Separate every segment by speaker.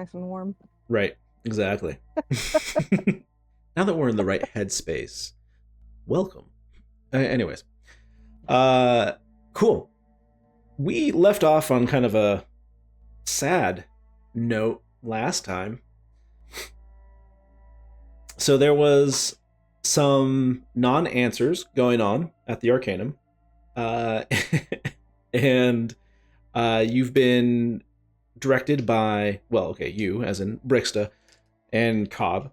Speaker 1: nice and warm.
Speaker 2: Right. Exactly. Now that we're in the right headspace, welcome. Anyways, uh, cool. We left off on kind of a sad note last time. So there was some non-answers going on at the Arcanum, uh, and you've been directed by, well, okay, you as in Brixta and Cobb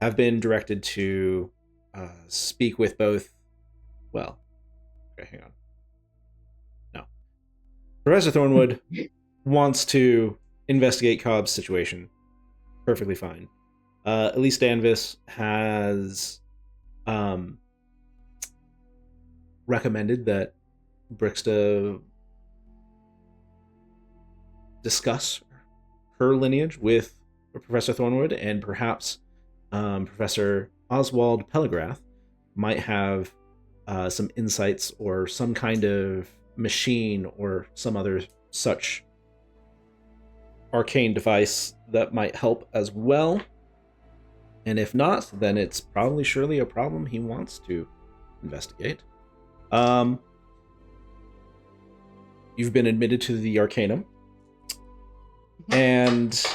Speaker 2: have been directed to speak with both. Well, okay, hang on. No, Professor Thornwood wants to investigate Cobb's situation. Perfectly fine. Elise Danvis has recommended that Brixta discuss her lineage with Professor Thornwood, and perhaps Professor Oswald Pellegrath might have some insights or some kind of machine or some other such arcane device that might help as well. And if not, then it's probably surely a problem he wants to investigate. You've been admitted to the Arcanum, and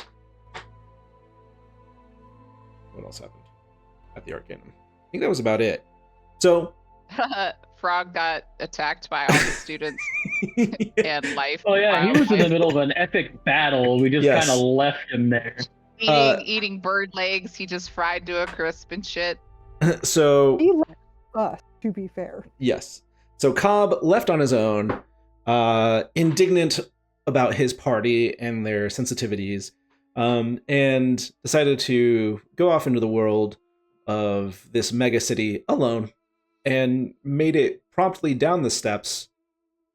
Speaker 2: what else happened at the Arcanum? I think that was about it. So
Speaker 3: Frog got attacked by all the students and life.
Speaker 4: Oh yeah, he was in the middle of an epic battle. We just
Speaker 2: Yes.
Speaker 4: kind of left him there.
Speaker 3: Eating bird legs. He just fried to a crisp and shit.
Speaker 2: So
Speaker 1: He left us, to be fair.
Speaker 2: yes. So Cobb left on his own, indignant about his party and their sensitivities, and decided to go off into the world of this mega city alone, and made it promptly down the steps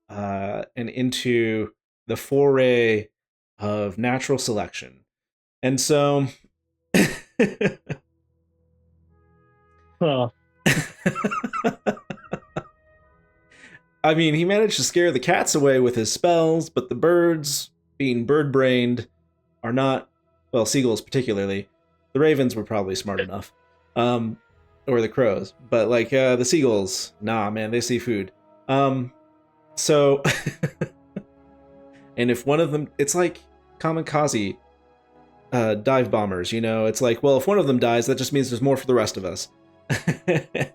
Speaker 2: and into the foray of natural selection. And so
Speaker 4: Huh.
Speaker 2: I mean, he managed to scare the cats away with his spells, but the birds, being bird-brained, are not, well, seagulls particularly. The ravens were probably smart enough. Or the crows. But, like, the seagulls, nah, man, they see food. So, and if one of them, it's like kamikaze dive bombers, you know? It's like, well, if one of them dies, that just means there's more for the rest of us.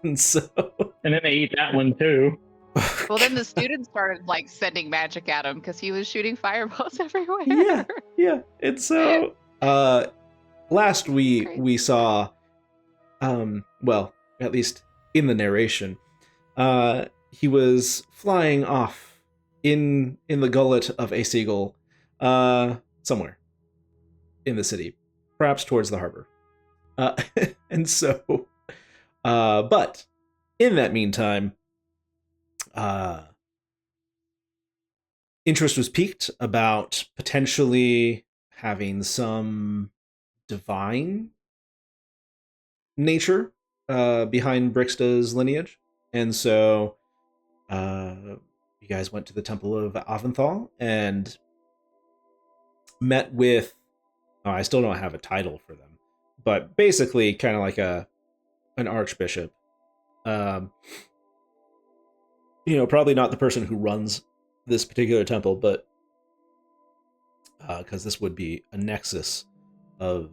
Speaker 2: And so...
Speaker 4: And then they eat that one too.
Speaker 3: Well, then the students started like sending magic at him because he was shooting fireballs everywhere.
Speaker 2: Yeah. And so last we saw well, at least in the narration, he was flying off in the gullet of a seagull somewhere in the city, perhaps towards the harbor. And so but in that meantime, interest was piqued about potentially having some divine nature behind Brixta's lineage. And so you guys went to the Temple of Aventhal and met with, I still don't have a title for them, but basically kind of like an archbishop. You know, probably not the person who runs this particular temple, but because this would be a nexus of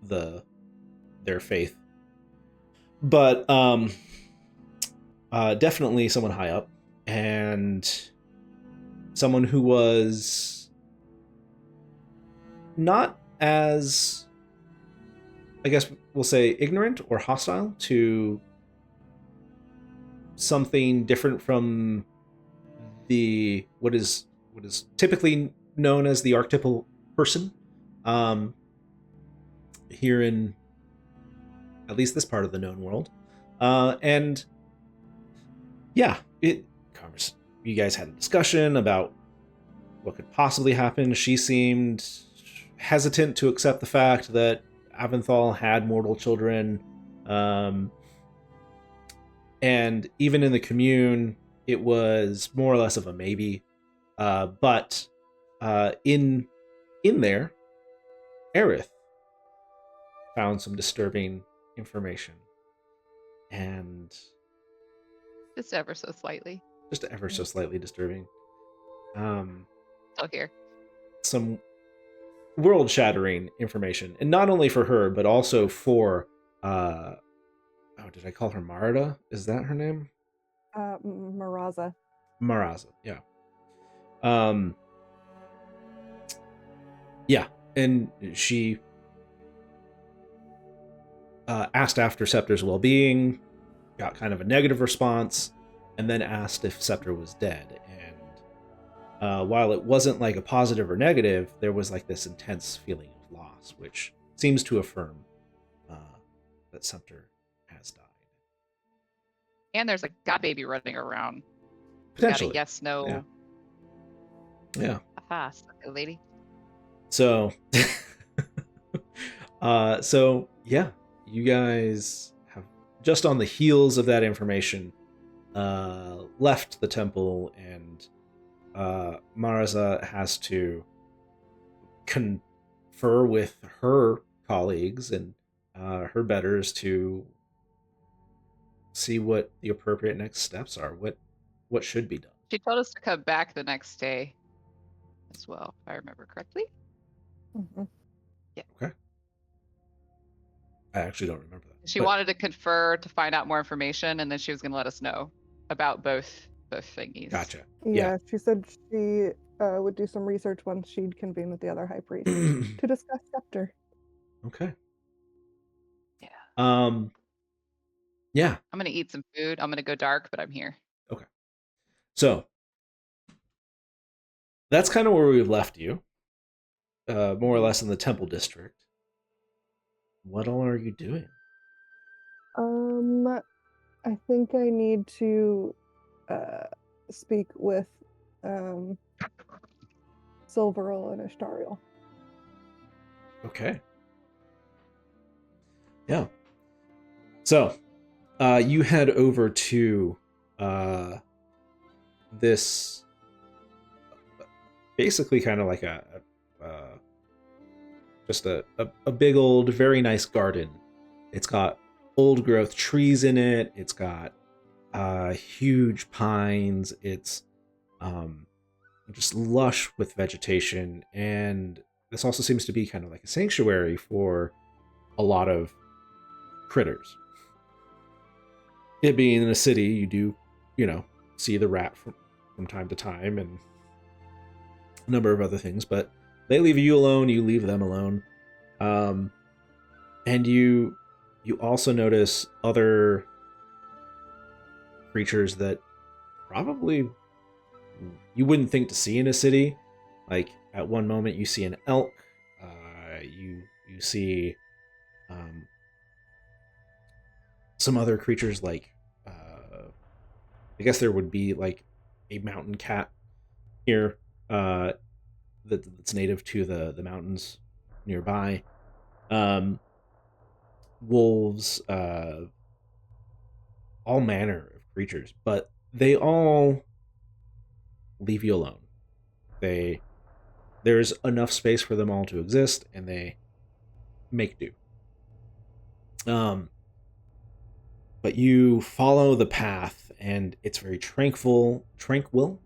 Speaker 2: their faith. But definitely someone high up, and someone who was not as, I guess we'll say, ignorant or hostile to something different from the what is typically known as the archetypal person here in at least this part of the known world. And yeah, you guys had a discussion about what could possibly happen. She seemed hesitant to accept the fact that Aventhal had mortal children. And even in the commune, it was more or less of a maybe. But in there, Aerith found some disturbing information, and
Speaker 3: Just ever so slightly.
Speaker 2: just ever so slightly disturbing.
Speaker 3: Still here.
Speaker 2: Some world-shattering information, and not only for her, but also for did I call her Marada? Is that her name?
Speaker 1: Maraza.
Speaker 2: Maraza, yeah. Yeah, and she asked after Scepter's well-being, got kind of a negative response, and then asked if Scepter was dead. And while it wasn't like a positive or negative, there was like this intense feeling of loss, which seems to affirm that Scepter has died.
Speaker 3: And there's a god baby running around.
Speaker 2: Potentially.
Speaker 3: Got a yes, no.
Speaker 2: Yeah.
Speaker 3: Aha, suck it, lady.
Speaker 2: So, so yeah, you guys have just on the heels of that information left the temple, and Maraza has to confer with her colleagues and her betters to see what the appropriate next steps are, what should be done.
Speaker 3: She told us to come back the next day as well, if I remember correctly.
Speaker 1: Mm-hmm.
Speaker 3: Yeah.
Speaker 2: Okay. I actually don't remember that.
Speaker 3: She wanted to confer to find out more information, and then she was going to let us know about both thingies.
Speaker 2: Gotcha.
Speaker 1: Yeah, she said she would do some research once she'd convene with the other high priest to discuss Scepter.
Speaker 2: Okay.
Speaker 3: Yeah.
Speaker 2: Yeah.
Speaker 3: I'm going to eat some food. I'm going to go dark, but I'm here.
Speaker 2: Okay. So that's kind of where we've left you, more or less in the temple district. What all are you doing?
Speaker 1: I think I need to speak with Silveril and Ishtariel.
Speaker 2: Okay. Yeah. So, you head over to this basically kind of like just a big old, very nice garden. It's got old growth trees in it. It's got huge pines. It's just lush with vegetation, and this also seems to be kind of like a sanctuary for a lot of critters. It being in a city, you do, see the rat from time to time and a number of other things, but they leave you alone, you leave them alone. And you also notice other creatures that probably you wouldn't think to see in a city. Like at one moment you see an elk, you see some other creatures like I guess there would be like a mountain cat here that's native to the mountains nearby. Wolves, all manner of creatures, but they all leave you alone. There's enough space for them all to exist, and they make do. But you follow the path, and it's very tranquil,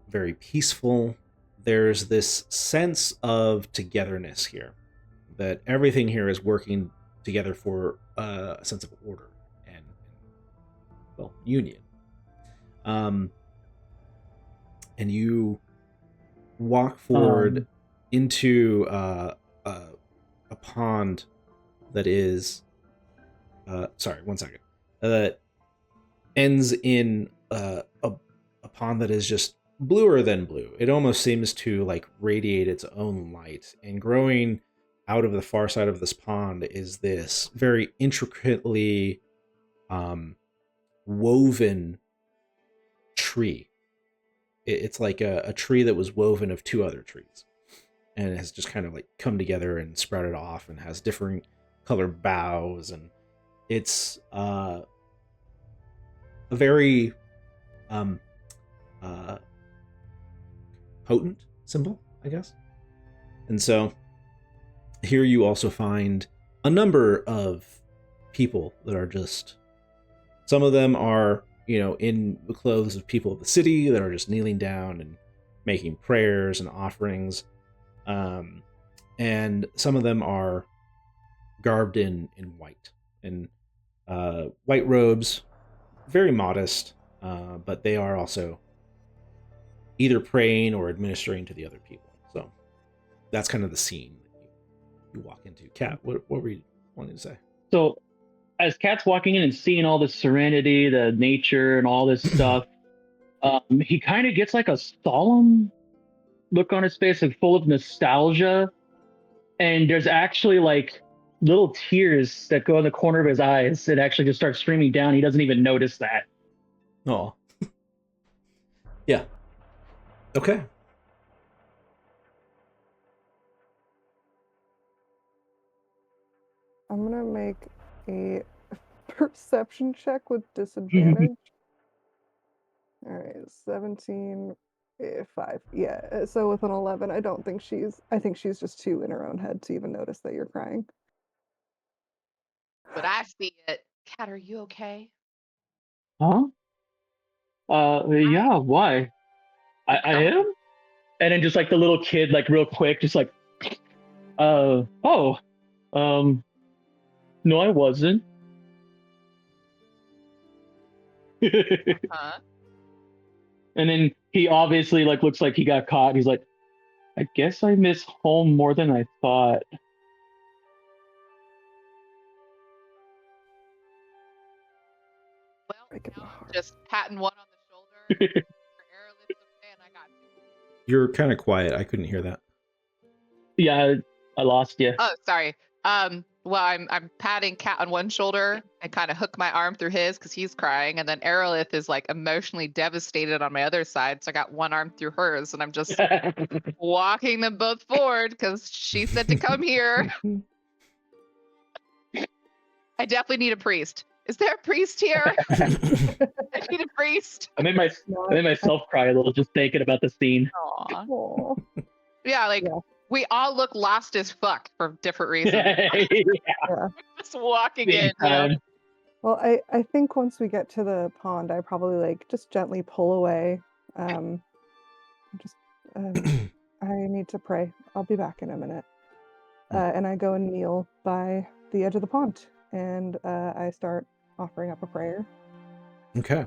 Speaker 2: very peaceful. There's this sense of togetherness here, that everything here is working together for a sense of order and union. And you walk forward into a pond that is sorry, one second. That ends in a pond that is just bluer than blue. It almost seems to like radiate its own light, and growing out of the far side of this pond is this very intricately woven tree. It's like a tree that was woven of two other trees, and it has just kind of like come together and sprouted off and has different colored boughs, and it's a very potent symbol, I guess. And so here you also find a number of people that are just, some of them are, in the clothes of people of the city that are just kneeling down and making prayers and offerings. And some of them are garbed in white, and white robes, very modest, but they are also either praying or administering to the other people. So that's kind of the scene that you walk into. Kat, what were you wanting to say?
Speaker 4: So as Cat's walking in and seeing all this serenity, the nature, and all this stuff, he kind of gets like a solemn look on his face, like full of nostalgia. And there's actually like little tears that go in the corner of his eyes. It actually just starts streaming down. He doesn't even notice that.
Speaker 2: Oh, yeah. Okay.
Speaker 1: I'm gonna make a perception check with disadvantage. All right, 17, 5. Yeah, so with an 11, I think she's just too in her own head to even notice that you're crying.
Speaker 3: But I see it. Cat, are you okay?
Speaker 4: Huh? Yeah, why? I am? And then just like the little kid, like real quick, just like, oh, no, I wasn't.
Speaker 3: Huh?
Speaker 4: And then he obviously like looks like he got caught. He's like, I guess I miss home more than I thought.
Speaker 3: Well,
Speaker 1: Break it
Speaker 3: now
Speaker 1: my
Speaker 3: I'm
Speaker 1: heart.
Speaker 3: just patting one on the shoulder. Your airlift's okay, and I got you.
Speaker 2: You're kind of quiet. I couldn't hear that.
Speaker 4: Yeah, I lost you.
Speaker 3: Oh, sorry. Well, I'm patting Cat on one shoulder and kind of hook my arm through his because he's crying, and then Aerolith is like emotionally devastated on my other side, so I got one arm through hers, and I'm just walking them both forward because she said to come here. I definitely need a priest. Is there a priest here? I need a priest.
Speaker 4: I made
Speaker 1: No,
Speaker 4: myself cry a little just thinking about the scene.
Speaker 3: Aw.
Speaker 1: Aw.
Speaker 3: Yeah, like
Speaker 1: Yeah.
Speaker 3: we all look lost as fuck for different reasons.
Speaker 1: Yeah.
Speaker 3: Just walking
Speaker 4: Big
Speaker 3: in, you know.
Speaker 4: time.
Speaker 1: Well, I think once we get to the pond, I probably like just gently pull away. Just I need to pray. I'll be back in a minute. And I go and kneel by the edge of the pond, and I start offering up a prayer.
Speaker 2: Okay.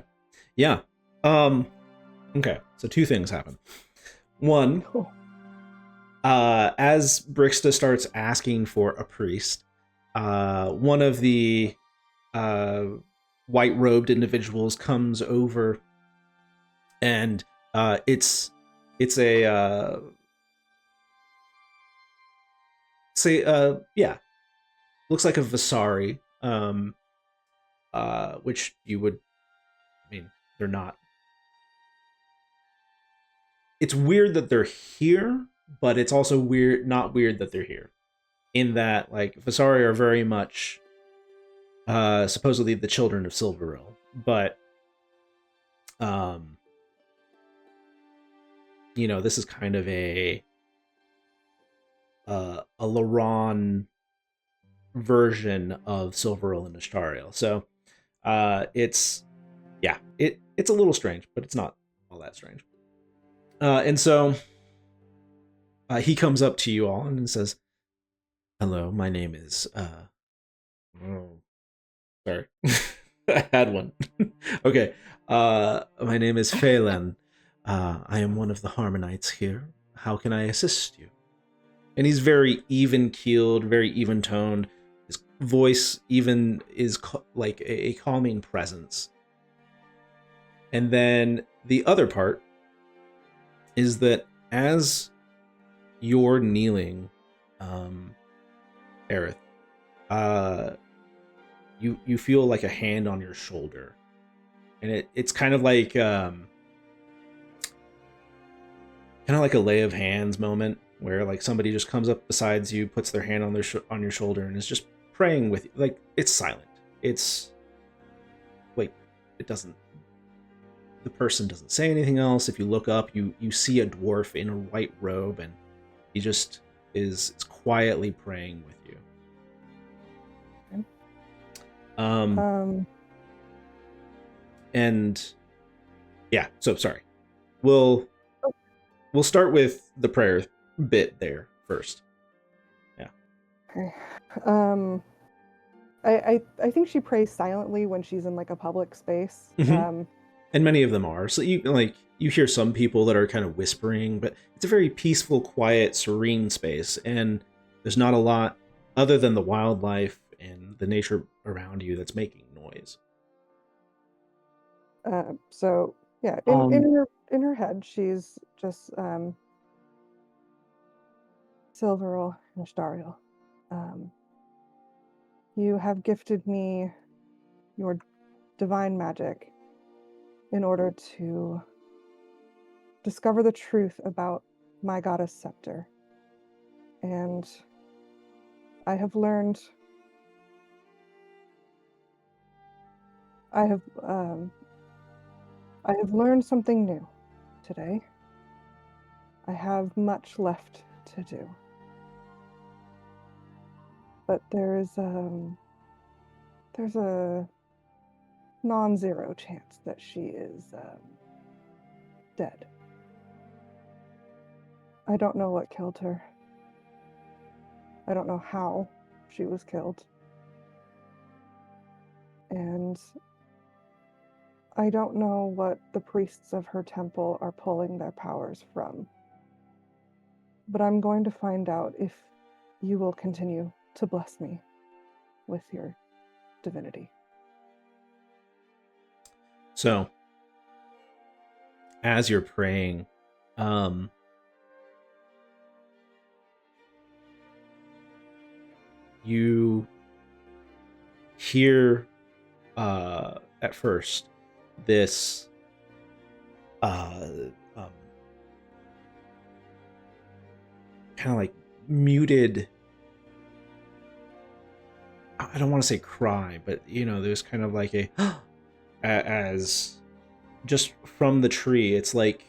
Speaker 2: Yeah. Okay. So two things happen. One,
Speaker 1: Oh,
Speaker 2: as Brixta starts asking for a priest, one of the white-robed individuals comes over, and it's a yeah, looks like a Vasari, which you would, I mean, they're not. It's weird that they're here, but it's also not weird that they're here. In that, like, Vasari are very much supposedly the children of Silveril, but this is kind of a Laron version of Silveril and Ashtariel. So it's a little strange, but it's not all that strange. And so he comes up to you all and says, "Hello, my name is sorry, I had one. Okay, my name is Phelan. I am one of the Harmonites here. How can I assist you?" And he's very even-keeled, very even-toned. His voice even is like a calming presence. And then the other part is that as you're kneeling, Aerith, you feel like a hand on your shoulder, and it's kind of like a lay of hands moment where like somebody just comes up besides you, puts their hand on on your shoulder, and is just praying with you. Like, it's silent. It's like the person doesn't say anything else. If you look up, you see a dwarf in a white robe, and he just is quietly praying with you.
Speaker 1: Okay.
Speaker 2: Um, and yeah, so sorry. We'll start with the prayer bit there first. Yeah.
Speaker 1: Okay. I think she prays silently when she's in like a public space.
Speaker 2: Mm-hmm. And many of them are. So you hear some people that are kind of whispering, but it's a very peaceful, quiet, serene space, and there's not a lot other than the wildlife and the nature around you that's making noise.
Speaker 1: So yeah, in her head, she's just Silveril Nastariel. You have gifted me your divine magic in order to discover the truth about my goddess Scepter. And I have learned I have something new today. I have much left to do. But there's a non-zero chance that she is dead. I don't know what killed her. I don't know how she was killed. And I don't know what the priests of her temple are pulling their powers from. But I'm going to find out if you will continue to bless me with your divinity.
Speaker 2: So, as you're praying, you hear at first this kind of like muted, I don't want to say cry, but there's kind of like a as just from the tree. It's like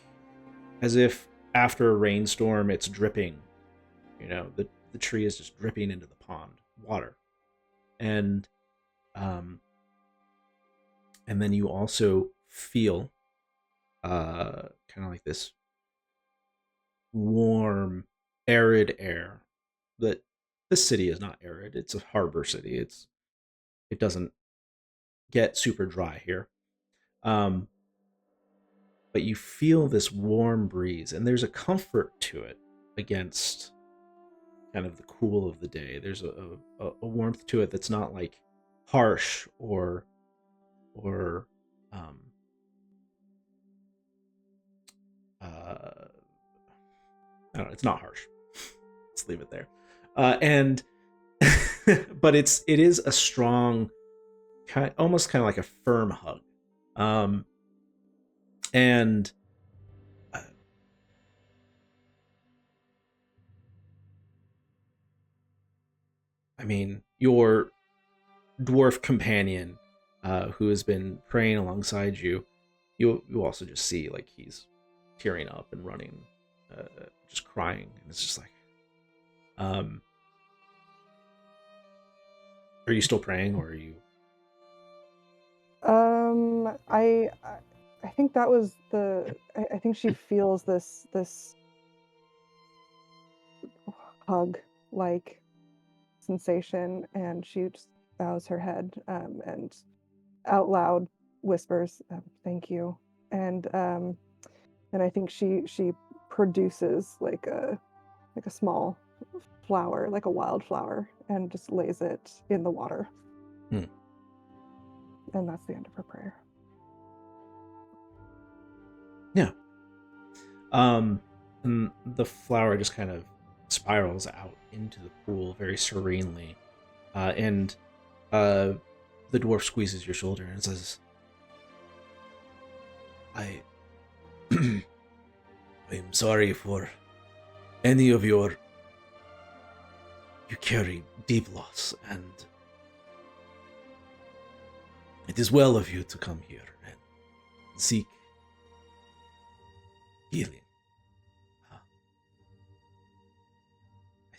Speaker 2: as if after a rainstorm it's dripping. The tree is just dripping into the pond water. And then you also feel kind of like this warm, arid air. That this city is not arid. It's a harbor city. It doesn't get super dry here. But you feel this warm breeze, and there's a comfort to it against kind of the cool of the day. There's a warmth to it that's not like harsh or I don't know, it's not harsh. Let's leave it there. And but it is a strong almost kind of like a firm hug. And I mean, your dwarf companion, who has been praying alongside you, you also just see like he's tearing up and running, just crying, and it's just like, are you still praying, or are you?
Speaker 1: I think that was I think she feels this hug like sensation, and she just bows her head and out loud whispers, "Thank you." And I think she produces like a small flower, like a wildflower, and just lays it in the water. And that's the end of her prayer.
Speaker 2: Yeah. And the flower just kind of spirals out into the pool very serenely, and the dwarf squeezes your shoulder and says, I'm sorry for any of you carry deep loss, and it is well of you to come here and seek healing. I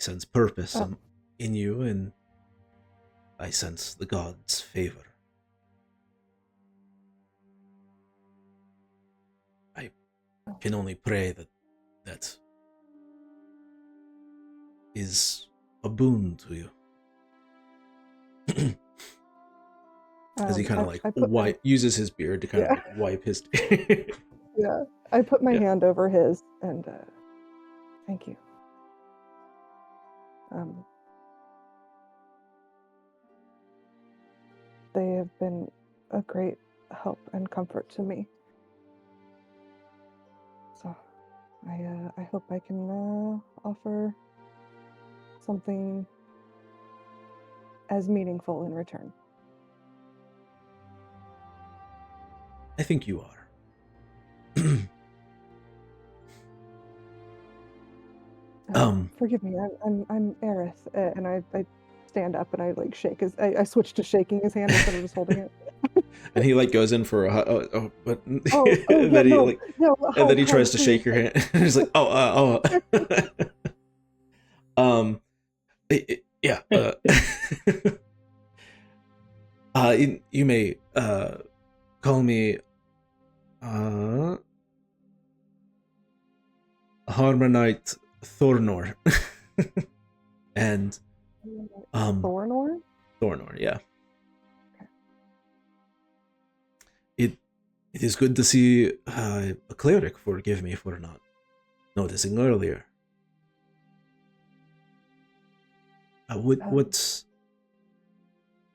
Speaker 2: sense purpose
Speaker 1: Oh.
Speaker 2: in you, and I sense the gods' favor. I can only pray that is a boon to you. As he kind of uses his beard to kind of wipe his.
Speaker 1: Yeah, I put my hand over his and thank you. They have been a great help and comfort to me. So I hope I can offer something as meaningful in return.
Speaker 2: I think you are.
Speaker 1: Forgive me, I'm Aerith, and I stand up and I like shake his. I switch to shaking his hand instead of just holding it.
Speaker 2: And he like goes in for a but
Speaker 1: and
Speaker 2: then he tries to shake your hand. He's like, yeah. You may call me Harmonite Thornor. And
Speaker 1: Thornor?
Speaker 2: Thornor, yeah. Okay. It is good to see a cleric. Forgive me for not noticing earlier. What's...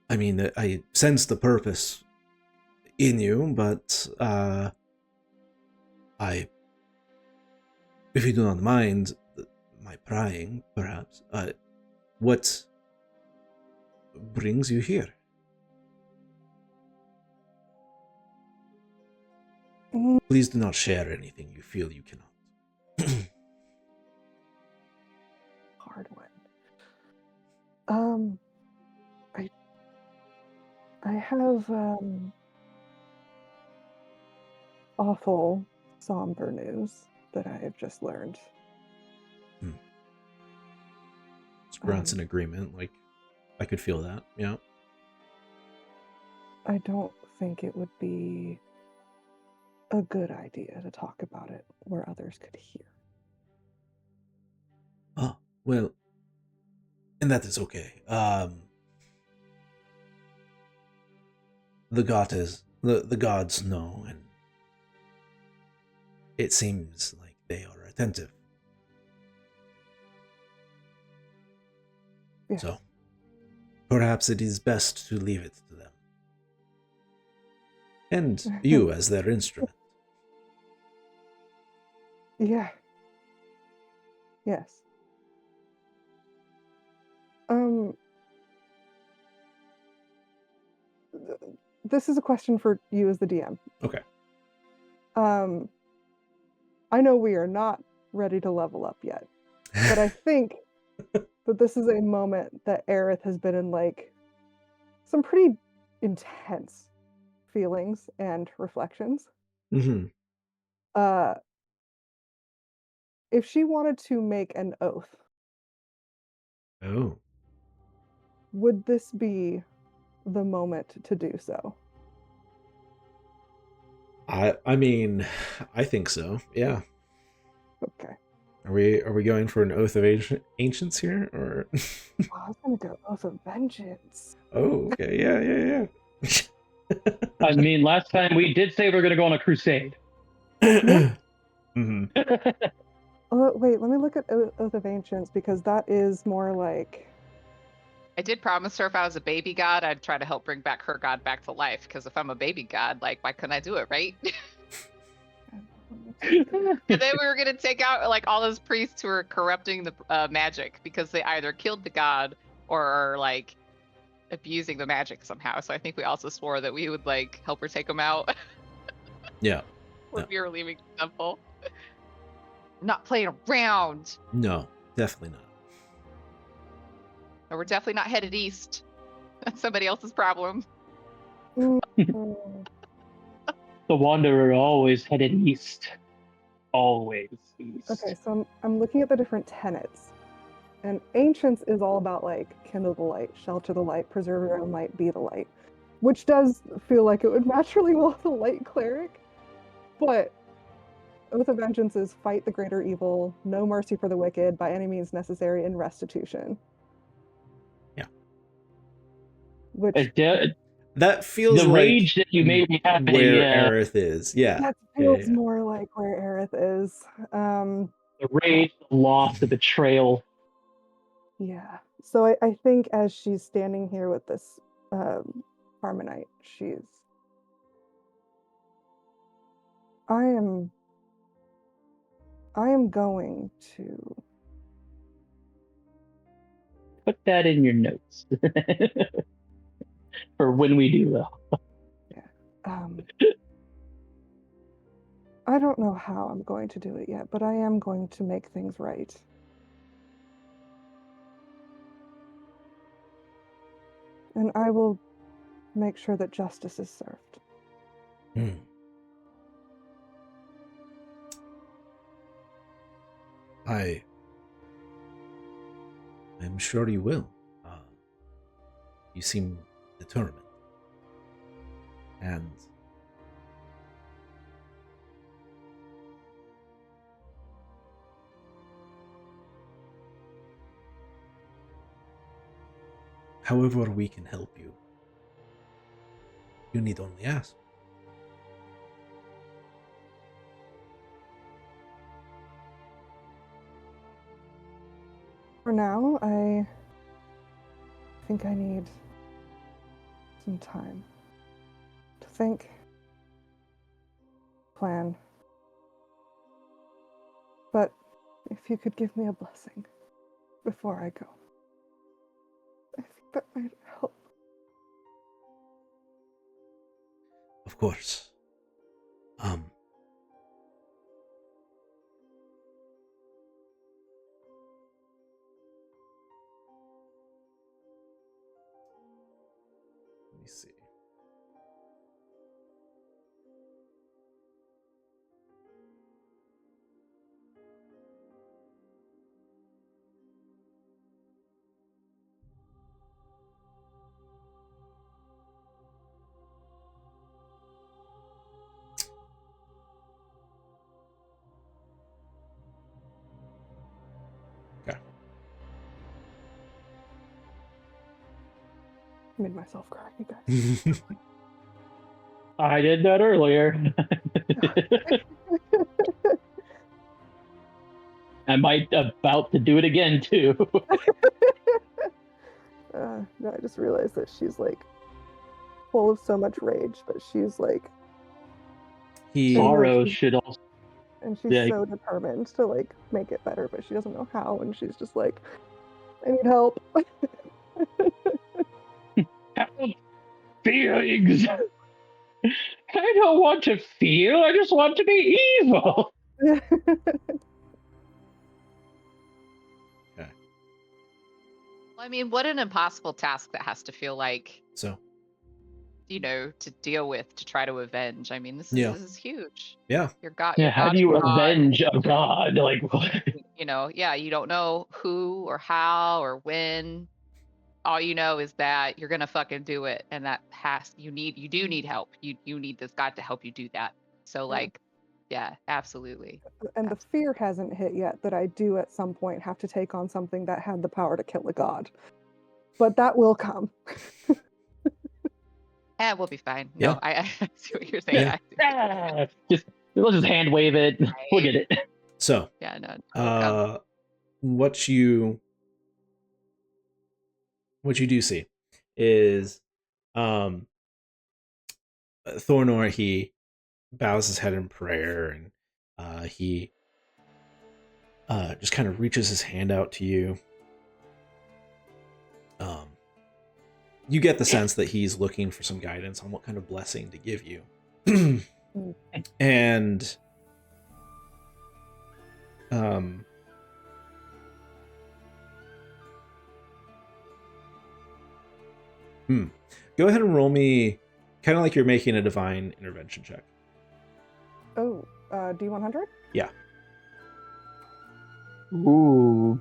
Speaker 2: I mean, I sense the purpose in you, but if you do not mind my prying, perhaps, what brings you here? Please do not share anything you feel you cannot.
Speaker 1: Hard one. I have awful, somber news that I have just learned.
Speaker 2: Grant's in agreement. Like, I could feel that. Yeah.
Speaker 1: I don't think it would be a good idea to talk about it where others could hear.
Speaker 2: Oh, well, and that is okay. The gods know, and it seems like they are attentive.
Speaker 1: Yes.
Speaker 2: So, perhaps it is best to leave it to them. And you as their instrument.
Speaker 1: Yeah. Yes. This is a question for you as the DM.
Speaker 2: Okay.
Speaker 1: I know we are not ready to level up yet, but I think that this is a moment that Aerith has been in like some pretty intense feelings and reflections.
Speaker 2: Mm-hmm.
Speaker 1: If she wanted to make an oath, would this be the moment to do so?
Speaker 2: I mean, I think so. Yeah.
Speaker 1: Okay.
Speaker 2: Are we going for an oath of ancients here, or?
Speaker 1: I was gonna go oath of vengeance.
Speaker 2: Oh, okay. Yeah.
Speaker 4: I mean, last time we did say we were going to go on a crusade.
Speaker 2: Mm-hmm.
Speaker 1: Wait, let me look at Oath of Ancients, because that is more like...
Speaker 3: I did promise her if I was a baby god, I'd try to help bring back her god back to life. Because if I'm a baby god, like, why couldn't I do it, right? And then we were gonna take out like all those priests who are corrupting the magic because they either killed the god or are like abusing the magic somehow. So I think we also swore that we would like help her take them out.
Speaker 2: Yeah.
Speaker 3: When we were leaving the temple. Not playing around.
Speaker 2: No, definitely not.
Speaker 3: No, we're definitely not headed east. That's somebody else's problem.
Speaker 4: The Wanderer always headed east. Always east.
Speaker 1: Okay, so I'm looking at the different tenets, And ancients is all about like kindle the light, shelter the light, preserve your own light, be the light, which does feel like it would match really well with the light cleric. But Oath of Vengeance is fight the greater evil, no mercy for the wicked, by any means necessary, and restitution.
Speaker 2: Yeah.
Speaker 1: Which
Speaker 2: that feels
Speaker 4: the
Speaker 2: like
Speaker 4: rage that you made me happening.
Speaker 2: where
Speaker 4: Yeah,
Speaker 2: Aerith is. Yeah.
Speaker 1: that feels more like where Aerith is.
Speaker 4: the rage, the loss, the betrayal.
Speaker 1: Yeah. So I think as she's standing here with this Harmonite, I am going to
Speaker 4: Put that in your notes for when we do that.
Speaker 1: Yeah. I don't know how I'm going to do it yet, but I am going to make things right. And I will make sure that justice is served.
Speaker 2: Hmm. I'm sure you will. You seem determined. And however we can help you, you need only ask.
Speaker 1: For now, I think I need some time to think, plan. But if you could give me a blessing before I go, I think that might help.
Speaker 2: Of course. Let me see. Okay.
Speaker 1: I made myself cry, you guys.
Speaker 4: I did that earlier. I might about to do it again too.
Speaker 1: No, I just realized that she's like full of so much rage, but she's like
Speaker 4: Sorrow should also.
Speaker 1: and she's so determined to like make it better, but she doesn't know how, and she's just like, I need help.
Speaker 4: Feelings. I don't want to feel. I just want to be evil.
Speaker 2: Okay.
Speaker 3: I mean, what an impossible task that has to feel like.
Speaker 2: So,
Speaker 3: to deal with, to try to avenge. I mean, this is huge.
Speaker 2: Yeah.
Speaker 3: Your God.
Speaker 4: Yeah,
Speaker 3: Your
Speaker 4: how
Speaker 3: God
Speaker 4: do you
Speaker 3: is God.
Speaker 4: avenge a god? Like what?
Speaker 3: Yeah, you don't know who or how or when. All you know is that you're gonna fucking do it, and that you do need help. You need this God to help you do that. So like, yeah, absolutely.
Speaker 1: And the fear hasn't hit yet that I do at some point have to take on something that had the power to kill a god. But that will come.
Speaker 3: We'll be fine.
Speaker 2: Yeah.
Speaker 3: No, I see what you're saying.
Speaker 2: Yeah.
Speaker 4: We'll just hand wave it. We'll get it.
Speaker 2: So,
Speaker 3: yeah, no.
Speaker 2: What you do see is Thornor, he bows his head in prayer, and he just kind of reaches his hand out to you. You get the sense that he's looking for some guidance on what kind of blessing to give you. And go ahead and roll me kind of like you're making a divine intervention check.
Speaker 1: Oh, D100?
Speaker 2: Yeah.
Speaker 4: Ooh.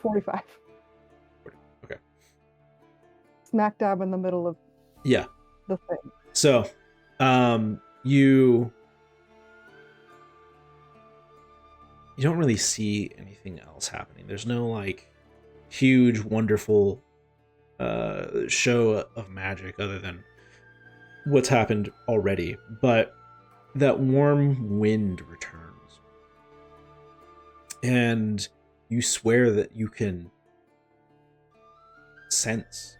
Speaker 1: 45.
Speaker 2: Okay.
Speaker 1: Smack dab in the middle of
Speaker 2: Yeah.
Speaker 1: the thing.
Speaker 2: So, you don't really see anything else happening. There's no like huge, wonderful show of magic other than what's happened already. But that warm wind returns, and you swear that you can sense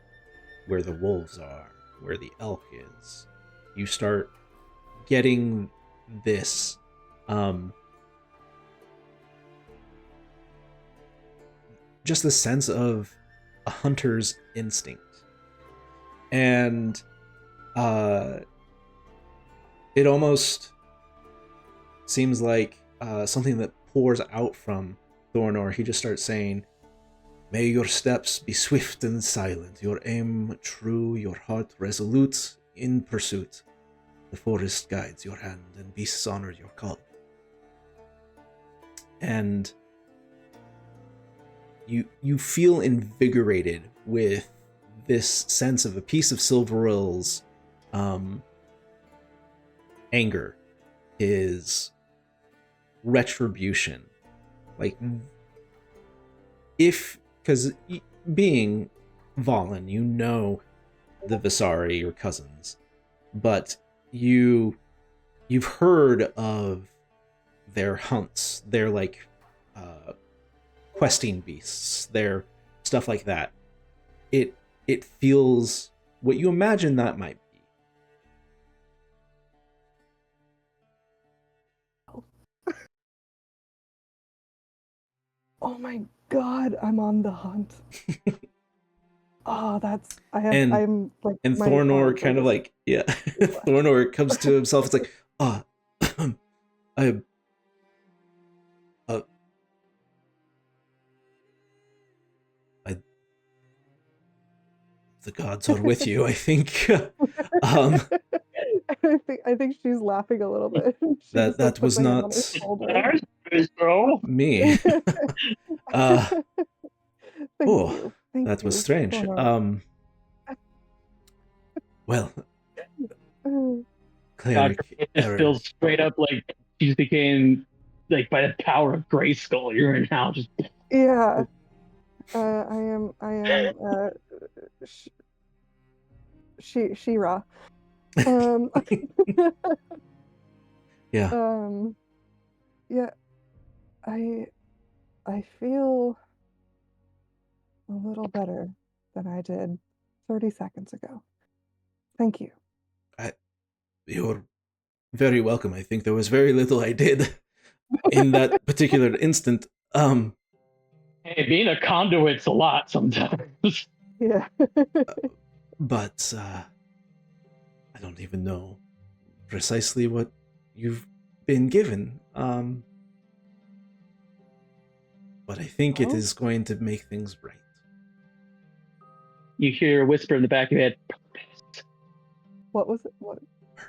Speaker 2: where the wolves are, where the elk is. You start getting this just the sense of a hunter's instinct. And it almost seems like something that pours out from Thornor. He just starts saying, "May your steps be swift and silent, your aim true, your heart resolute in pursuit. The forest guides your hand, and beasts honor your call." And you feel invigorated with this sense of a piece of Silverill's anger, his retribution. Like, because being Valen, you know the Visari, your cousins, but you've heard of their hunts, their like questing beasts, their stuff like that. It feels what you imagine that might be.
Speaker 1: Oh my god, I'm on the hunt. Oh,
Speaker 2: And
Speaker 1: I'm like,
Speaker 2: and
Speaker 1: my
Speaker 2: Thornor
Speaker 1: arms are
Speaker 2: kind of
Speaker 1: just-
Speaker 2: like, yeah, Thornor comes to himself. It's like, I the gods are with you, I think.
Speaker 1: I think she's laughing a little bit. She just,
Speaker 2: that
Speaker 1: like,
Speaker 2: was
Speaker 1: puts her hand on
Speaker 2: not
Speaker 1: his shoulder.
Speaker 2: me.
Speaker 1: Thank
Speaker 2: Oh,
Speaker 1: you. Thank
Speaker 2: that was
Speaker 1: you,
Speaker 2: strange.
Speaker 1: Thornor.
Speaker 2: Well,
Speaker 4: God,
Speaker 2: cleric
Speaker 4: it's
Speaker 2: error.
Speaker 4: still straight up like she just became like by the power of Grayskull. You're now just
Speaker 1: Yeah. I am Shira. Um
Speaker 2: Yeah,
Speaker 1: yeah, I feel a little better than I did 30 seconds ago. Thank you.
Speaker 2: you're very welcome. I think there was very little I did in that particular instant.
Speaker 4: hey, being a conduit's a lot sometimes.
Speaker 1: Yeah.
Speaker 2: But I don't even know precisely what you've been given. But I think it
Speaker 1: Well?
Speaker 2: is going to make things right.
Speaker 4: You hear a whisper in the back of your head,
Speaker 1: What was it? What?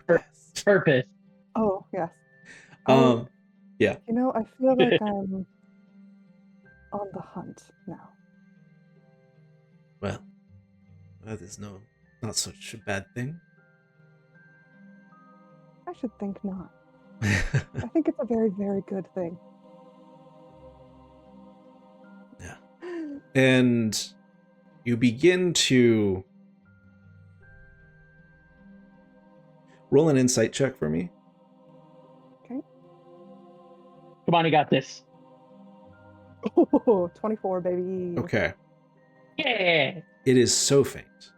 Speaker 2: Purpose.
Speaker 4: purpose.
Speaker 1: Oh, yes.
Speaker 2: Yeah.
Speaker 1: You know, I feel like I'm on the hunt now.
Speaker 2: Well, that is not such a bad thing.
Speaker 1: I should think not. I think it's a very, very good thing.
Speaker 2: Yeah. And you begin to roll an insight check for me.
Speaker 1: Okay.
Speaker 4: Come on, you got this.
Speaker 1: Oh, 24, baby.
Speaker 2: Okay.
Speaker 4: Yeah.
Speaker 2: It is so faint,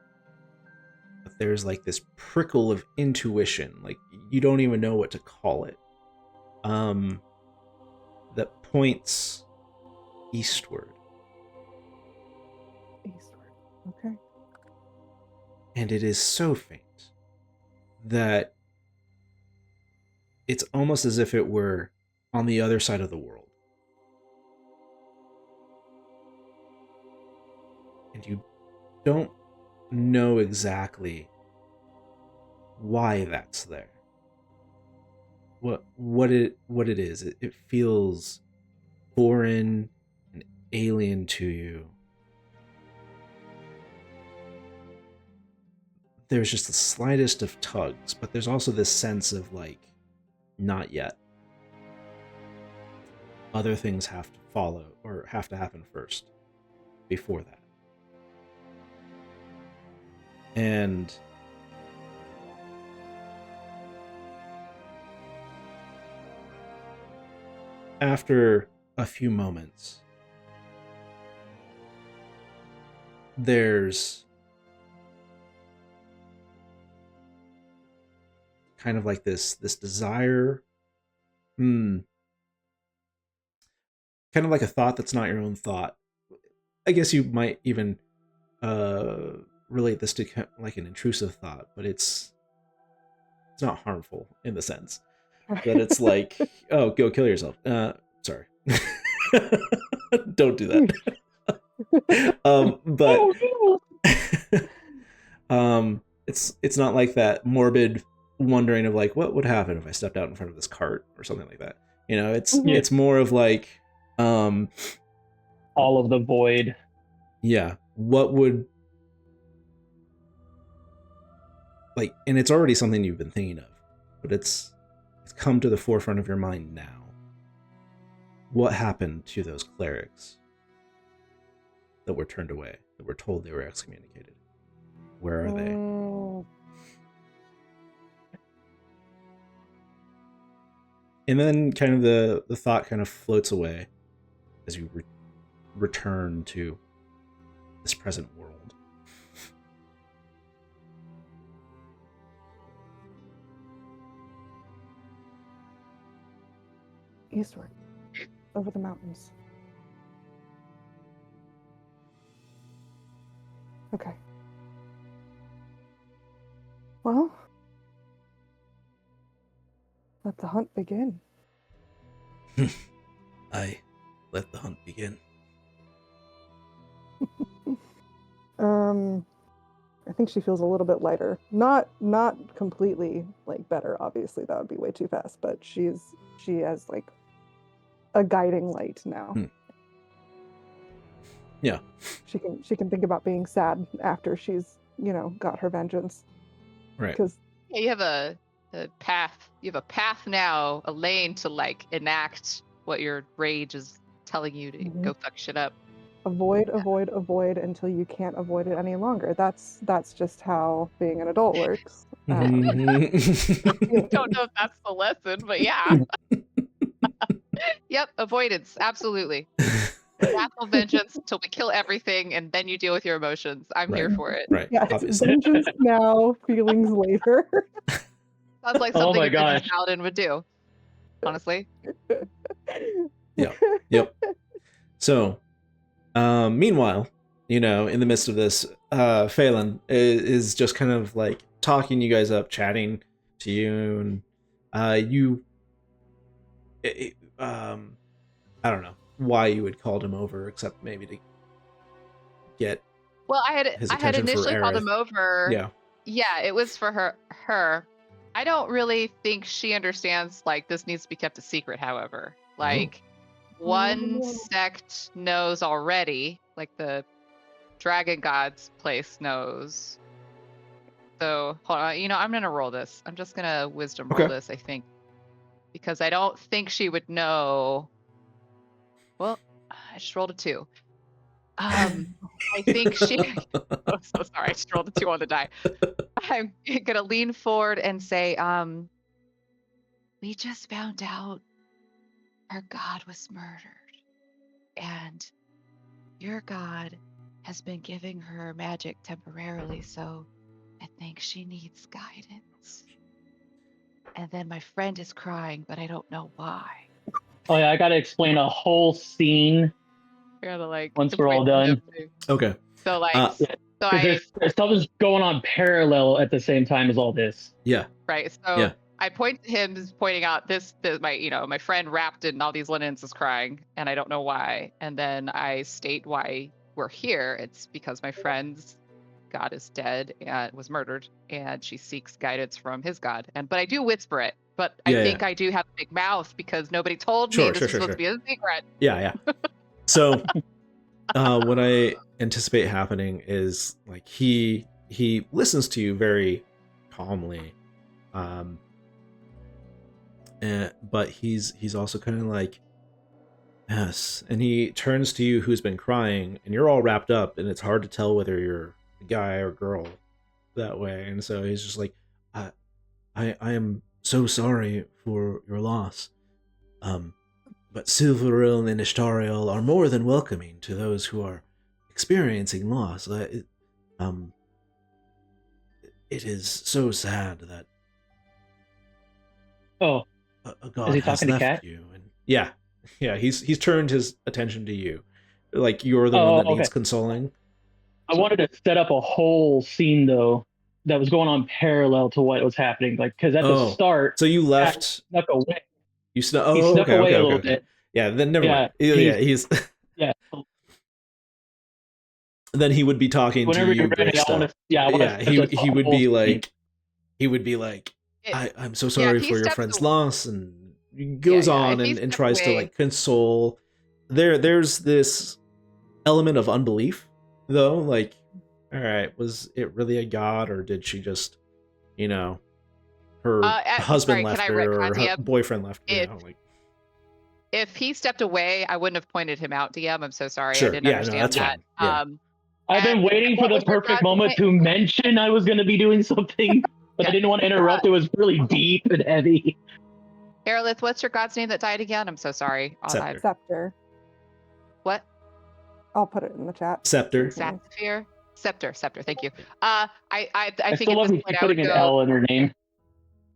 Speaker 2: but there's like this prickle of intuition, like you don't even know what to call it, that points eastward.
Speaker 1: Eastward. Okay.
Speaker 2: And it is so faint that it's almost as if it were on the other side of the world. And you don't know exactly why that's there. What it is. It feels foreign and alien to you. There's just the slightest of tugs, but there's also this sense of like, not yet. Other things have to follow or have to happen first before that. And after a few moments, there's kind of like this desire, kind of like a thought that's not your own thought. I guess you might even relate this to like an intrusive thought, but it's not harmful in the sense that it's like, oh, go kill yourself. Sorry. Don't do that. But it's not like that morbid wondering of like, what would happen if I stepped out in front of this cart or something like that. You know, it's more of like
Speaker 4: all of the void.
Speaker 2: Yeah. What would, like, and it's already something you've been thinking of, but it's come to the forefront of your mind now. What happened to those clerics that were turned away, that were told they were excommunicated? Where are they? And then kind of the thought kind of floats away as you return to this present world.
Speaker 1: Eastward, over the mountains. Okay. Well, let the hunt begin.
Speaker 2: Aye, let the hunt begin.
Speaker 1: I think she feels a little bit lighter. Not completely like better, obviously that would be way too fast, but she has like a guiding light now.
Speaker 2: Yeah.
Speaker 1: She can think about being sad after she's, got her vengeance.
Speaker 2: Right.
Speaker 1: Because
Speaker 3: you have a path. You have a path now, a lane to like enact what your rage is telling you to go fuck shit up.
Speaker 1: Avoid until you can't avoid it any longer. That's just how being an adult works.
Speaker 3: I don't know if that's the lesson, but yeah. Yep, avoidance, absolutely. Wrathful vengeance until we kill everything, and then you deal with your emotions. I'm here for it.
Speaker 2: Right.
Speaker 1: Yes,
Speaker 2: Obviously.
Speaker 1: vengeance now, feelings later.
Speaker 3: Sounds like something a dungeon paladin would do. Honestly.
Speaker 2: Yep. So, meanwhile, in the midst of this, Phelan is just kind of like talking you guys up, chatting to you, and I don't know why you would called him over, except maybe to get.
Speaker 3: Well, I had initially called him over. Yeah, it was for her. I don't really think she understands like this needs to be kept a secret. However, like. One sect knows already, like the Dragon God's place knows. So, hold on, I'm going to roll this. I'm just going to wisdom roll this, I think. Because I don't think she would know. Well, I just rolled a 2. I think she... I'm so sorry, I just rolled a 2 on the die. I'm going to lean forward and say, we just found out our god was murdered. And your god has been giving her magic temporarily, so I think she needs guidance. And then my friend is crying, but I don't know why.
Speaker 4: Oh yeah, I gotta explain a whole scene.
Speaker 3: I gotta like
Speaker 4: once we're all done.
Speaker 2: Okay.
Speaker 3: So like,
Speaker 4: there's something's going on parallel at the same time as all this.
Speaker 2: Yeah.
Speaker 3: Right. So I point to him, pointing out this my friend wrapped in all these linens is crying, and I don't know why. And then I state why we're here. It's because my friend's god is dead and was murdered, and she seeks guidance from his god. But I do whisper it. But I think I do have a big mouth because nobody told me this was supposed to be a secret.
Speaker 2: Yeah. So what I anticipate happening is like he listens to you very calmly, but he's also kind of like, yes, and he turns to you, who's been crying, and you're all wrapped up, and it's hard to tell whether you're a guy or girl that way, and so he's just like, I am so sorry for your loss. But Silveril and Ishtariel are more than welcoming to those who are experiencing loss. It is so sad that
Speaker 4: Oh,
Speaker 2: a god
Speaker 4: is he
Speaker 2: has
Speaker 4: talking to
Speaker 2: left
Speaker 4: Cat?
Speaker 2: you. And yeah, he's turned his attention to you, like you're the one
Speaker 4: Oh,
Speaker 2: that
Speaker 4: okay.
Speaker 2: needs consoling.
Speaker 4: I wanted to set up a whole scene though that was going on parallel to what was happening. Like, because at the start,
Speaker 2: so you
Speaker 4: Cat
Speaker 2: left.
Speaker 4: snuck away.
Speaker 2: You snuck.
Speaker 4: He
Speaker 2: Oh,
Speaker 4: snuck
Speaker 2: okay,
Speaker 4: away
Speaker 2: okay,
Speaker 4: a
Speaker 2: okay,
Speaker 4: little
Speaker 2: okay.
Speaker 4: bit.
Speaker 2: Yeah, then never mind.
Speaker 4: Yeah,
Speaker 2: Yeah, he's.
Speaker 4: Yeah.
Speaker 2: Then he would be talking
Speaker 4: Whenever
Speaker 2: to
Speaker 4: you're
Speaker 2: you,
Speaker 4: ready, I want
Speaker 2: Brixta.
Speaker 4: to. Yeah, I want
Speaker 2: Yeah,
Speaker 4: to set this
Speaker 2: he would
Speaker 4: whole
Speaker 2: be
Speaker 4: scene.
Speaker 2: like, he would be like,
Speaker 3: It-
Speaker 2: I'm so
Speaker 3: yeah,
Speaker 2: sorry
Speaker 3: if he
Speaker 2: for your
Speaker 3: steps
Speaker 2: friend's
Speaker 3: away-
Speaker 2: loss, and he goes on
Speaker 3: If he
Speaker 2: and
Speaker 3: stepped
Speaker 2: tries to
Speaker 3: away-
Speaker 2: like console. There's this element of unbelief, though. Like, all right, was it really a god, or did she just, her husband
Speaker 3: sorry,
Speaker 2: left
Speaker 3: can I
Speaker 2: her, or
Speaker 3: retcon
Speaker 2: her
Speaker 3: DM?
Speaker 2: boyfriend left her?
Speaker 3: If- If he stepped away, I wouldn't have pointed him out, DM. I'm so sorry.
Speaker 2: Sure,
Speaker 3: I didn't
Speaker 2: yeah, no,
Speaker 3: understand
Speaker 2: that's
Speaker 3: that.
Speaker 2: fine. Yeah.
Speaker 4: I've been
Speaker 3: And
Speaker 4: waiting for
Speaker 3: what
Speaker 4: the
Speaker 3: was your
Speaker 4: perfect
Speaker 3: god's
Speaker 4: moment
Speaker 3: name?
Speaker 4: to mention I was going to be doing something, but I
Speaker 3: Yeah.
Speaker 4: didn't want to interrupt. It was really deep and heavy.
Speaker 3: Aerolith, what's your god's name that died again? I'm so sorry.
Speaker 2: Scepter.
Speaker 1: Scepter.
Speaker 3: What?
Speaker 1: I'll put it in the chat.
Speaker 2: Scepter.
Speaker 3: Sapphire? Scepter. Think you. I think
Speaker 4: still
Speaker 3: at
Speaker 4: love
Speaker 3: this
Speaker 4: you
Speaker 3: point I
Speaker 4: putting
Speaker 3: would
Speaker 4: an
Speaker 3: go.
Speaker 4: L in her name.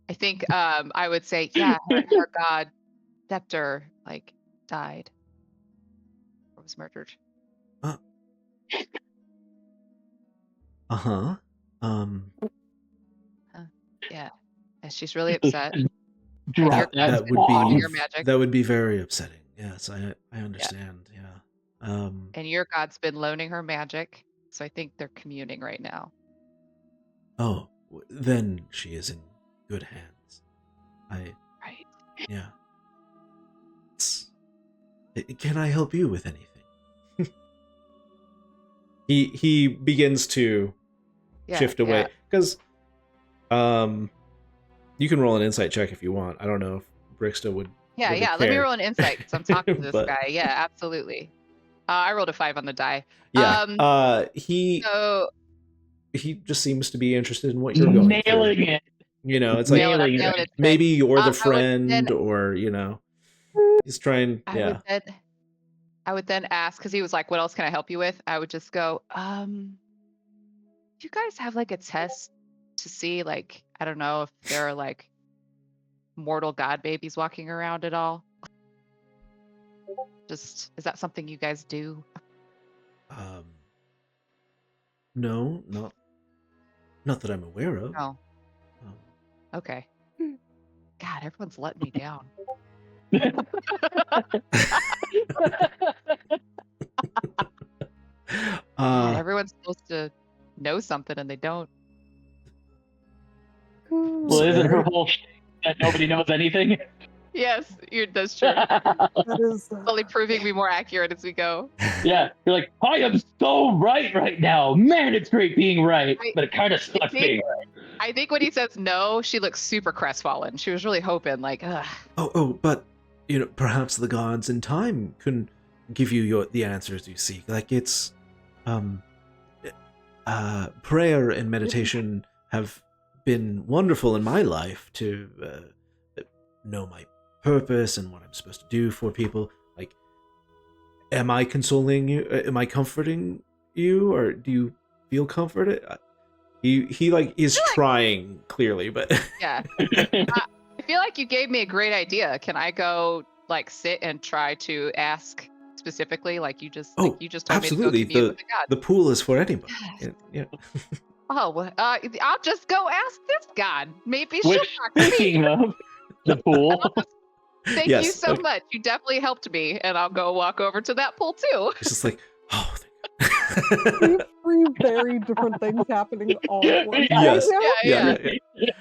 Speaker 3: I think I would say, yeah, her god Scepter like died or was murdered.
Speaker 2: Uh-huh.
Speaker 3: Yeah. And she's really upset.
Speaker 4: Drop
Speaker 2: that would
Speaker 3: on
Speaker 2: be
Speaker 3: your magic.
Speaker 2: that would be very upsetting. Yes, I understand. Yeah.
Speaker 3: And your god's been loaning her magic. So I think they're communing right now.
Speaker 2: Oh, then she is in good hands.
Speaker 3: Right.
Speaker 2: Yeah. Can I help you with anything? he begins to shift away because you can roll an insight check if you want. I don't know if Brixta would. really
Speaker 3: Let me
Speaker 2: care.
Speaker 3: roll an insight because I'm talking to this
Speaker 2: But-
Speaker 3: guy. Yeah, absolutely. I rolled a 5 on the die.
Speaker 2: Yeah. He
Speaker 3: So
Speaker 2: just seems to be interested in what you're going
Speaker 4: Nailing
Speaker 2: through.
Speaker 4: it.
Speaker 2: It's like
Speaker 4: Nailing it.
Speaker 3: nailing it.
Speaker 2: maybe you're
Speaker 3: I
Speaker 2: the
Speaker 3: would
Speaker 2: friend,
Speaker 3: then-
Speaker 2: or he's trying. Yeah.
Speaker 3: I would then ask, because he was like, what else can I help you with? I would just go, do you guys have like a test to see, like, I don't know if there are like mortal god babies walking around at all? Just, is that something you guys do?
Speaker 2: No, not that I'm aware of.
Speaker 3: No. Okay. God, everyone's letting me down. God, everyone's supposed to know something and they don't.
Speaker 4: Well, isn't her whole shit that nobody knows anything?
Speaker 3: Yes, that's true.
Speaker 1: That is
Speaker 3: Only proving me more accurate as we go.
Speaker 4: Yeah, you're like, I am so right now. Man, it's great being right,
Speaker 3: Right.
Speaker 4: but it kind of sucks
Speaker 3: See?
Speaker 4: being right.
Speaker 3: I think when he says no, she looks super crestfallen. She was really hoping, like, ugh.
Speaker 2: But perhaps the gods in time can give you the answers you seek. Like it's, prayer and meditation have been wonderful in my life to know my purpose and what I'm supposed to do for people. Like, am I consoling you? Am I comforting you, or do you feel comforted? He like is trying clearly, but
Speaker 3: Yeah. I feel like you gave me a great idea. Can I go like sit and try to ask specifically, like you just told
Speaker 2: absolutely.
Speaker 3: me to go commute with the god?
Speaker 2: The pool is for anybody. Yeah.
Speaker 3: Oh, well, I'll just go ask this god. Maybe she'll
Speaker 4: Which,
Speaker 3: talk to me.
Speaker 4: speaking of the pool,
Speaker 3: Thank
Speaker 2: Yes,
Speaker 3: you so
Speaker 2: okay.
Speaker 3: much. You definitely helped me, and I'll go walk over to that pool too.
Speaker 2: It's just like, oh.
Speaker 1: three very different things happening all at once.
Speaker 2: Yes.
Speaker 1: Right now.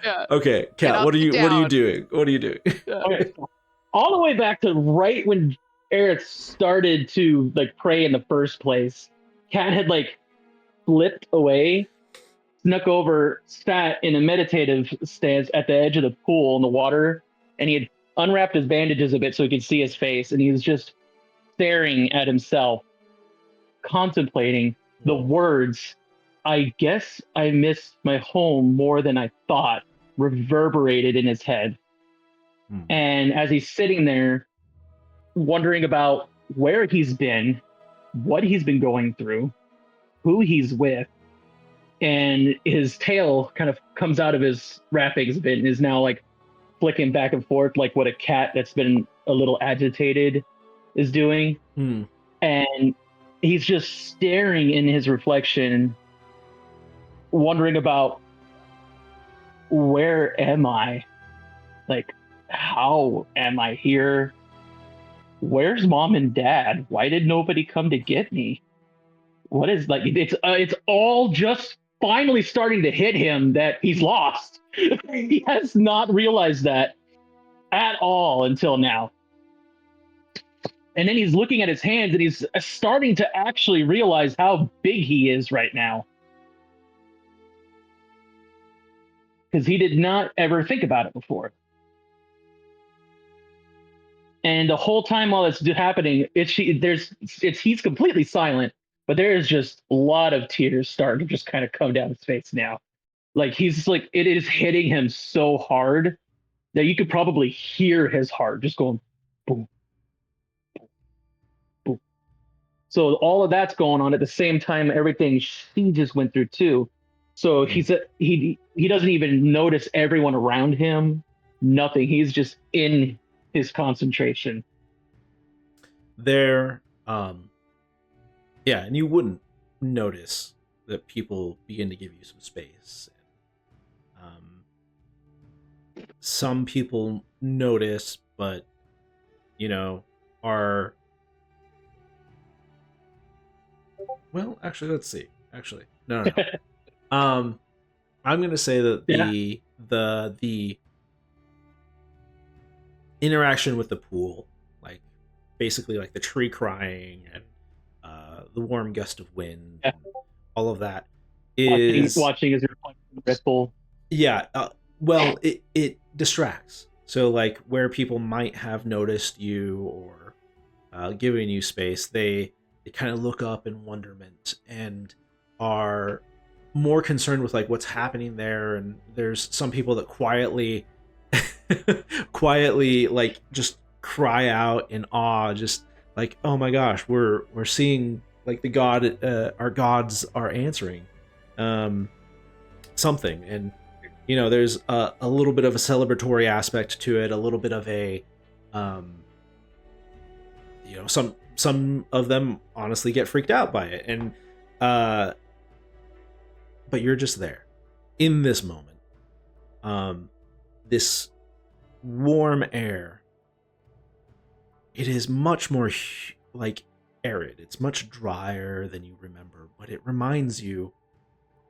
Speaker 3: Yeah.
Speaker 2: Okay,
Speaker 3: And
Speaker 2: Kat,
Speaker 3: I'll
Speaker 2: what are
Speaker 3: sit
Speaker 2: you
Speaker 3: down.
Speaker 2: doing? What are you doing?
Speaker 4: okay, so all the way back to right when Aerith started to like pray in the first place, Cat had like flipped away, snuck over, sat in a meditative stance at the edge of the pool in the water, and he had unwrapped his bandages a bit so he could see his face, and he was just staring at himself, contemplating the words, "I guess I missed my home more than I thought," reverberated in his head. And as he's sitting there wondering about where he's been, what he's been going through, who he's with, and his tail kind of comes out of his wrappings a bit and is now like flicking back and forth like what a cat that's been a little agitated is doing. And he's just staring in his reflection, wondering about, where am I? Like, how am I here? Where's mom and dad? Why did nobody come to get me? What is like? It's all just finally starting to hit him that he's lost. He has not realized that at all until now. And then he's looking at his hands and he's starting to actually realize how big he is right now. Because he did not ever think about it before. And the whole time while it's happening, he's completely silent, but there is just a lot of tears starting to just kind of come down his face now. Like he's like, it is hitting him so hard that you could probably hear his heart just going boom, boom, boom. So all of that's going on at the same time, everything she just went through too. So he doesn't even notice everyone around him. Nothing. He's just in his concentration.
Speaker 2: There, yeah, and you wouldn't notice that people begin to give you some space. Some people notice, but are well. Actually, let's see. Actually, no. I'm gonna say that the interaction with the pool, like basically like the tree crying and the warm gust of wind, and all of that is
Speaker 4: watching his reflection ripple.
Speaker 2: Yeah, well, it distracts. So like where people might have noticed you or giving you space, they kind of look up in wonderment and are more concerned with like what's happening there. And there's some people that quietly like just cry out in awe, just like, oh my gosh, we're seeing like the god, our gods are answering something. And there's a little bit of a celebratory aspect to it, a little bit of a some of them honestly get freaked out by it, and but you're just there in this moment. This warm air, it is much more like arid. It's much drier than you remember, but it reminds you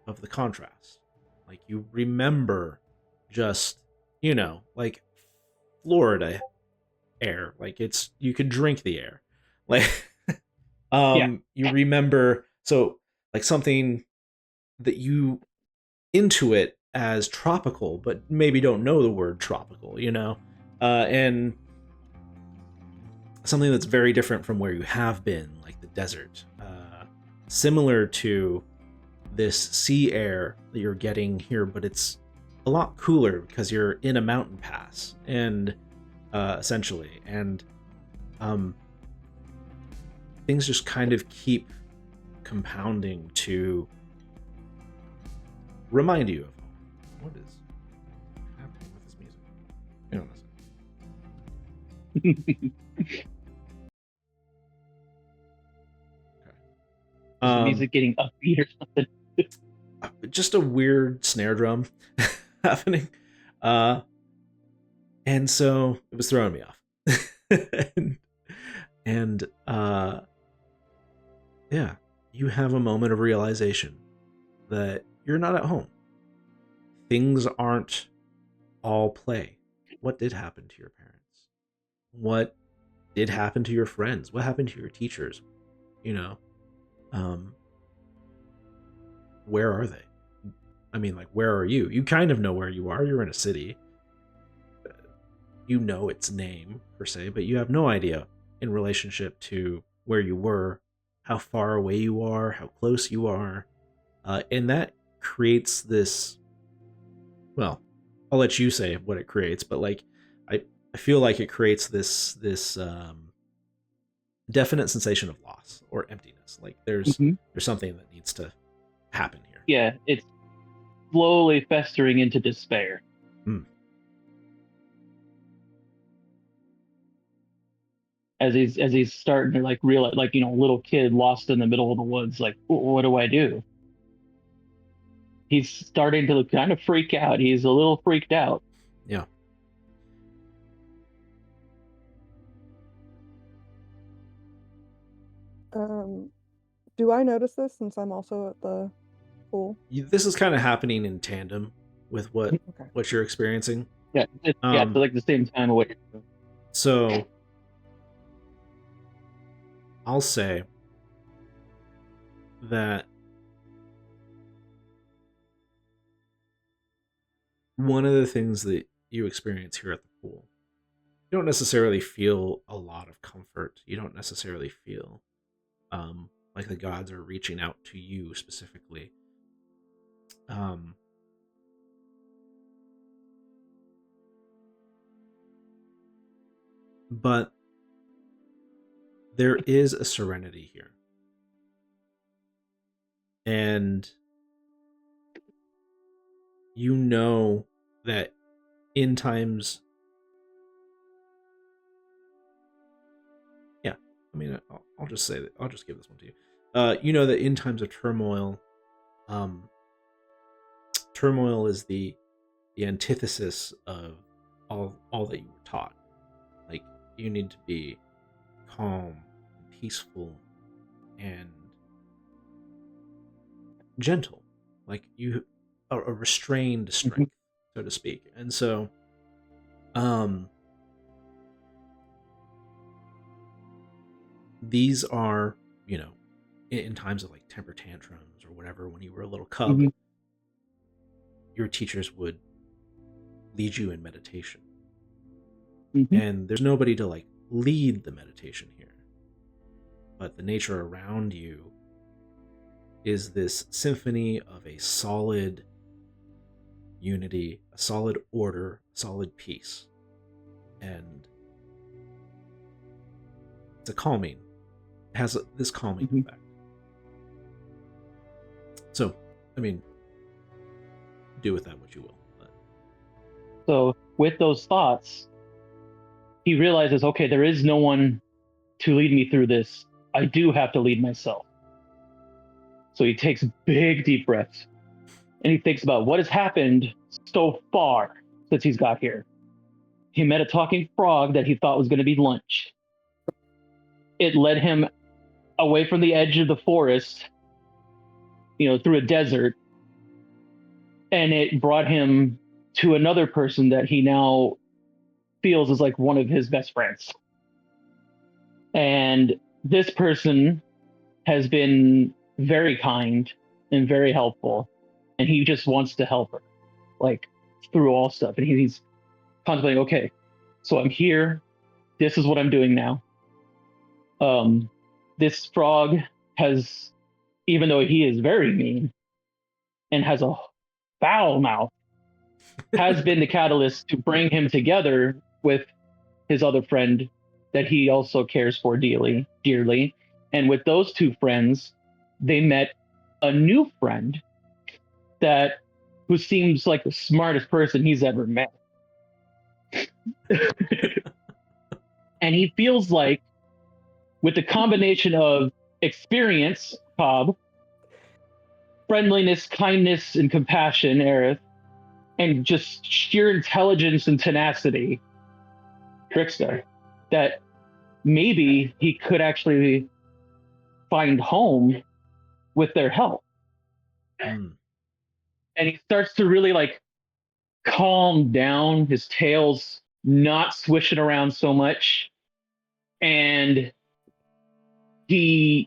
Speaker 2: of the contrast. Like you remember just, like Florida air. Like you could drink the air. Like you remember, so like something that you intuit as tropical, but maybe don't know the word tropical, and something that's very different from where you have been, like the desert, similar to this sea air that you're getting here, but it's a lot cooler because you're in a mountain pass, and essentially, and things just kind of keep compounding to remind you of what is happening with this music. Hang on a second.
Speaker 4: Okay. Music getting upbeat or something.
Speaker 2: Just a weird snare drum happening, and so it was throwing me off. and yeah, you have a moment of realization that you're not at home. Things aren't all play. What did happen to your parents? What did happen to your friends? What happened to your teachers? You know, um, where are they? I mean, like, where are you? You kind of know where you are. You're in a city. You know its name, per se, but you have no idea in relationship to where you were, how far away you are, how close you are. And that creates this, well, I'll let you say what it creates, but like, I feel like it creates this definite sensation of loss or emptiness. Like there's something that needs to happen here.
Speaker 4: Yeah, it's slowly festering into despair.
Speaker 2: Hmm.
Speaker 4: As he's starting to like realize, like, you know, little kid lost in the middle of the woods, like, what do I do? He's starting to kind of freak out. He's a little freaked out.
Speaker 2: Yeah.
Speaker 1: Do I notice this since I'm also at the pool?
Speaker 2: This is kind of happening in tandem with
Speaker 1: Okay.
Speaker 2: what you're experiencing.
Speaker 4: Yeah, it's like the same time away.
Speaker 2: So I'll say that one of the things that you experience here at the pool, you don't necessarily feel a lot of comfort. You don't necessarily feel like the gods are reaching out to you specifically. But there is a serenity here. And you know that in times, yeah, I mean, I'll just say that, I'll just give this one to you. You know that in times of turmoil, turmoil is the antithesis of all that you were taught. Like, you need to be calm, peaceful, and gentle. Like, you a restrained strength, so to speak. And so these are, you know, in times of like temper tantrums or whatever, when you were a little cub, your teachers would lead you in meditation. And there's nobody to like lead the meditation here, but the nature around you is this symphony of a solid unity, a solid order, solid peace. And it's a calming, it has this calming effect. So, I mean, do with that what you will. But.
Speaker 4: So with those thoughts, he realizes, okay, there is no one to lead me through this. I do have to lead myself. So he takes big, deep breaths, and he thinks about what has happened so far since he's got here. He met a talking frog that he thought was going to be lunch. It led him away from the edge of the forest, you know, through a desert, and it brought him to another person that he now feels is like one of his best friends. And this person has been very kind and very helpful, and he just wants to help her, like, through all stuff. And he's contemplating, okay, so I'm here. This is what I'm doing now. This frog has, even though he is very mean and has a foul mouth, has been the catalyst to bring him together with his other friend that he also cares for dearly. And with those two friends, they met a new friend who seems like the smartest person he's ever met. And he feels like, with the combination of experience, Cobb, friendliness, kindness, and compassion, Aerith, and just sheer intelligence and tenacity, Trickster, that maybe he could actually find home with their help. And he starts to really like calm down. His tail's not swishing around so much. and he's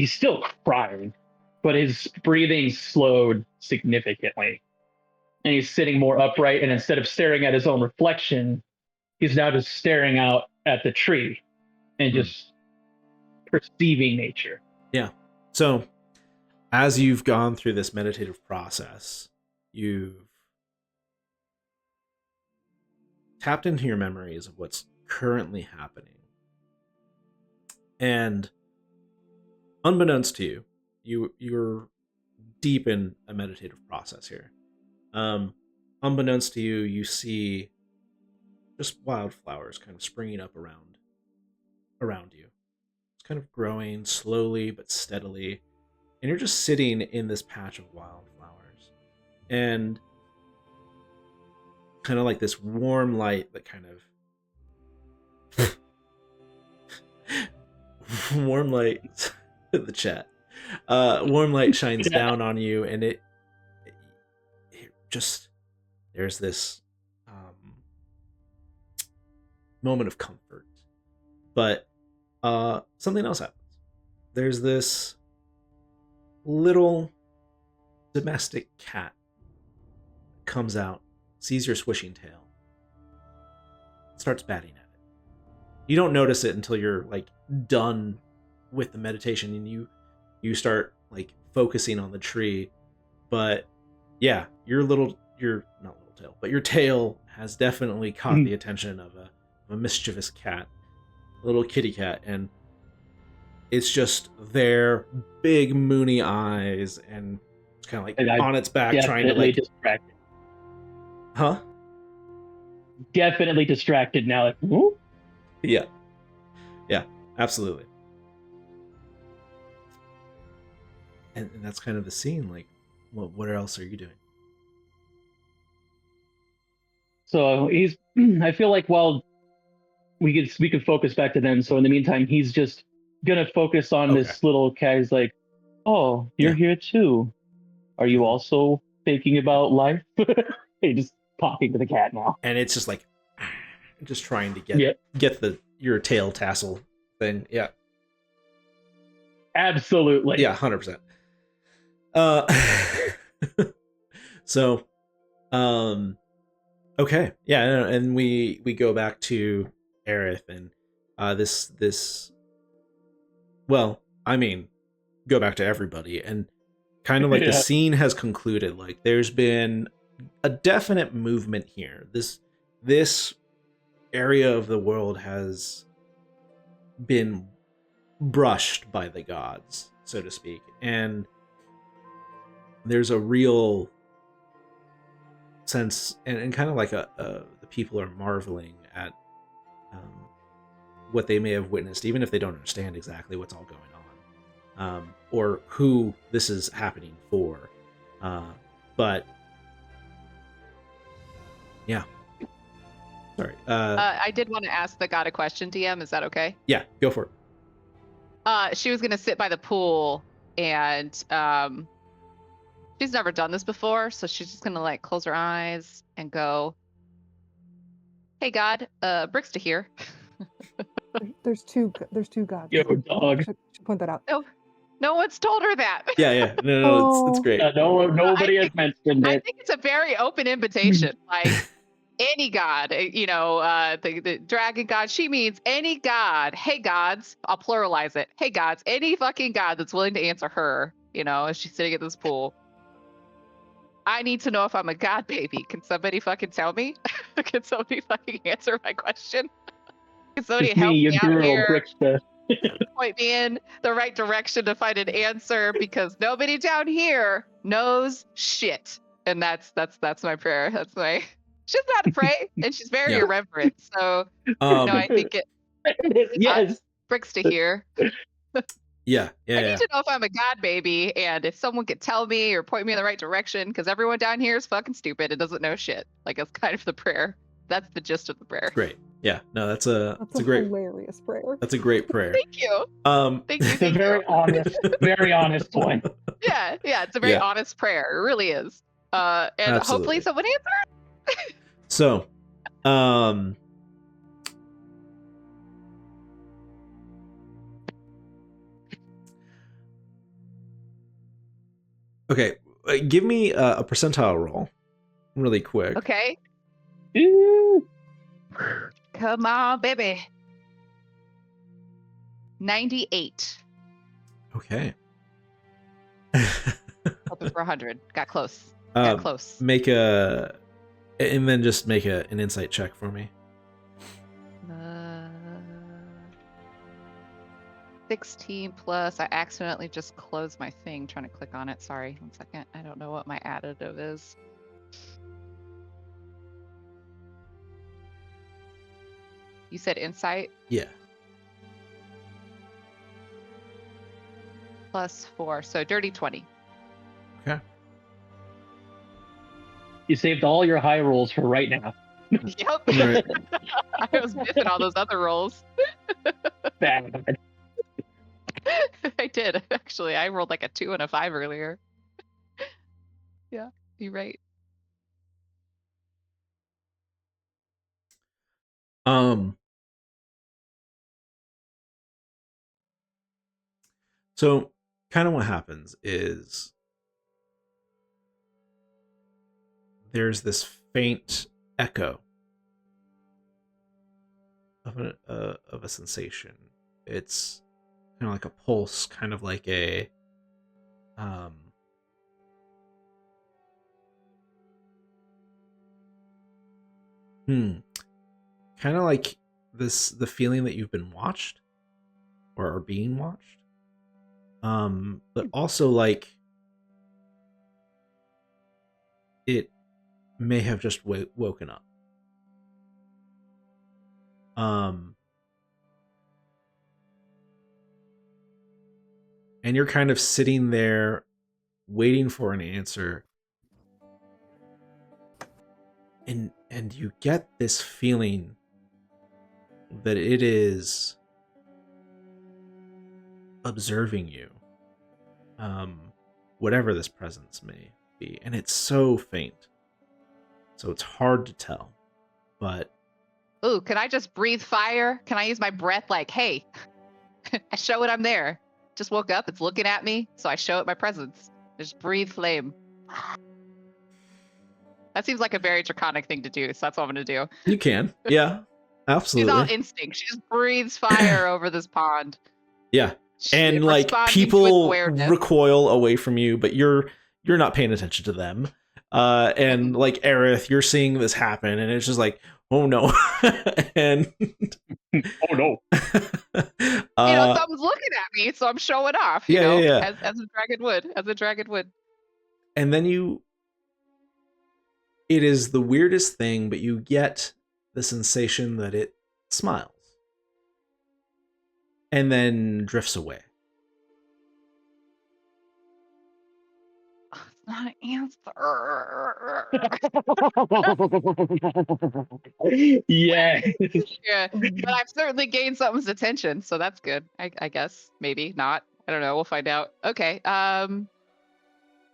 Speaker 4: still crying, but his breathing slowed significantly. And he's sitting more upright, and instead of staring at his own reflection, he's now just staring out at the tree and just perceiving nature.
Speaker 2: Yeah. So, as you've gone through this meditative process, you've tapped into your memories of what's currently happening. And unbeknownst to you, you're deep in a meditative process here. Unbeknownst to you, you see just wildflowers kind of springing up around you. It's kind of growing slowly but steadily, and you're just sitting in this patch of wildflowers, and kind of like this warm light that kind of warm light the chat warm light shines down on you, and it just, there's this moment of comfort. But something else happens. There's this little domestic cat comes out, sees your swishing tail, starts batting at it. You don't notice it until you're like done with the meditation, and you start like focusing on the tree. But yeah, your not little tail, but your tail has definitely caught the attention of a mischievous cat, a little kitty cat, and it's just their big moony eyes, and it's kind of like on its back trying to like
Speaker 4: distracted.
Speaker 2: Huh?
Speaker 4: Definitely distracted now. Like, whoop.
Speaker 2: Yeah, absolutely. And that's kind of the scene. Like, what else are you doing?
Speaker 4: So he's. I feel like we could focus back to them. So in the meantime, he's just gonna focus on this little cat. He's like, "Oh, you're here too. Are you also thinking about life?" Hey, just talking to the cat now.
Speaker 2: And it's just like, just trying to get your tail tassel thing. Yeah.
Speaker 4: Absolutely.
Speaker 2: Yeah, 100%. So, okay, yeah, and we go back to Aerith, and this. Well, I mean, go back to everybody, and kind of like the scene has concluded. Like, there's been a definite movement here. This area of the world has been brushed by the gods, so to speak, and there's a real sense, and kind of like the people are marveling at what they may have witnessed, even if they don't understand exactly what's all going on, or who this is happening for. But yeah, sorry.
Speaker 3: I did want to ask the god a question, DM. Is that okay?
Speaker 2: Yeah, go for it.
Speaker 3: She was gonna sit by the pool, and she's never done this before, so she's just gonna like close her eyes and go, "Hey God, Brixta here."
Speaker 1: There's two gods.
Speaker 4: Yo, dog.
Speaker 1: Should point that out.
Speaker 3: No one's told her that.
Speaker 2: Yeah. No, it's great.
Speaker 4: Nobody has mentioned
Speaker 3: I
Speaker 4: it.
Speaker 3: think it's a very open invitation. Like any god, the dragon god, she means any god. Hey gods, I'll pluralize it. Hey gods, any fucking god that's willing to answer her, as she's sitting at this pool. I need to know if I'm a god baby. Can somebody fucking tell me? Can somebody fucking answer my question? Can somebody help me out here?
Speaker 4: Brixta.
Speaker 3: Point me in the right direction to find an answer, because nobody down here knows shit. And that's my prayer. She's not to pray, and she's very irreverent. So I think
Speaker 4: yes,
Speaker 3: Brixta here.
Speaker 2: Yeah.
Speaker 3: I need to know if I'm a god baby, and if someone could tell me or point me in the right direction, because everyone down here is fucking stupid and doesn't know shit. Like, that's kind of the prayer. That's the gist of the prayer.
Speaker 2: Great. Yeah. No, that's a
Speaker 1: great, hilarious prayer.
Speaker 2: That's a great prayer.
Speaker 3: Thank you.
Speaker 2: Thank you.
Speaker 4: It's a very honest one.
Speaker 3: Yeah. It's a very honest prayer. It really is. And
Speaker 2: Absolutely.
Speaker 3: Hopefully someone answers.
Speaker 2: So, Okay, give me a percentile roll, really quick.
Speaker 3: Okay.
Speaker 4: Ooh.
Speaker 3: Come on, baby. 98.
Speaker 2: Okay.
Speaker 3: Hoping for 100. Got close. Got close.
Speaker 2: Make a, and then just make an insight check for me.
Speaker 3: 16 plus. I accidentally just closed my thing trying to click on it. Sorry. 1 second. I don't know what my additive is. You said insight?
Speaker 2: Yeah.
Speaker 3: Plus 4. So dirty 20.
Speaker 2: Okay.
Speaker 4: You saved all your high rolls for right now.
Speaker 3: Yep.
Speaker 2: Right.
Speaker 3: I was missing all those other rolls.
Speaker 4: Bad.
Speaker 3: I did, actually. I rolled like a 2 and a 5 earlier. Yeah, you're right.
Speaker 2: So kind of what happens is there's this faint echo of a sensation. It's kind of like a pulse, kind of like a kind of like the feeling that you've been watched or are being watched. But also like it may have just woken up. And you're kind of sitting there waiting for an answer. And you get this feeling that it is observing you. Whatever this presence may be. And it's so faint. So it's hard to tell. But
Speaker 3: Ooh, can I just breathe fire? Can I use my breath like, hey, I show it I'm there. Just woke up, it's looking at me, so I show it my presence. Just breathe flame. That seems like a very draconic thing to do, so that's what I'm gonna do.
Speaker 2: you can. Yeah. Absolutely.
Speaker 3: She's all instinct. She just breathes fire over this pond.
Speaker 2: Yeah.
Speaker 3: She's
Speaker 2: And like
Speaker 3: responding to its
Speaker 2: people
Speaker 3: awareness.
Speaker 2: recoil away from you, but you're not paying attention to them. And like Aerith, you're seeing this happen, and it's just like, oh no. And
Speaker 4: Oh no.
Speaker 3: Someone's looking at me, so I'm showing off. You know,
Speaker 2: yeah.
Speaker 3: As a dragon would. As a dragon would.
Speaker 2: And then it is the weirdest thing, but you get the sensation that it smiles. And then drifts away.
Speaker 3: It's not an answer.
Speaker 4: Yeah.
Speaker 3: Yeah, but I've certainly gained something's attention, so that's good. I guess. Maybe not. I don't know. We'll find out. Okay.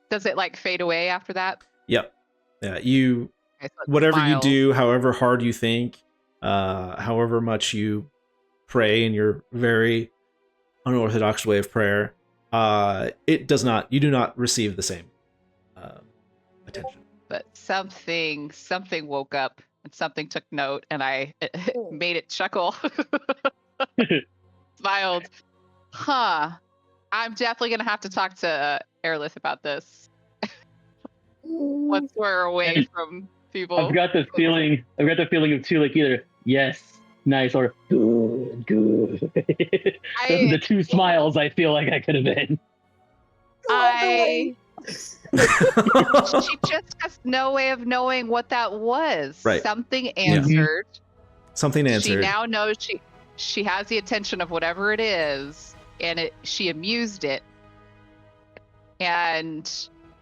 Speaker 3: Does it like fade away after that?
Speaker 2: Yep. Yeah, you
Speaker 3: Okay, so it
Speaker 2: whatever
Speaker 3: smiles.
Speaker 2: you do, however hard you think, however much you pray in your very unorthodox way of prayer, it does not. You do not receive the same attention.
Speaker 3: But something woke up and something took note, and I made it chuckle. Smiled. Huh. I'm definitely gonna have to talk to Aerith about this. Once we're away from people.
Speaker 4: I've got the feeling of two, like either yes, nice, or good. Those are the two smiles I feel like I could have been.
Speaker 3: She just has no way of knowing what that was.
Speaker 2: Right.
Speaker 3: Something answered.
Speaker 2: Something answered.
Speaker 3: She now knows she has the attention of whatever it is, and she amused it. And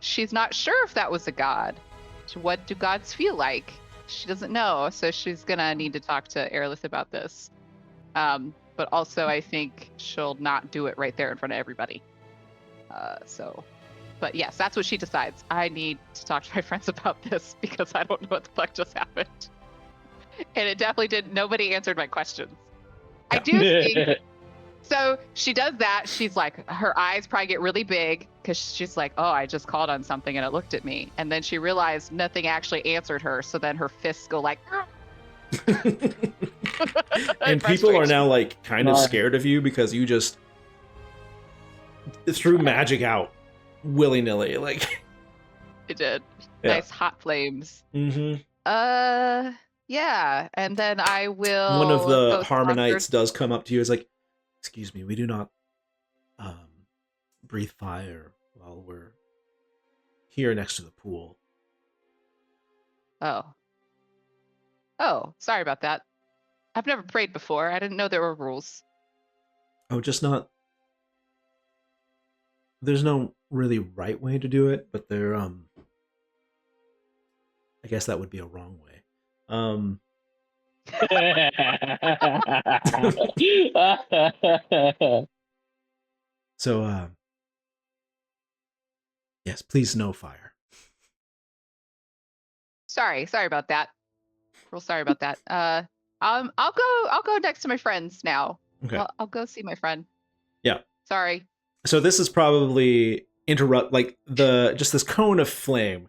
Speaker 3: she's not sure if that was a god. What do gods feel like? She doesn't know, so she's gonna need to talk to Aerith about this. But also, I think she'll not do it right there in front of everybody. But yes, that's what she decides. I need to talk to my friends about this because I don't know what the fuck just happened. And it definitely didn't. Nobody answered my questions. I do think. So she does that. She's like, her eyes probably get really big. because she's like, oh, I just called on something and it looked at me. And then she realized nothing actually answered her. So then her fists go like,
Speaker 2: And people are
Speaker 3: frustration.
Speaker 2: now like kind of
Speaker 4: Nice.
Speaker 2: scared of you because you just threw magic out willy-nilly. Like,
Speaker 3: It did.
Speaker 2: Yeah.
Speaker 3: Nice hot flames.
Speaker 2: mm-hmm.
Speaker 3: Yeah. And then I will.
Speaker 2: One of the
Speaker 3: go
Speaker 2: Harmonites
Speaker 3: stalker-
Speaker 2: does come up to you. Is like, excuse me, we do not breathe fire while we're here next to the pool.
Speaker 3: Oh, sorry about that. I've never prayed before. I didn't know there were rules.
Speaker 2: Oh, just not. There's no really right way to do it, but there I guess that would be a wrong way. So yes, please no fire.
Speaker 3: Sorry about that. Real sorry about that. I'll go next to my friends now.
Speaker 2: Okay.
Speaker 3: I'll go see my friend.
Speaker 2: Yeah.
Speaker 3: Sorry.
Speaker 2: So this is probably just this cone of flame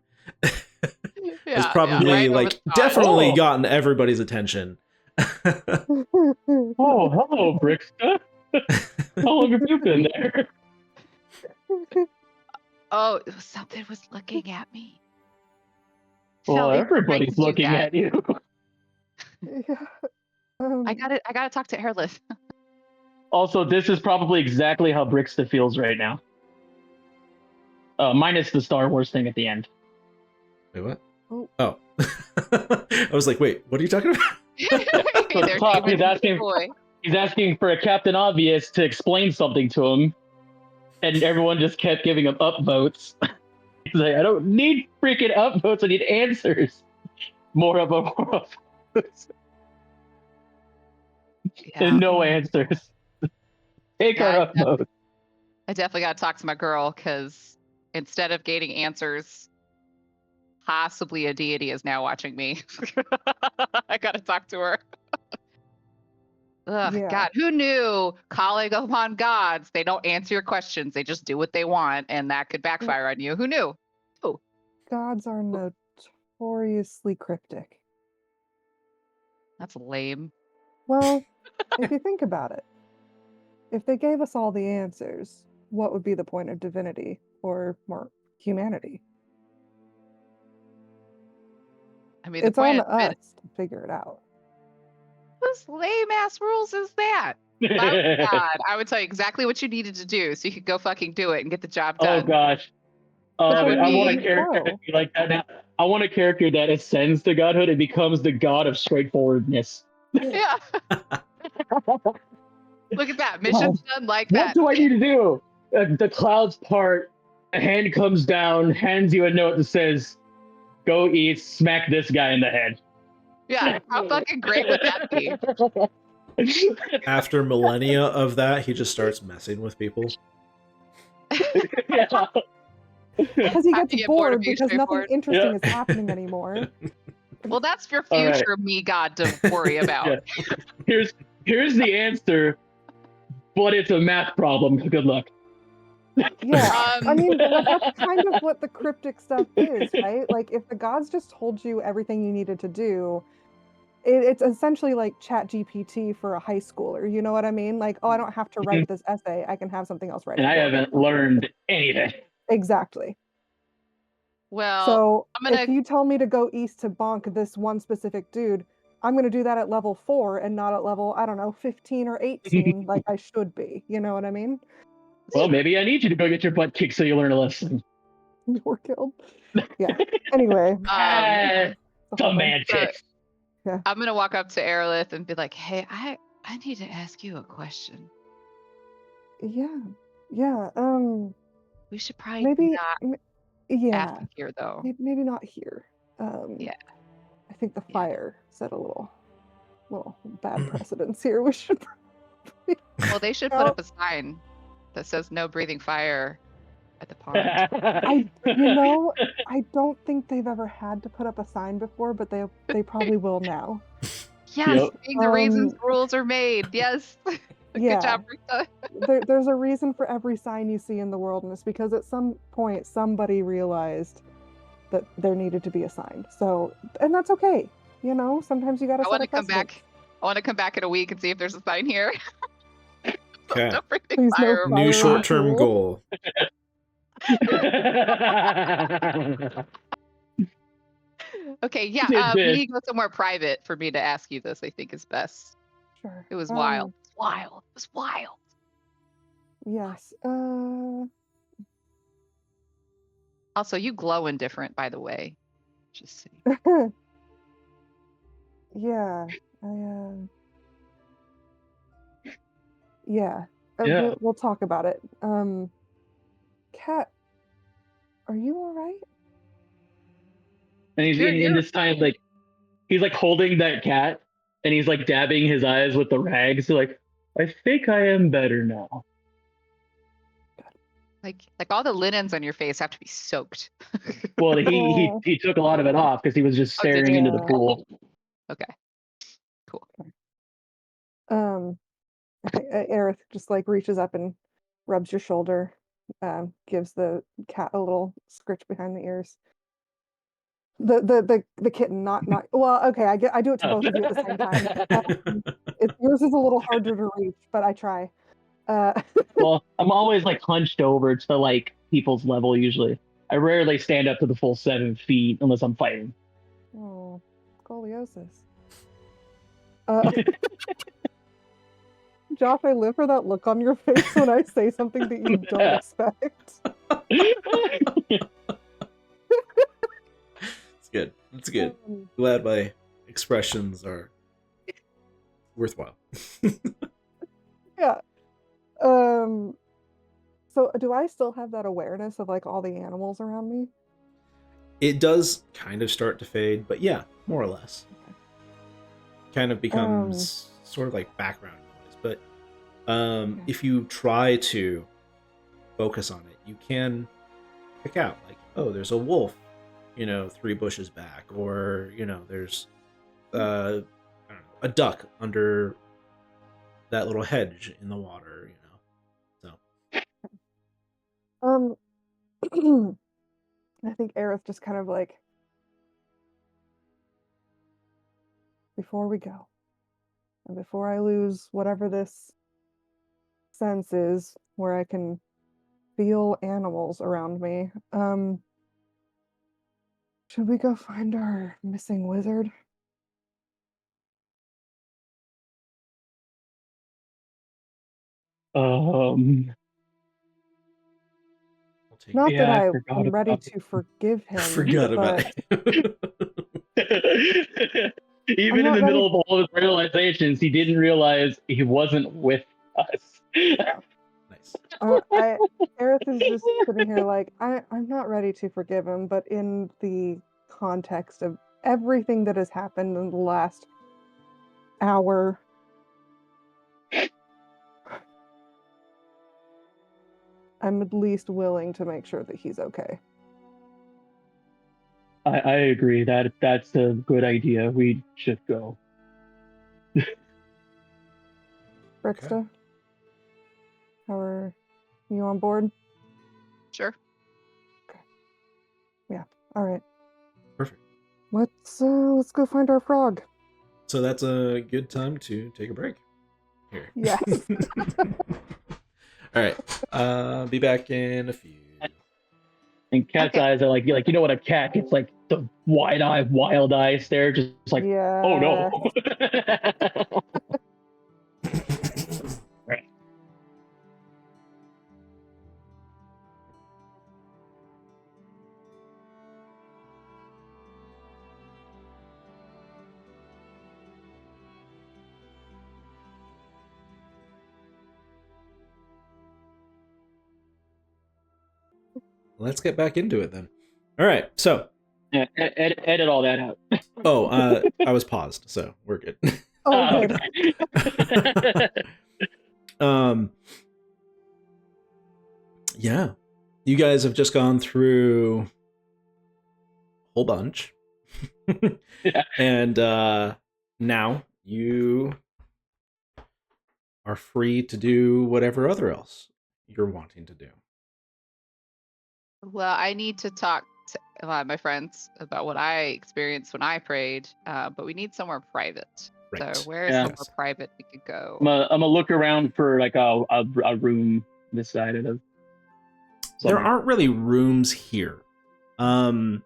Speaker 2: has probably
Speaker 3: right over
Speaker 2: like
Speaker 3: the top.
Speaker 2: definitely
Speaker 4: Oh.
Speaker 2: gotten everybody's attention.
Speaker 4: Oh, hello, Bricksta. How long have you been there?
Speaker 3: Oh, something was looking at me.
Speaker 4: Well,
Speaker 3: Felt it right
Speaker 4: everybody's
Speaker 3: to do
Speaker 4: looking
Speaker 3: that.
Speaker 4: at you.
Speaker 1: Yeah.
Speaker 3: I gotta talk to Airlift.
Speaker 4: Also, this is probably exactly how Bricksta feels right now. Minus the Star Wars thing at the end.
Speaker 2: Wait, what?
Speaker 1: Oh.
Speaker 2: I was like, wait, what are you talking about?
Speaker 3: There's
Speaker 4: Fuck,
Speaker 3: even
Speaker 4: he's asking-
Speaker 3: boy.
Speaker 4: He's asking for a Captain Obvious to explain something to him, and everyone just kept giving him upvotes. He's like, I don't need freaking upvotes, I need answers. More of a and no answers. Take
Speaker 3: Yeah,
Speaker 4: our upvotes.
Speaker 3: I definitely gotta talk to my girl because instead of getting answers, possibly a deity is now watching me. I gotta talk to her. Ugh,
Speaker 1: Yeah.
Speaker 3: God, who knew calling upon gods, they don't answer your questions, they just do what they want, and that could backfire on you. Who knew?
Speaker 1: Gods are notoriously cryptic.
Speaker 3: That's lame.
Speaker 1: Well, if you think about it, if they gave us all the answers, what would be the point of divinity or more humanity?
Speaker 3: I mean, the
Speaker 1: It's on
Speaker 3: point of
Speaker 1: us to figure it out.
Speaker 3: whose lame ass rules is that? If I was God, I would tell you exactly what you needed to do so you could go fucking do it and get the job done.
Speaker 4: Oh gosh.
Speaker 1: But then
Speaker 4: I
Speaker 1: you
Speaker 4: want a
Speaker 1: wouldn't
Speaker 4: character
Speaker 1: know.
Speaker 4: to be like that now. I want a character that ascends to godhood and becomes the god of straightforwardness.
Speaker 3: Yeah. Look at that. Mission's done like
Speaker 4: What
Speaker 3: that.
Speaker 4: do I need to do? The clouds part, a hand comes down, hands you a note that says, go eat, smack this guy in the head.
Speaker 3: Yeah. How fucking great would that be?
Speaker 2: After millennia of that, he just starts messing with people.
Speaker 4: Yeah.
Speaker 1: Because he
Speaker 3: Have
Speaker 1: gets
Speaker 3: to get bored of
Speaker 1: bored
Speaker 3: being
Speaker 1: because nothing
Speaker 3: straightforward.
Speaker 1: interesting
Speaker 4: Yeah.
Speaker 1: is happening anymore.
Speaker 3: Well, that's your
Speaker 4: All right.
Speaker 3: future me god to worry about.
Speaker 4: Yeah. Here's the answer, but it's a math problem. Good luck.
Speaker 1: Yeah. I mean, but like,
Speaker 3: Um,
Speaker 1: that's kind of what the cryptic stuff is, right? Like, if the gods just told you everything you needed to do, it's essentially like ChatGPT for a high schooler. You know what I mean? Like, oh, I don't have to write this essay. I can have something else write
Speaker 4: And
Speaker 1: it
Speaker 4: I
Speaker 1: for me.
Speaker 4: haven't learned anything.
Speaker 1: Exactly.
Speaker 3: well,
Speaker 1: So
Speaker 3: I'm gonna
Speaker 1: if you tell me to go east to bonk this one specific dude, I'm going to do that at level 4 and not at level, I don't know, 15 or 18 like I should be. You know what I mean?
Speaker 4: Well, maybe I need you to go get your butt kicked so you learn a lesson.
Speaker 1: You were killed. Yeah. Anyway.
Speaker 4: Ah,
Speaker 1: the whole thing.
Speaker 4: semantics.
Speaker 3: I'm gonna walk up to Aerolith and be like, "Hey, I need to ask you a question.
Speaker 1: Yeah. Yeah.
Speaker 3: We should probably
Speaker 1: Maybe.
Speaker 3: not
Speaker 1: Yeah.
Speaker 3: ask it here, though."
Speaker 1: Maybe not here.
Speaker 3: Yeah.
Speaker 1: I think the
Speaker 3: Yeah.
Speaker 1: fire set a little bad precedence here. We should.
Speaker 3: Well, they should put up a sign that says "No breathing fire" at the pond.
Speaker 1: I don't think they've ever had to put up a sign before, but they probably will now.
Speaker 3: Yes,
Speaker 4: Yep.
Speaker 3: being the reasons rules are made. Yes. Good
Speaker 1: Yeah.
Speaker 3: job, Rita.
Speaker 1: There's a reason for every sign you see in the world, and it's because at some point somebody realized that there needed to be a sign. So, and that's okay. You know, sometimes you got to
Speaker 3: I
Speaker 1: set
Speaker 3: want
Speaker 1: a
Speaker 3: to come
Speaker 1: precedent.
Speaker 3: back. I want to come back in a week and see if there's a sign here.
Speaker 2: Okay.
Speaker 3: Don't bring me
Speaker 1: Please no
Speaker 3: fire.
Speaker 1: fire.
Speaker 2: New
Speaker 1: in the
Speaker 2: short-term
Speaker 1: pool.
Speaker 2: goal.
Speaker 3: Okay, yeah.
Speaker 4: Did
Speaker 3: We
Speaker 4: this.
Speaker 3: need to go somewhere private for me to ask you this. I think is best.
Speaker 1: Sure.
Speaker 3: It was wild. Wild. It was wild.
Speaker 1: Yes.
Speaker 3: Also, you glowing different, by the way. Just saying.
Speaker 1: Yeah. Yeah.
Speaker 4: Yeah.
Speaker 1: We'll talk about it. Cat, are you all right?
Speaker 4: And he's in this time, like, he's like holding that cat and he's like dabbing his eyes with the rags. Like, I think I am better now.
Speaker 3: Like all the linens on your face have to be soaked.
Speaker 4: Well,
Speaker 1: Oh.
Speaker 4: he took a lot of it off because he was just
Speaker 3: Oh, did
Speaker 4: staring
Speaker 3: he?
Speaker 4: into the
Speaker 1: Yeah.
Speaker 4: pool.
Speaker 3: Okay. Cool.
Speaker 1: Aerith just like reaches up and rubs your shoulder, gives the cat a little scritch behind the ears. The kitten, not well. Okay, I do it to both of you at the same time. Yours is a little harder to reach, but I try.
Speaker 4: Well, I'm always like hunched over to like people's level usually. I rarely stand up to the full 7 feet unless I'm fighting.
Speaker 1: Oh, scoliosis. Josh, I live for that look on your face when I say something that you don't expect.
Speaker 2: It's good. It's good. Glad my expressions are worthwhile.
Speaker 1: Yeah. So do I still have that awareness of like all the animals around me?
Speaker 2: It does kind of start to fade, but yeah, more or less. Kind of becomes sort of like background noise. But if you try to focus on it, you can pick out like, oh, there's a wolf, 3 bushes back, or there's I don't know, a duck under that little hedge in the water,
Speaker 1: I think Aerith just kind of like, before we go, and before I lose whatever this sense is where I can feel animals around me, should we go find our missing wizard? Not that
Speaker 4: I
Speaker 1: I
Speaker 4: forgot
Speaker 1: am ready
Speaker 4: about
Speaker 1: to forgive
Speaker 2: I
Speaker 1: him,
Speaker 2: forgot about
Speaker 1: but
Speaker 4: it.
Speaker 1: I'm
Speaker 4: Even in
Speaker 1: not
Speaker 4: the
Speaker 1: ready.
Speaker 4: middle of all his realizations, he didn't realize he wasn't with us.
Speaker 2: Nice.
Speaker 1: Aerith is just sitting here like, I'm not ready to forgive him, but in the context of everything that has happened in the last hour, I'm at least willing to make sure that he's okay.
Speaker 4: I agree that that's a good idea. We should go.
Speaker 1: Brixta, how are you on board?
Speaker 3: Sure.
Speaker 1: Okay. Yeah. All right.
Speaker 2: Perfect.
Speaker 1: Let's go find our frog.
Speaker 2: So that's a good time to take a break. Here.
Speaker 1: Yes.
Speaker 2: All right. Be back in a few.
Speaker 4: And cat's eyes are like you know what a cat gets like the wide eye, wild eye stare, just like oh no. Right.
Speaker 2: Let's get back into it then. All right. So.
Speaker 4: Yeah, edit all that out.
Speaker 2: Oh, I was paused, so we're good.
Speaker 1: Oh, good.
Speaker 4: Okay.
Speaker 2: Yeah. You guys have just gone through a whole bunch.
Speaker 4: Yeah.
Speaker 2: And now you are free to do whatever other else you're wanting to do.
Speaker 3: Well, I need to talk to my friends about what I experienced when I prayed, but we need somewhere private.
Speaker 2: Right.
Speaker 3: So where is
Speaker 4: Yeah.
Speaker 3: somewhere
Speaker 2: Yes.
Speaker 3: private we could go?
Speaker 4: I'm gonna look around for like a room decided of.
Speaker 2: There
Speaker 4: somewhere.
Speaker 2: aren't really rooms here.
Speaker 4: Okay.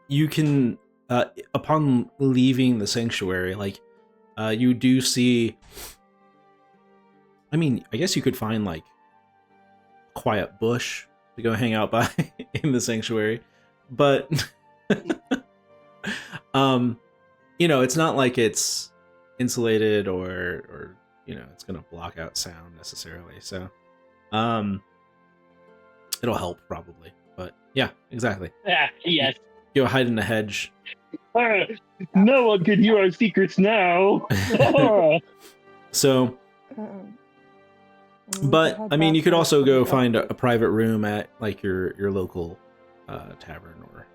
Speaker 2: You can, upon leaving the sanctuary, like, you do see. I mean, I guess you could find like a quiet bush to go hang out by in the sanctuary, but it's not like it's insulated or it's gonna block out sound necessarily. So, it'll help probably. But yeah, exactly.
Speaker 4: Yes.
Speaker 2: Go hide in a hedge.
Speaker 4: No one can hear our secrets now.
Speaker 2: So, but I mean, you could also go find a private room at like your local tavern or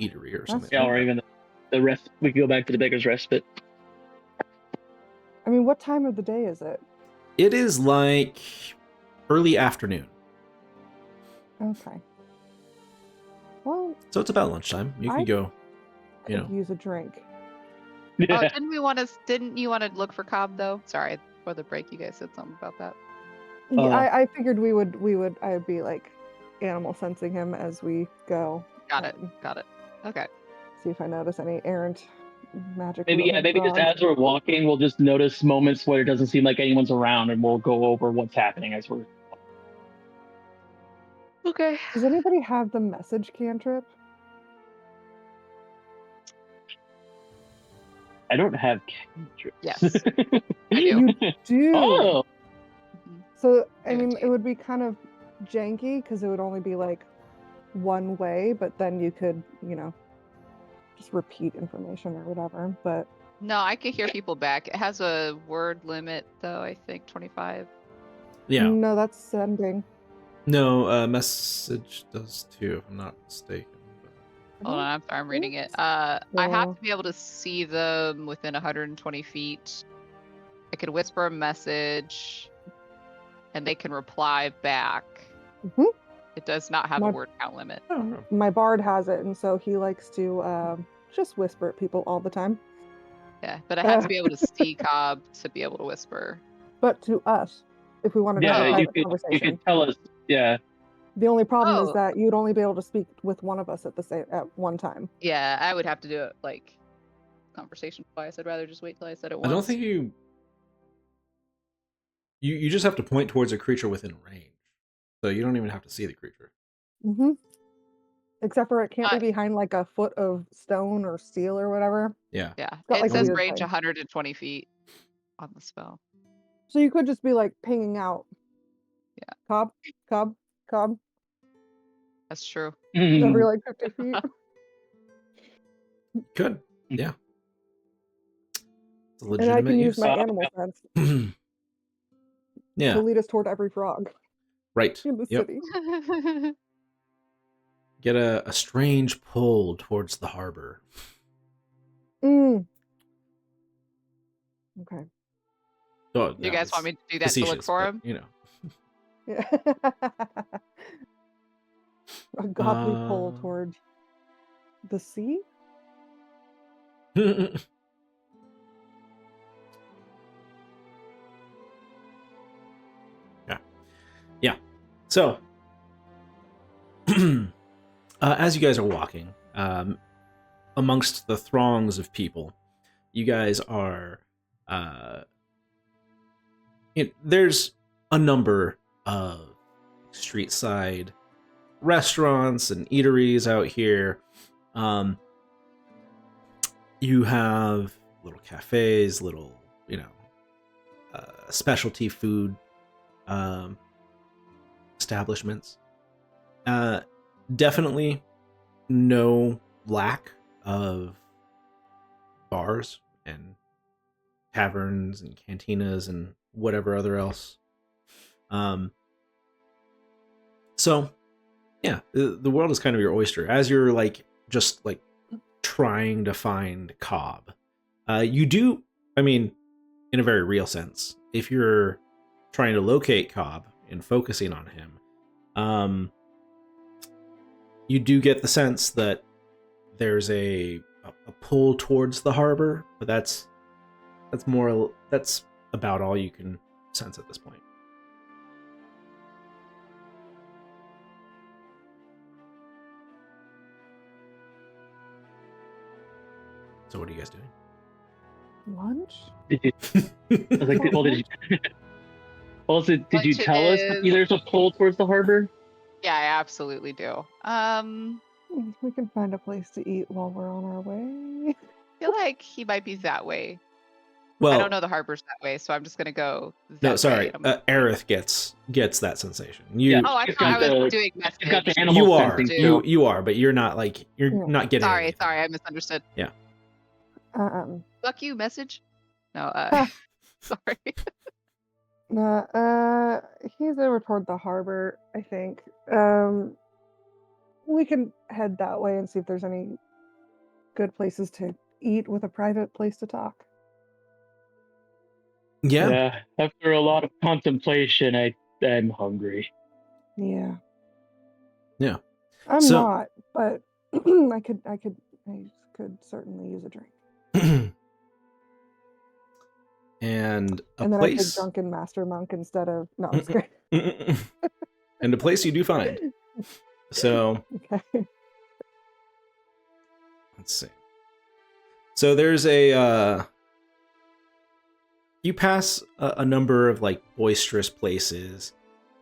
Speaker 2: eatery or something.
Speaker 4: Yeah, or even the rest. We can go back to the Beggar's Respite.
Speaker 1: I mean, what time of the day is it?
Speaker 2: It is like early afternoon.
Speaker 1: Okay. Well,
Speaker 2: so it's about lunchtime. You can go.
Speaker 1: Could use a drink.
Speaker 3: Oh, didn't you want to look for Cobb though? Sorry, for the break, you guys said something about that.
Speaker 1: Yeah, I figured we would. I would be like animal sensing him as we go.
Speaker 3: Got it. Okay.
Speaker 1: See if I notice any errant magic.
Speaker 4: Maybe just as we're walking, we'll just notice moments where it doesn't seem like anyone's around, and we'll go over what's happening as we're.
Speaker 3: Okay.
Speaker 1: Does anybody have the message cantrip?
Speaker 4: I don't have cantrips.
Speaker 3: Yes, I do.
Speaker 1: You do.
Speaker 4: Oh.
Speaker 1: So I mean, it would be kind of janky because it would only be like one way, but then you could, just repeat information or whatever. But
Speaker 3: no, I can hear people back. It has a word limit though. I think 25.
Speaker 2: Yeah.
Speaker 1: No, that's sending.
Speaker 2: No, message does too, if I'm not mistaken.
Speaker 3: Hold on, I'm sorry, I'm reading it. I have to be able to see them within 120 feet. I could whisper a message, and they can reply back.
Speaker 1: Mm-hmm.
Speaker 3: It does not have a word count limit.
Speaker 1: My bard has it, and so he likes to just whisper at people all the time.
Speaker 3: Yeah, but I have to be able to see Cobb to be able to whisper.
Speaker 1: But to us, if we want to have a private conversation.
Speaker 4: You can tell us, yeah.
Speaker 1: The only problem is that you'd only be able to speak with one of us at one time.
Speaker 3: Yeah, I would have to do it like conversation twice. I'd rather just wait till I said it once.
Speaker 2: I don't think you just have to point towards a creature within range, so you don't even have to see the creature.
Speaker 1: Mm-hmm. Except for it can't be behind like a foot of stone or steel or whatever.
Speaker 2: Yeah.
Speaker 3: Yeah. It says range 120 feet on the spell.
Speaker 1: So you could just be like pinging out.
Speaker 3: Yeah.
Speaker 1: Cobb.
Speaker 3: That's true.
Speaker 1: Every like 50 feet.
Speaker 2: Good. Yeah. It's a
Speaker 1: And I can use
Speaker 2: use.
Speaker 1: my animal sense.
Speaker 2: Yeah.
Speaker 1: To lead us toward every frog.
Speaker 2: Right.
Speaker 1: In the city.
Speaker 2: Get a strange pull towards the harbor.
Speaker 1: Okay.
Speaker 2: Oh,
Speaker 3: you guys want me to do that to look for him?
Speaker 1: Yeah. A godly pull toward the sea?
Speaker 2: Yeah. So, as you guys are walking, amongst the throngs of people, you guys are, there's a number of street side restaurants and eateries out here. You have little cafes, little, specialty food establishments. Definitely no lack of bars and taverns and cantinas and whatever other else. So yeah, the world is kind of your oyster as you're just trying to find Cobb. You do, I mean, in a very real sense, if you're trying to locate Cobb and focusing on him, you do get the sense that there's a pull towards the harbor, but that's about all you can sense at this point. So what are you guys doing?
Speaker 1: Lunch?
Speaker 4: Did you? I was like, well, did you? Also, did you
Speaker 3: Lunch
Speaker 4: tell us that
Speaker 3: is-
Speaker 4: there's a pull towards the harbor?
Speaker 3: Yeah, I absolutely do.
Speaker 1: We can find a place to eat while we're on our way.
Speaker 3: I feel like he might be that way.
Speaker 2: Well,
Speaker 3: I don't know the harbor's that way, so I'm just gonna go that
Speaker 2: no,
Speaker 3: way.
Speaker 2: sorry.
Speaker 3: and I'm gonna-
Speaker 2: Aerith gets that sensation. You
Speaker 4: Yeah.
Speaker 3: Oh, I
Speaker 4: He's
Speaker 3: thought
Speaker 4: got
Speaker 3: I was
Speaker 4: the-
Speaker 3: doing
Speaker 4: He's
Speaker 3: message.
Speaker 4: got the animal
Speaker 2: you are
Speaker 4: sensing
Speaker 3: too.
Speaker 2: you are, but you're not like you're
Speaker 1: Yeah.
Speaker 2: not getting.
Speaker 3: Sorry,
Speaker 2: anything.
Speaker 3: I misunderstood.
Speaker 1: Um,
Speaker 3: Fuck you, message. No, sorry.
Speaker 1: He's over toward the harbor, I think. We can head that way and see if there's any good places to eat with a private place to talk.
Speaker 2: Yeah.
Speaker 4: After a lot of contemplation, I'm hungry.
Speaker 1: Yeah.
Speaker 2: Yeah.
Speaker 1: I'm
Speaker 2: So-
Speaker 1: not, but I could certainly use a drink.
Speaker 2: And a
Speaker 1: And then I take
Speaker 2: place
Speaker 1: drunken master monk instead of no, I'm just kidding.
Speaker 2: and a place you do find. So
Speaker 1: Okay.
Speaker 2: let's see. So there's you pass a number of like boisterous places.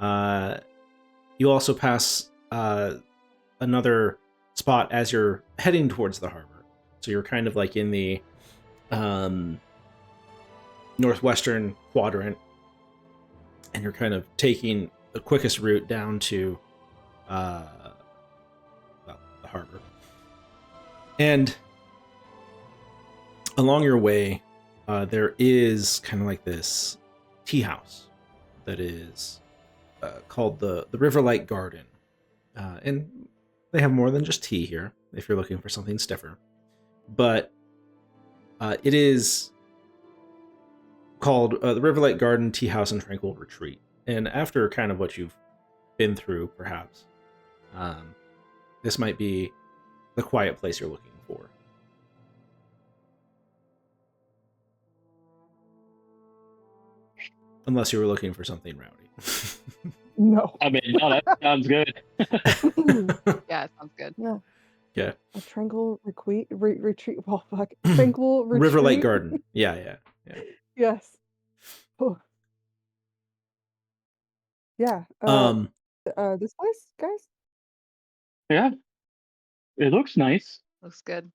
Speaker 2: You also pass another spot as you're heading towards the harbor. So you're kind of like in the northwestern quadrant, and you're kind of taking the quickest route down to the harbor. And along your way, there is kind of like this tea house that is called the Riverlight Garden. And they have more than just tea here, if you're looking for something stiffer. But it is called the Riverlight Garden Tea House and Tranquil Retreat. And after kind of what you've been through, perhaps, this might be the quiet place you're looking for. Unless you were looking for something rowdy.
Speaker 1: No.
Speaker 4: I mean, no, that sounds good.
Speaker 3: Yeah, it sounds good.
Speaker 2: Yeah.
Speaker 1: A tranquil retreat. Well, fuck. Tranquil retreat.
Speaker 2: Riverlight Garden. Yeah.
Speaker 1: Yes. Oh. Yeah. This place, guys.
Speaker 4: Yeah, it looks nice.
Speaker 3: Looks good.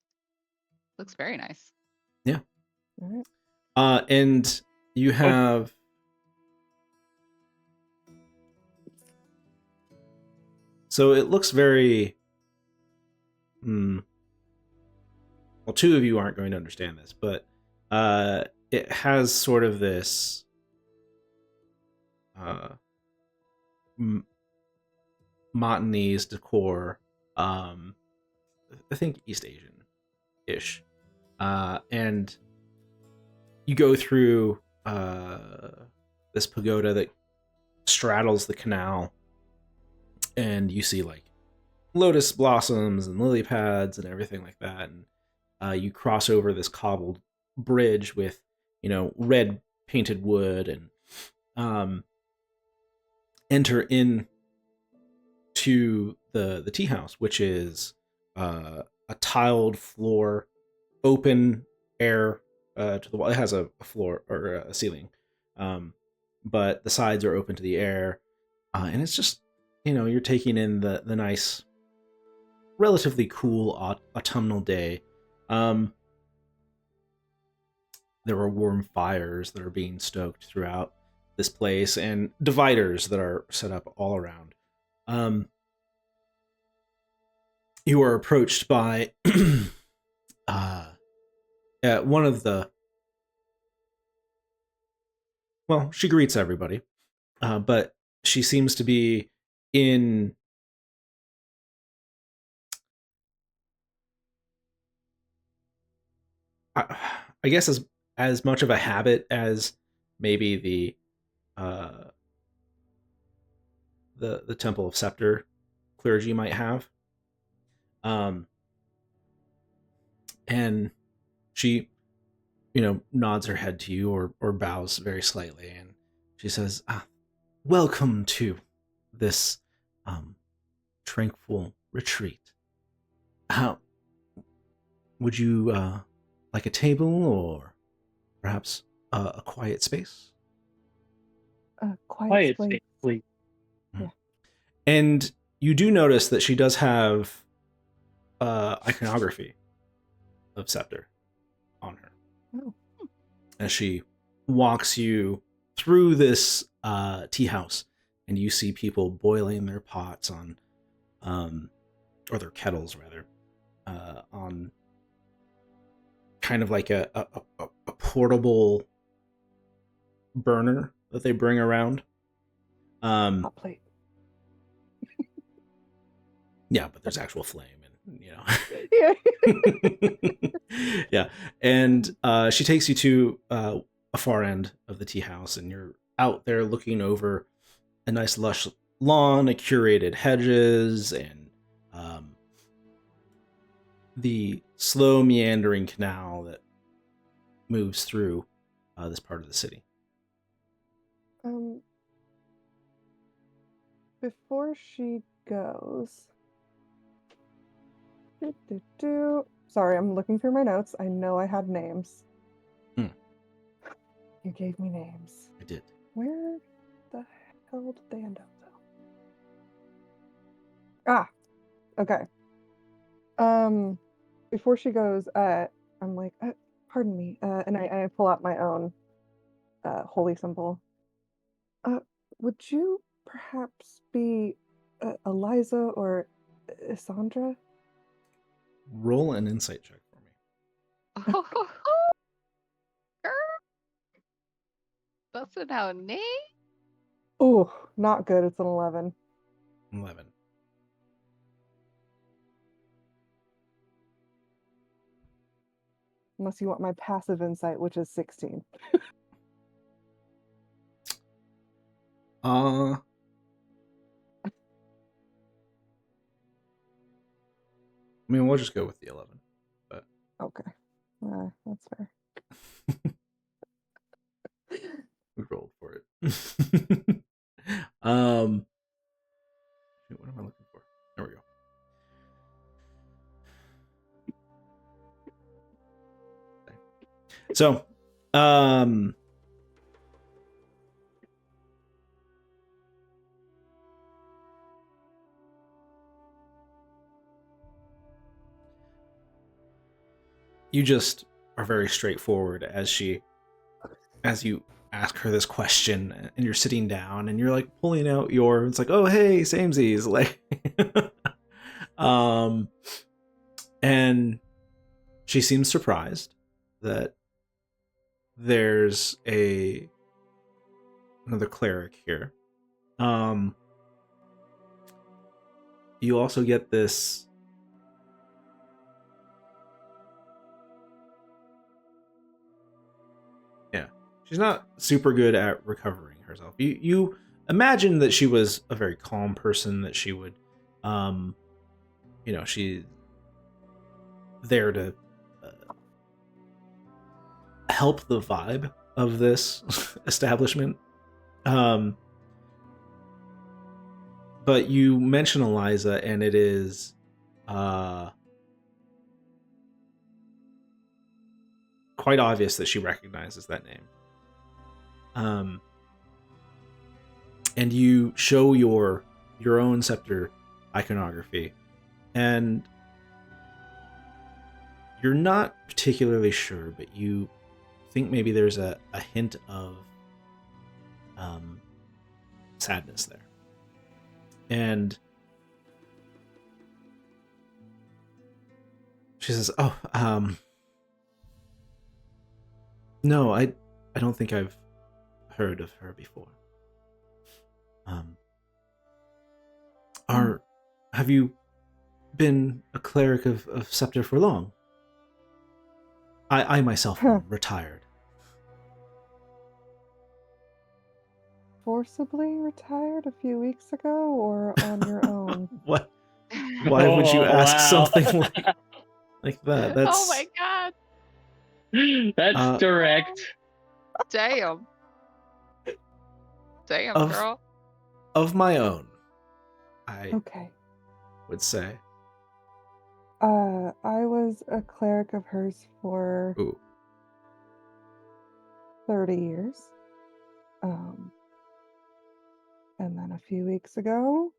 Speaker 3: Looks very nice.
Speaker 1: All right.
Speaker 2: And you have so it looks very well, two of you aren't going to understand this, but it has sort of this Montanese decor, I think East Asian ish, and you go through this pagoda that straddles the canal, and you see like lotus blossoms and lily pads and everything like that, and you cross over this cobbled bridge with red painted wood, and enter in to the tea house, which is a tiled floor, open air to the wall. It has a floor or a ceiling, but the sides are open to the air, and it's just you're taking in the nice, relatively cool autumnal day. There are warm fires that are being stoked throughout this place, and dividers that are set up all around. You are approached by one of the. Well, she greets everybody, but she seems to be in. I guess as much of a habit as maybe the Temple of Scepter clergy might have. And she, nods her head to you or bows very slightly, and she says, "Welcome to this tranquil retreat. How would you like a table or perhaps a quiet space?"
Speaker 1: A quiet
Speaker 4: Quiet
Speaker 1: space.
Speaker 4: space, please.
Speaker 2: And you do notice that she does have iconography of Scepter on her.
Speaker 1: Oh.
Speaker 2: As she walks you through this tea house, and you see people boiling their pots on, or their kettles rather, on kind of like a portable burner that they bring around.
Speaker 1: Hot plate.
Speaker 2: Yeah, but there's actual flame, and
Speaker 1: Yeah.
Speaker 2: yeah. And she takes you to a far end of the tea house, and you're out there looking over a nice lush lawn, a curated hedges, and the slow meandering canal that moves through this part of the city.
Speaker 1: Before she goes, sorry, I'm looking through my notes. I know I had names. You gave me names.
Speaker 2: I did.
Speaker 1: Where the hell did they end up, though? Okay. Before she goes, I'm like, pardon me, and I pull out my own holy symbol. Would you perhaps be Eliza or Sandra?
Speaker 2: Roll an insight check for me.
Speaker 3: That's an our name?
Speaker 1: Oh, not good. It's an 11.
Speaker 2: 11.
Speaker 1: Unless you want my passive insight, which is 16.
Speaker 2: I mean, we'll just go with the 11. But
Speaker 1: Okay. That's fair.
Speaker 2: we rolled for it. What am I looking for? There we go. Okay. So, you just are very straightforward as you ask her this question, and you're sitting down and you're like pulling out it's like, oh hey, samesies, like and she seems surprised that there's another cleric here. You also get this she's not super good at recovering herself. You imagine that she was a very calm person, that she would, she's there to help the vibe of this establishment. But you mention Eliza, and it is quite obvious that she recognizes that name. And you show your own scepter iconography, and you're not particularly sure, but you think maybe there's a hint of sadness there. And she says, "Oh, no, I don't think I've heard of her before. Have you been a cleric of Scepter for long? I myself am retired."
Speaker 1: forcibly retired a few weeks ago, or on your own?
Speaker 2: What? Why would you ask
Speaker 4: wow.
Speaker 2: something like that?
Speaker 3: Oh my god.
Speaker 4: That's
Speaker 2: Uh,
Speaker 4: direct.
Speaker 3: Damn. Damn,
Speaker 2: Of-
Speaker 3: girl.
Speaker 2: of my own, I
Speaker 1: Okay.
Speaker 2: would say.
Speaker 1: I was a cleric of hers for
Speaker 2: Ooh.
Speaker 1: 30 years. And then a few weeks ago,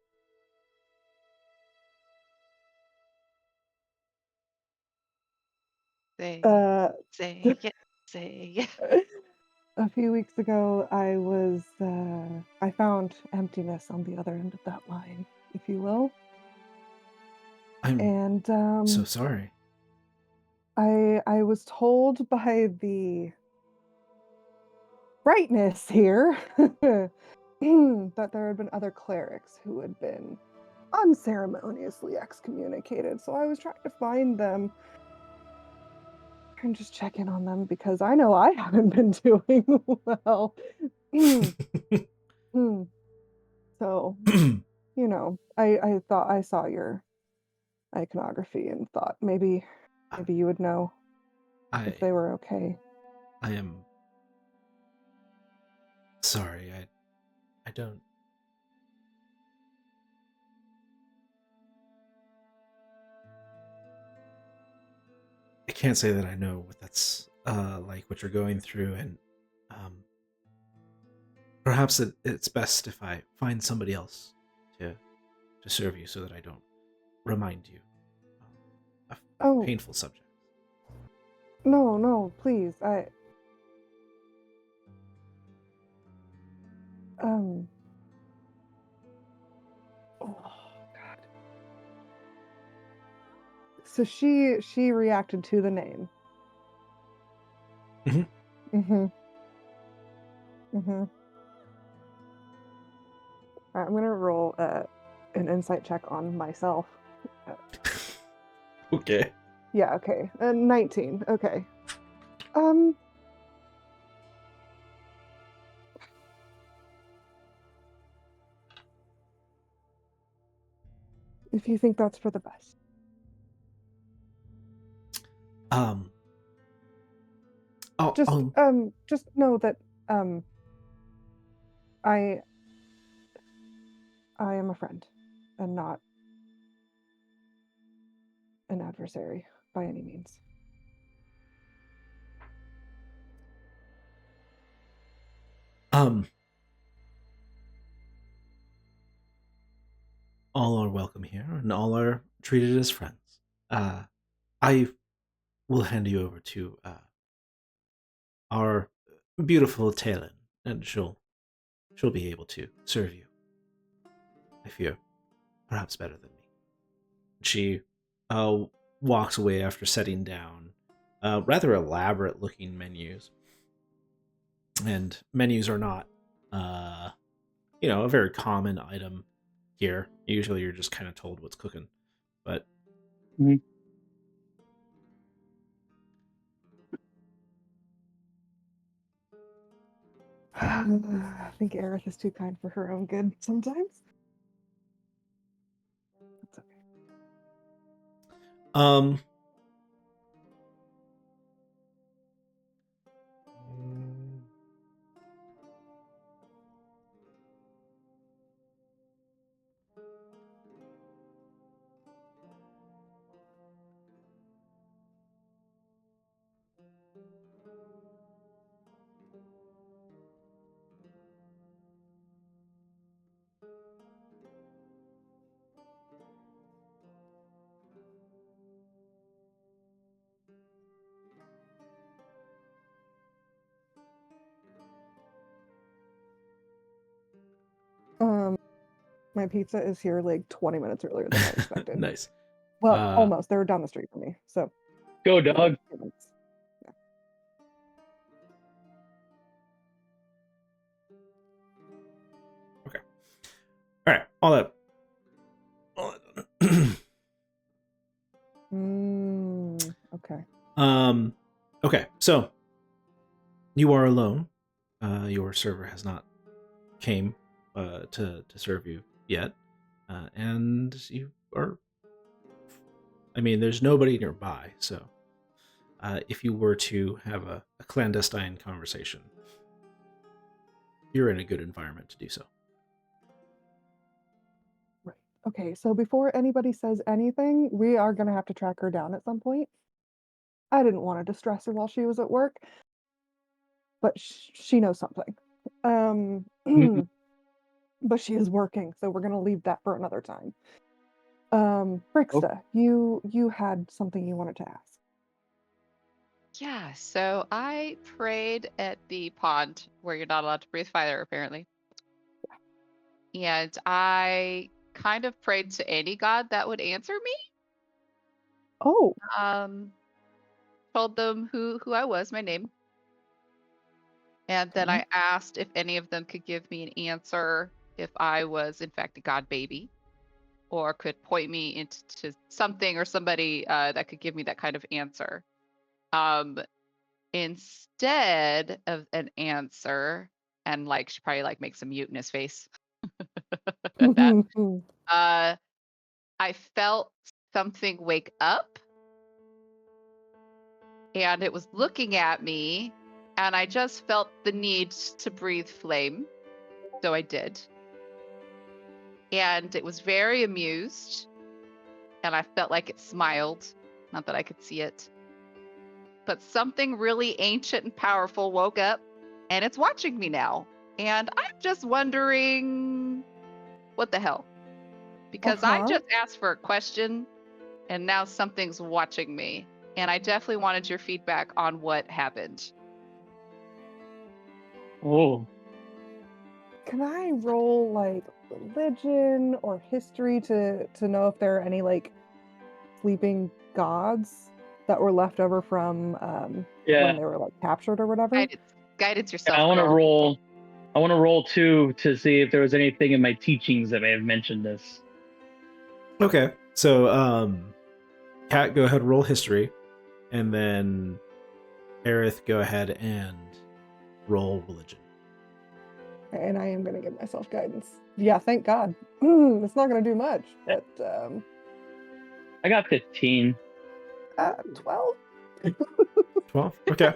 Speaker 3: Say
Speaker 1: uh,
Speaker 3: say it. Say it.
Speaker 1: a few weeks ago, I found emptiness on the other end of that line, if you will.
Speaker 2: I'm
Speaker 1: And
Speaker 2: so sorry.
Speaker 1: I was told by the brightness here that there had been other clerics who had been unceremoniously excommunicated. So I was trying to find them and just check in on them because I know I haven't been doing well. So, I thought I saw your iconography and thought maybe you would know if they were okay.
Speaker 2: I am sorry. I don't. I can't say that I know what that's like, what you're going through, and perhaps it's best if I find somebody else to serve you, so that I don't remind you of
Speaker 1: Oh,
Speaker 2: painful subjects.
Speaker 1: no, please. Oh God. So she reacted to the name.
Speaker 2: Mhm.
Speaker 1: Mhm. Mhm. I'm gonna roll an insight check on myself.
Speaker 2: Okay.
Speaker 1: Yeah. Okay. 19. Okay. Um. If you think that's for the best.
Speaker 2: Um. Oh.
Speaker 1: Just know that um. I am a friend, and not an adversary by any means.
Speaker 2: Um. All are welcome here, and all are treated as friends. I will hand you over to our beautiful Talon, and she'll be able to serve you if you're perhaps better than me. She uh, walks away after setting down rather elaborate looking menus, and menus are not a very common item here. Usually, you're just kind of told what's cooking, but.
Speaker 4: Mhm.
Speaker 1: I think Aerith is too kind for her own good sometimes. That's okay.
Speaker 2: Um.
Speaker 1: My pizza is here like 20 minutes earlier than I expected.
Speaker 2: Nice.
Speaker 1: Well, almost. They were down the street from me, so.
Speaker 4: Go, dog.
Speaker 1: Yeah.
Speaker 2: Okay. All right. All that.
Speaker 1: Okay.
Speaker 2: Okay. So you are alone. Your server has not came to serve you yet, and you are. I mean, there's nobody nearby, so if you were to have a clandestine conversation, you're in a good environment to do so.
Speaker 1: Right. Okay, so before anybody says anything, we are gonna have to track her down at some point. I didn't want to distress her while she was at work, but she knows something.
Speaker 4: Mhm.
Speaker 1: But she is working, so we're gonna leave that for another time.
Speaker 4: Oh,
Speaker 1: Brixta, you had something you wanted to ask.
Speaker 3: Yeah, so I prayed at the pond where you're not allowed to breathe fire, apparently. And I kind of prayed to any god that would answer me.
Speaker 1: Oh,
Speaker 3: Told them who I was, my name. And then
Speaker 1: okay.
Speaker 3: I asked if any of them could give me an answer if I was in fact a god baby, or could point me into something or somebody that could give me that kind of answer. Um, Instead of an answer, and like she probably like makes a mutinous face at that. Uh, I felt something wake up, and it was looking at me, and I just felt the need to breathe flame, so I did. And it was very amused, and I felt like it smiled, not that I could see it. But something really ancient and powerful woke up, and it's watching me now. And I'm just wondering what the hell? Because I
Speaker 1: Uh-huh.
Speaker 3: just asked for a question, and now something's watching me. And I definitely wanted your feedback on what happened.
Speaker 4: oh,
Speaker 1: Can I roll like religion or history to know if there are any like sleeping gods that were left over from when
Speaker 4: yeah.
Speaker 1: they were like captured or whatever?
Speaker 3: Guidance
Speaker 4: Yeah,
Speaker 3: yourself,
Speaker 4: I want to
Speaker 3: girl.
Speaker 4: roll. I want to roll two to see if there was anything in my teachings that may have mentioned this.
Speaker 2: Okay, so Kat, go ahead, roll history, and then Aerith, go ahead and roll religion.
Speaker 1: And I am gonna give myself guidance. Yeah, thank God. It's not gonna do much, but
Speaker 4: I got 15.
Speaker 1: 12.
Speaker 2: 12. Okay.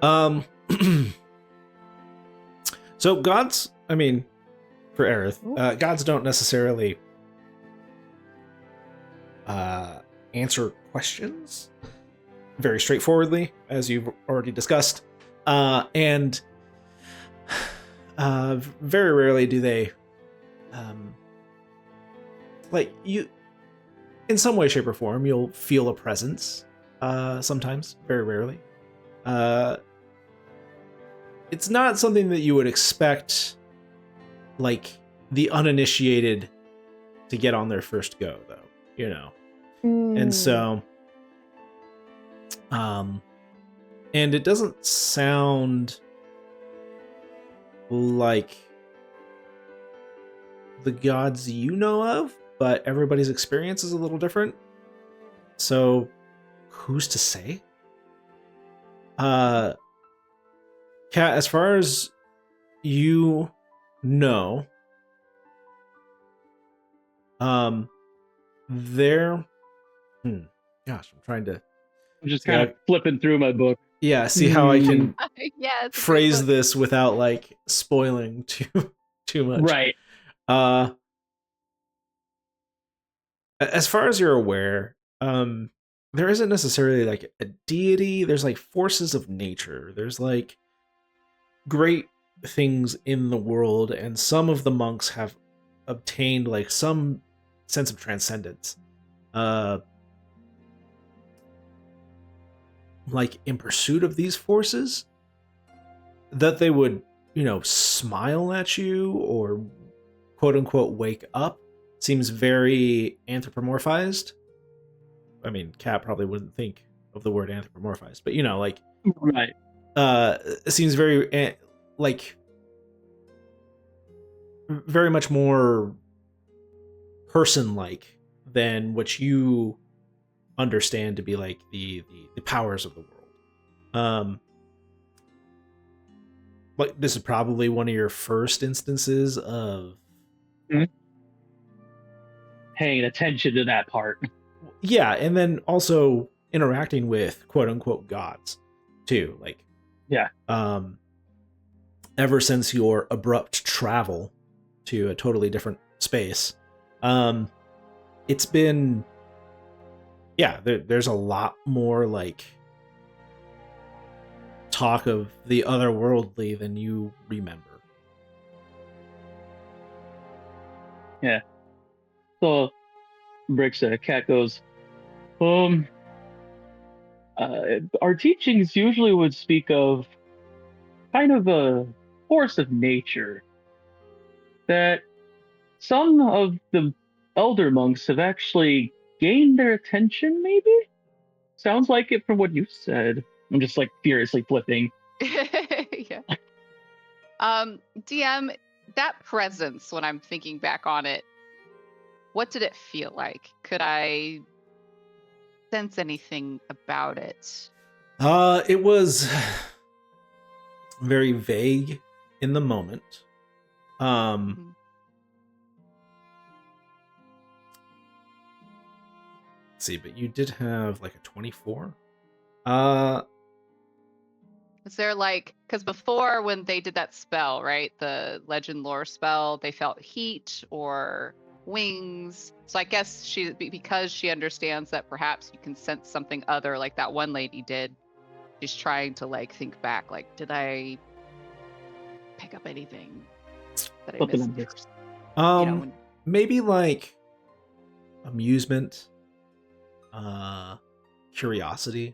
Speaker 2: Um. So gods, I mean, for Aerith, gods don't necessarily answer questions very straightforwardly, as you've already discussed, and very rarely do they, like you, in some way, shape, or form, you'll feel a presence. Sometimes, very rarely. It's not something that you would expect, like the uninitiated, to get on their first go, though. You know, and so, and it doesn't sound like the gods you know of, but everybody's experience is a little different. So, who's to say? Kat, as far as you know, there. Gosh, I'm trying to.
Speaker 4: I'm just
Speaker 2: See
Speaker 4: kind of
Speaker 2: how,
Speaker 4: flipping through my book.
Speaker 2: see how I can
Speaker 3: Yeah, it's a great
Speaker 2: phrase
Speaker 3: book.
Speaker 2: this without like spoiling too much.
Speaker 4: Right.
Speaker 2: As far as you're aware, there isn't necessarily like a deity. There's like forces of nature. There's like great things in the world, and some of the monks have obtained like some sense of transcendence. Like in pursuit of these forces, that they would, smile at you or quote unquote wake up seems very anthropomorphized. I mean, Kat probably wouldn't think of the word anthropomorphized, but like
Speaker 4: Right.
Speaker 2: it seems very like very much more person-like than what you understand to be like the powers of the world. like this is probably one of your first instances of
Speaker 4: paying attention to that part.
Speaker 2: Yeah, and then also interacting with quote unquote gods too. Like
Speaker 4: Yeah.
Speaker 2: Ever since your abrupt travel to a totally different space, it's been there's a lot more like talk of the otherworldly than you remember.
Speaker 4: Yeah. So Brick said, Cat goes, our teachings usually would speak of kind of a force of nature that some of the elder monks have actually gained their attention, maybe? Sounds like it from what you said. I'm just like furiously flipping.
Speaker 3: Yeah. DM, that presence, when I'm thinking back on it, what did it feel like? Could I sense anything about it?
Speaker 2: It was very vague in the moment.
Speaker 3: Mhm.
Speaker 2: Let's see, but you did have like a 24.
Speaker 3: Was there like, because before when they did that spell, right, the legend lore spell, they felt heat or wings. So I guess because she understands that perhaps you can sense something other, like that one lady did. She's trying to like think back, like, did I pick up anything that I
Speaker 4: Something
Speaker 3: missed?
Speaker 4: like this.
Speaker 2: Maybe like amusement, curiosity.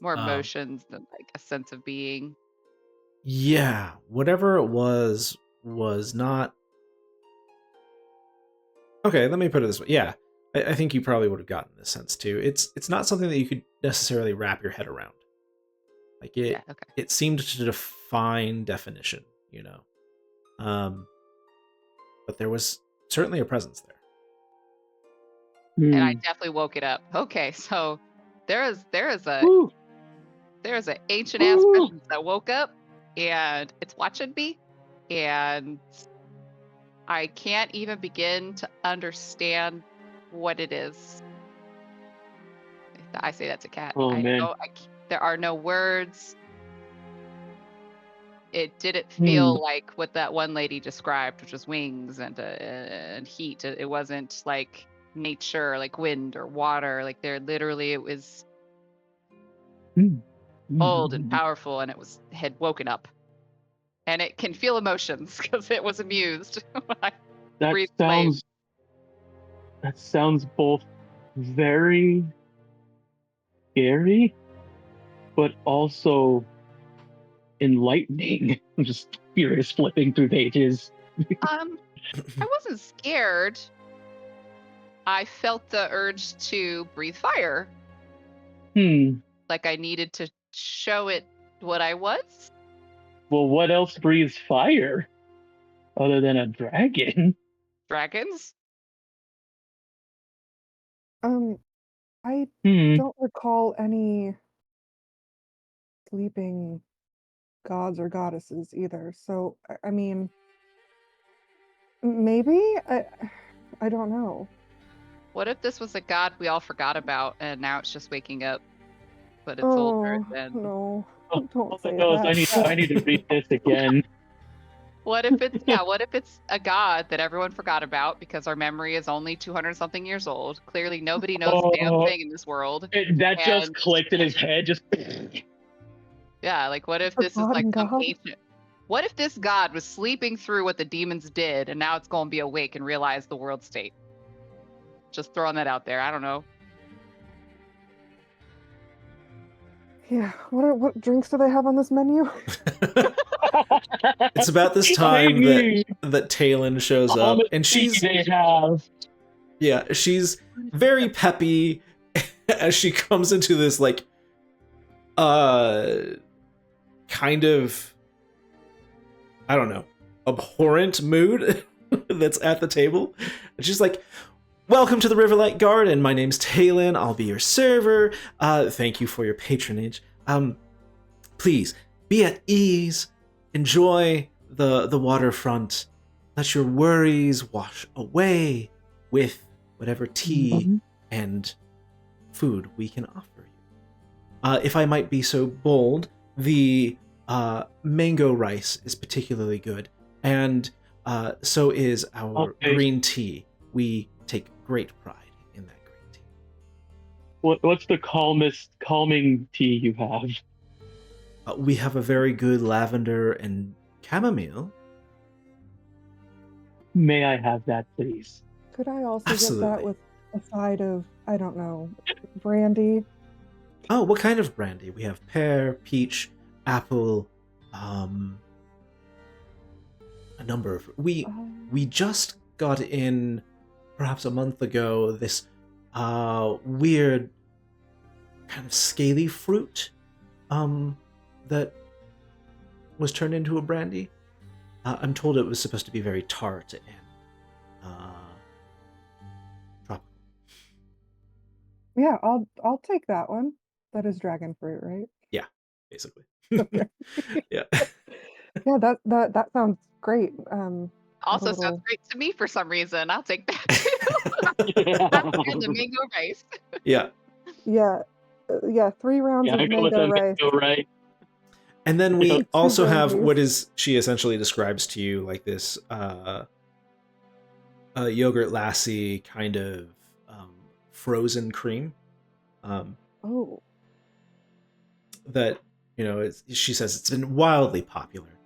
Speaker 3: More emotions than like a sense of being.
Speaker 2: Yeah, whatever it was not. Okay, let me put it this way. Yeah, I think you probably would have gotten this sense too. It's not something that you could necessarily wrap your head around. Like it,
Speaker 3: Yeah, okay.
Speaker 2: It seemed to define definition, you know. But there was certainly a presence there.
Speaker 3: And I definitely woke it up. Okay, so there's a
Speaker 4: Woo.
Speaker 3: there's an ancient ass presence that woke up and it's watching me, and I can't even begin to understand what it is. I say that to Cat.
Speaker 4: Oh, man.
Speaker 3: There are no words. It didn't feel like what that one lady described, which was wings and heat. It wasn't like nature, like wind or water. Like it was bold and powerful, and had woken up, and it can feel emotions because it was amused.
Speaker 4: That sounds both very scary, but also enlightening. I'm just furious flipping through pages.
Speaker 3: I wasn't scared. I felt the urge to breathe fire. Like I needed to show it what I was.
Speaker 4: Well, what else breathes fire other than a dragon?
Speaker 3: Dragons?
Speaker 1: I don't recall any sleeping gods or goddesses either. So, I mean, maybe? I don't know.
Speaker 3: What if this was a god we all forgot about and now it's just waking up, but it's older than...
Speaker 1: No,
Speaker 4: Oh,
Speaker 1: don't say
Speaker 4: no,
Speaker 1: that.
Speaker 4: I need to read this again.
Speaker 3: What if it's a god that everyone forgot about because our memory is only 200 something years old? Clearly nobody knows a damn thing in this world.
Speaker 4: That just clicked in his head. Just
Speaker 3: yeah, like what if this is like some
Speaker 1: God?
Speaker 3: ancient... What if this god was sleeping through what the demons did and now it's going to be awake and realize the world state? Just throwing that out there. I don't know.
Speaker 1: Yeah, what drinks do they have on this menu?
Speaker 2: It's about this time that Talon shows up, and she's very peppy as she comes into this like kind of, I don't know, abhorrent mood that's at the table. And she's like, "Welcome to the Riverlight Garden. My name's Talon. I'll be your server. Thank you for your patronage. Please be at ease, enjoy the waterfront, let your worries wash away with whatever tea
Speaker 4: Mhm.
Speaker 2: and food we can offer you. If I might be so bold, the mango rice is particularly good, and so is our
Speaker 4: Okay.
Speaker 2: green tea. We take great pride in that green tea.
Speaker 4: What's the calming tea you have?
Speaker 2: We have a very good lavender and chamomile.
Speaker 4: May I have that, please?
Speaker 1: Could I also get that
Speaker 2: Absolutely.
Speaker 1: with a side of, I don't know, brandy?
Speaker 2: Oh, what kind of brandy? We have pear, peach, apple, um, a number of. We just got in, perhaps a month ago, this weird kind of scaly fruit, that was turned into a brandy. I'm told it was supposed to be very tart and tropical.
Speaker 1: Yeah, I'll take that one. That is dragon fruit, right?
Speaker 2: Yeah, basically.
Speaker 1: Okay.
Speaker 2: Yeah.
Speaker 1: Yeah, that sounds great. Add a
Speaker 3: Also sounds
Speaker 1: little.
Speaker 3: great to me for some reason. I'll take that too. That and the mango rice.
Speaker 2: Yeah.
Speaker 1: Yeah, yeah, 3 rounds
Speaker 4: Yeah, I
Speaker 1: of
Speaker 4: go with
Speaker 1: mango
Speaker 4: the
Speaker 1: rice
Speaker 4: mango, right?
Speaker 2: And then
Speaker 4: Yep.
Speaker 2: we
Speaker 1: and 2
Speaker 2: also have
Speaker 1: brandies.
Speaker 2: what is she essentially describes to you like this yogurt lassie kind of frozen cream, um,
Speaker 1: Oh,
Speaker 2: that she says it's been wildly popular,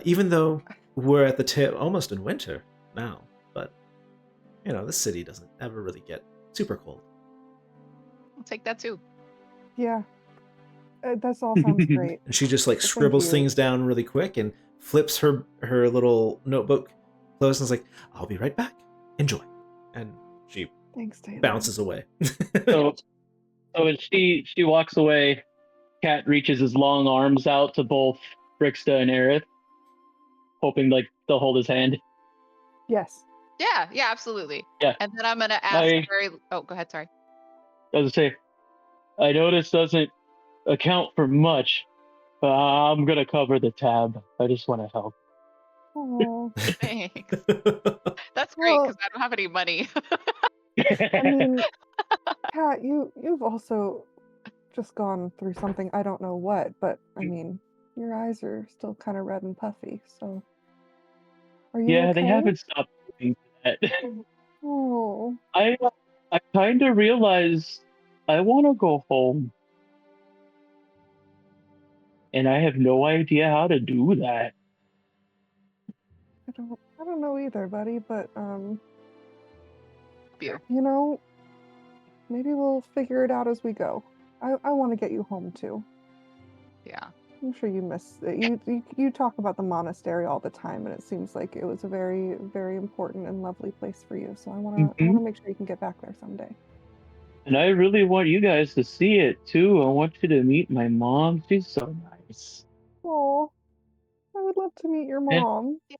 Speaker 2: even though we're at the tail almost in winter now. But this city doesn't ever really get super cold.
Speaker 3: I'll take that too.
Speaker 1: yeah. This all sounds great.
Speaker 2: And she just like
Speaker 1: Thank
Speaker 2: scribbles
Speaker 1: you.
Speaker 2: things down really quick and flips her little notebook closed and is like, "I'll be right back. Enjoy." And she
Speaker 1: Thanks, Taylor.
Speaker 2: bounces away.
Speaker 4: So, so as she walks away, Cat reaches his long arms out to both Brixta and Aerith, hoping like they'll hold his hand.
Speaker 1: Yes.
Speaker 3: Yeah, absolutely.
Speaker 4: Yeah.
Speaker 3: And then I'm gonna ask
Speaker 4: I
Speaker 3: oh, go ahead, sorry.
Speaker 4: was to say, I know this doesn't account for much, but I'm gonna cover the tab. I just want to help.
Speaker 1: Oh,
Speaker 3: Thanks. That's great because
Speaker 1: well,
Speaker 3: I don't have any money.
Speaker 1: I mean, Kat, you've also just gone through something, I don't know what, but I mean, your eyes are still kind of red and puffy. So, are you
Speaker 4: Yeah, they
Speaker 1: okay?
Speaker 4: haven't stopped doing that.
Speaker 1: Oh,
Speaker 4: I I kind of realize I want to go home, and I have no idea how to do that.
Speaker 1: I don't know either, buddy, but
Speaker 3: You.
Speaker 1: you know, maybe we'll figure it out as we go. I want to get you home too.
Speaker 3: Yeah.
Speaker 1: I'm sure you miss it. You talk about the monastery all the time, and it seems like it was a very, very important and lovely place for you. So I
Speaker 4: Hmm.
Speaker 1: wanna make sure you can get back there someday.
Speaker 4: And I really want you guys to see it too. I want you to meet my mom. She's so nice.
Speaker 1: Oh, I would love to meet your
Speaker 4: And
Speaker 1: mom.
Speaker 3: Yeah,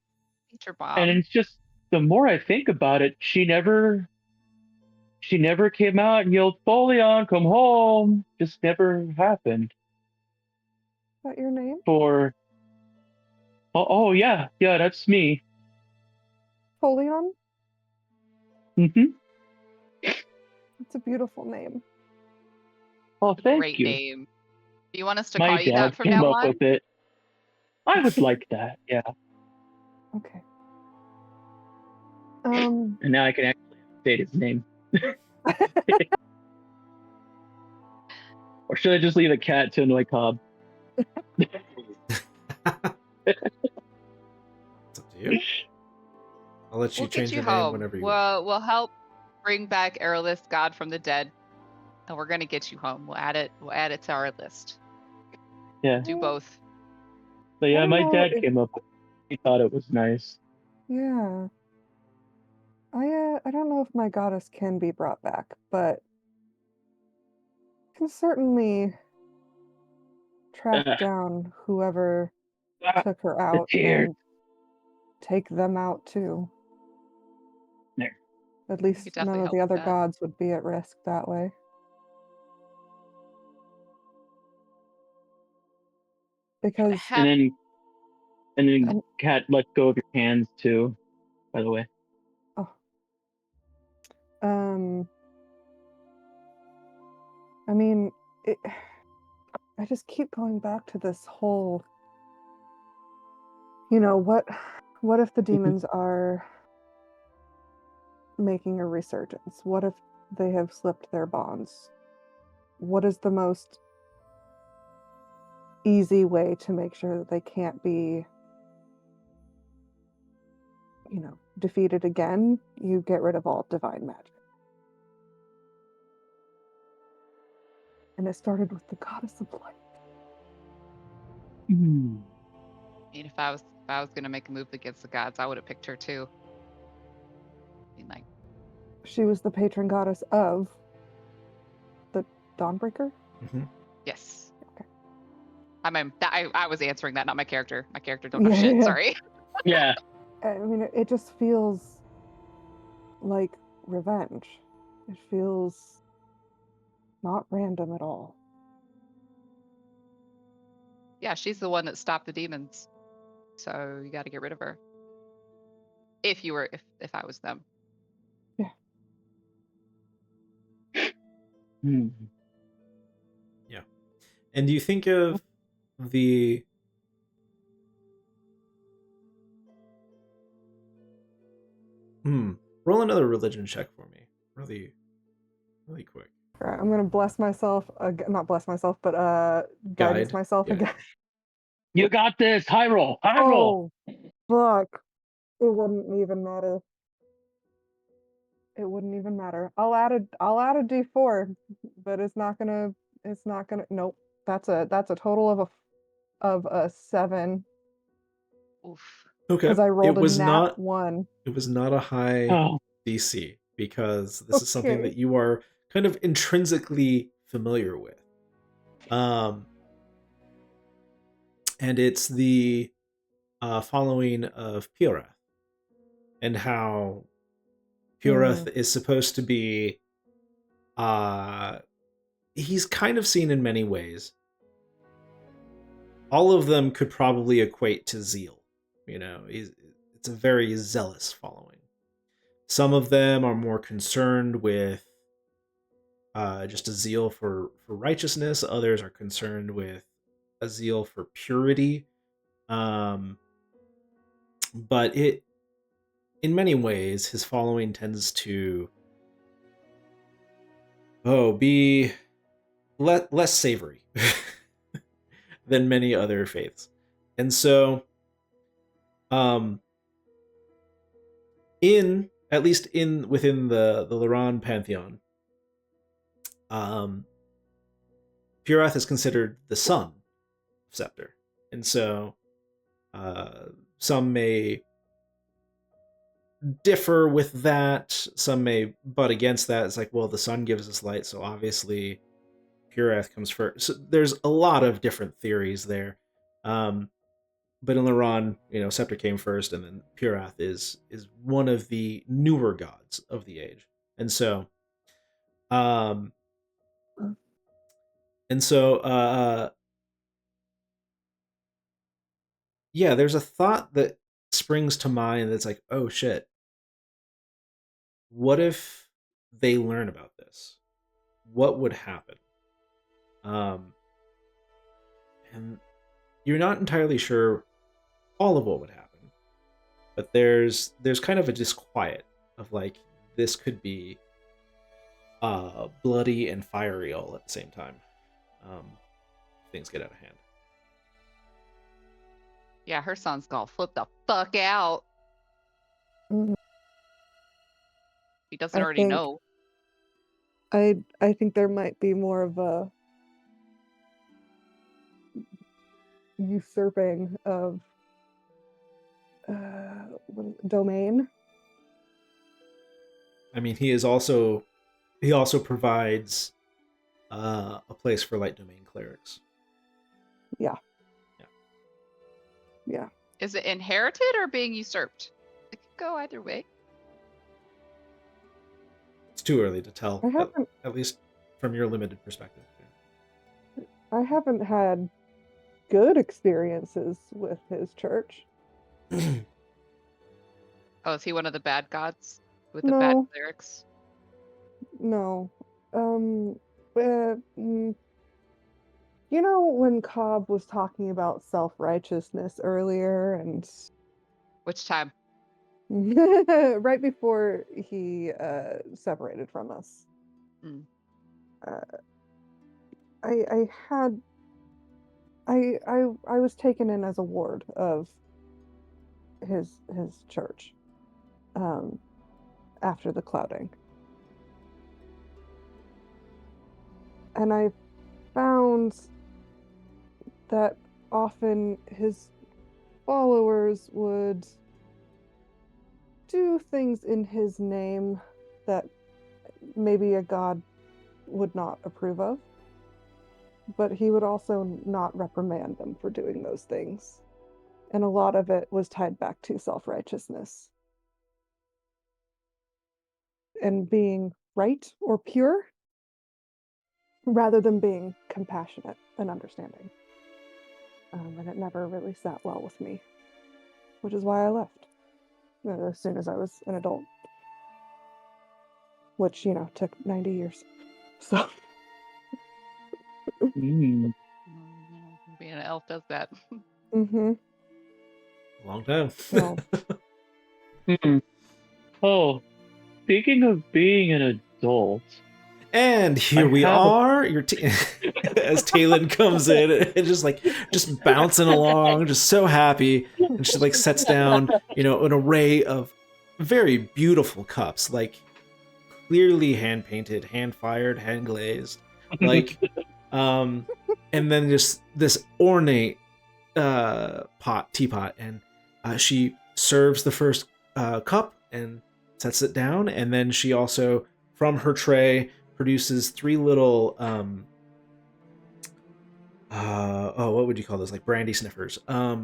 Speaker 3: meet your
Speaker 4: and
Speaker 3: mom.
Speaker 4: it's just the more I think about it, she never came out and yelled, "Folion, come home." Just never happened.
Speaker 1: Is that your name?
Speaker 4: For oh yeah, yeah, that's me.
Speaker 1: Polion?
Speaker 4: Hmm.
Speaker 1: It's a beautiful name.
Speaker 4: Oh, thank
Speaker 3: Great
Speaker 4: you.
Speaker 3: name. Do you want us to
Speaker 4: My
Speaker 3: call you that
Speaker 4: dad
Speaker 3: from
Speaker 4: came
Speaker 3: now
Speaker 4: up
Speaker 3: on?
Speaker 4: with it. I would like that, yeah.
Speaker 1: Okay. Um,
Speaker 4: And now I can actually state his name. Or should I just leave a cat to annoy Cobb?
Speaker 2: It's up to you. I'll let you
Speaker 3: We'll get
Speaker 2: change
Speaker 3: you
Speaker 2: your name
Speaker 3: home.
Speaker 2: whenever you want.
Speaker 3: We'll help bring back Aerolith, God from the dead, and we're gonna get you home. We'll add it to our list.
Speaker 4: Yeah.
Speaker 3: Do both.
Speaker 4: But
Speaker 1: I
Speaker 4: yeah,
Speaker 1: don't
Speaker 4: my
Speaker 1: know
Speaker 4: dad
Speaker 1: if
Speaker 4: came up with it. He thought it was nice.
Speaker 1: yeah. I don't know if my goddess can be brought back, but can certainly track
Speaker 4: Uh,
Speaker 1: down whoever took her
Speaker 4: the
Speaker 1: out
Speaker 4: tears.
Speaker 1: and take them out too.
Speaker 4: There.
Speaker 1: At
Speaker 3: We could
Speaker 1: least none
Speaker 3: definitely
Speaker 1: of
Speaker 3: help
Speaker 1: the
Speaker 3: with
Speaker 1: other
Speaker 3: that.
Speaker 1: gods would be at risk that way. because
Speaker 4: And then
Speaker 1: Um,
Speaker 4: Cat let go of your hands too. By the way.
Speaker 1: oh, um, I mean, I just keep going back to this whole, what if the demons are making a resurgence? What if they have slipped their bonds? What is the most easy way to make sure that they can't be, defeated again? You get rid of all divine magic. And it started with the goddess of light.
Speaker 3: I mean, if I was gonna make a move against the gods, I would have picked her too. I mean, like,
Speaker 1: She was the patron goddess of the Dawnbreaker.
Speaker 2: Mm-hmm.
Speaker 3: yes.
Speaker 1: Okay.
Speaker 3: I was answering that, not my character. My character don't know shit.
Speaker 1: Yeah.
Speaker 3: Sorry.
Speaker 4: Yeah.
Speaker 1: I mean, it just feels like revenge. It feels not random at all.
Speaker 3: Yeah, she's the one that stopped the demons. So you got to get rid of her. If I was them.
Speaker 4: Hmm.
Speaker 2: Yeah. And do you think of the roll another religion check for me, really, really quick.
Speaker 1: All right, I'm gonna bless myself, not bless myself, but guidance
Speaker 2: Guide.
Speaker 1: myself
Speaker 2: Yeah.
Speaker 1: again.
Speaker 4: You got this. High roll. High roll.
Speaker 1: Oh, fuck! It wouldn't even matter. It wouldn't even matter. I'll add a D4, but it's not gonna. Nope. That's a total of a 7
Speaker 3: Oof.
Speaker 2: Okay.
Speaker 1: because I
Speaker 2: It
Speaker 1: rolled a
Speaker 2: was
Speaker 1: nat
Speaker 2: not.
Speaker 1: 1.
Speaker 2: It was not a high
Speaker 4: Oh.
Speaker 2: DC because this is something
Speaker 1: Okay.
Speaker 2: that you are kind of intrinsically familiar with. And it's the following of Piorath and how Piorath is supposed to be he's kind of seen in many ways. All of them could probably equate to zeal. It's a very zealous following. Some of them are more concerned with just a zeal for righteousness. Others are concerned with a zeal for purity. But in many ways, his following tends to be less savory than many other faiths. And so, at least within the Laran pantheon, Purath is considered the son of Scepter, and so some may differ with that. Some may butt against that. It's like, well, the sun gives us light, so obviously Purath comes first. So there's a lot of different theories there. But in Laran, Scepter came first, and then Purath is one of the newer gods of the age, and so, yeah, there's a thought that springs to mind that's like, oh shit, what if they learn about this? What would happen? And you're not entirely sure all of what would happen, but there's kind of a disquiet of like, this could be bloody and fiery all at the same time. Things get out of hand.
Speaker 3: Yeah, her son's gonna flip the fuck out.
Speaker 1: Mhm.
Speaker 3: He doesn't
Speaker 1: I
Speaker 3: already
Speaker 1: think
Speaker 3: know.
Speaker 1: I think there might be more of a usurping of domain.
Speaker 2: I mean, he also provides a place for light domain clerics.
Speaker 1: Yeah.
Speaker 3: Is it inherited or being usurped? It could go either way.
Speaker 2: It's too early to tell,
Speaker 1: I haven't
Speaker 2: at least from your limited perspective.
Speaker 1: I haven't had good experiences with his church.
Speaker 3: Oh, is he one of the bad gods with the bad
Speaker 1: No,
Speaker 3: lyrics?
Speaker 1: no. Um, mm, you know when Cobb was talking about self-righteousness earlier, and
Speaker 3: Which time?
Speaker 1: right before he separated from us,
Speaker 3: Mm.
Speaker 1: uh, I had I was taken in as a ward of his church um, after the clouding, and I found that often his followers would do things in his name that maybe a god would not approve of, but he would also not reprimand them for doing those things. And a lot of it was tied back to self-righteousness and being right or pure rather than being compassionate and understanding. And it never really sat well with me, which is why I left as soon as I was an adult, which, took 90 years. So,
Speaker 4: Mm.
Speaker 3: Being an elf does that.
Speaker 1: mm-hmm.
Speaker 2: Long time.
Speaker 1: Well,
Speaker 4: Hmm. Oh, speaking of being an adult,
Speaker 2: And here
Speaker 4: I
Speaker 2: we
Speaker 4: have a.
Speaker 2: are. As Talon comes in and just bouncing along, just so happy, and she like sets down, an array of very beautiful cups, like clearly hand painted, hand fired, hand glazed, like, and then just this ornate teapot, and she serves the first cup and sets it down, and then she also from her tray produces three little what would you call those, like brandy sniffers. I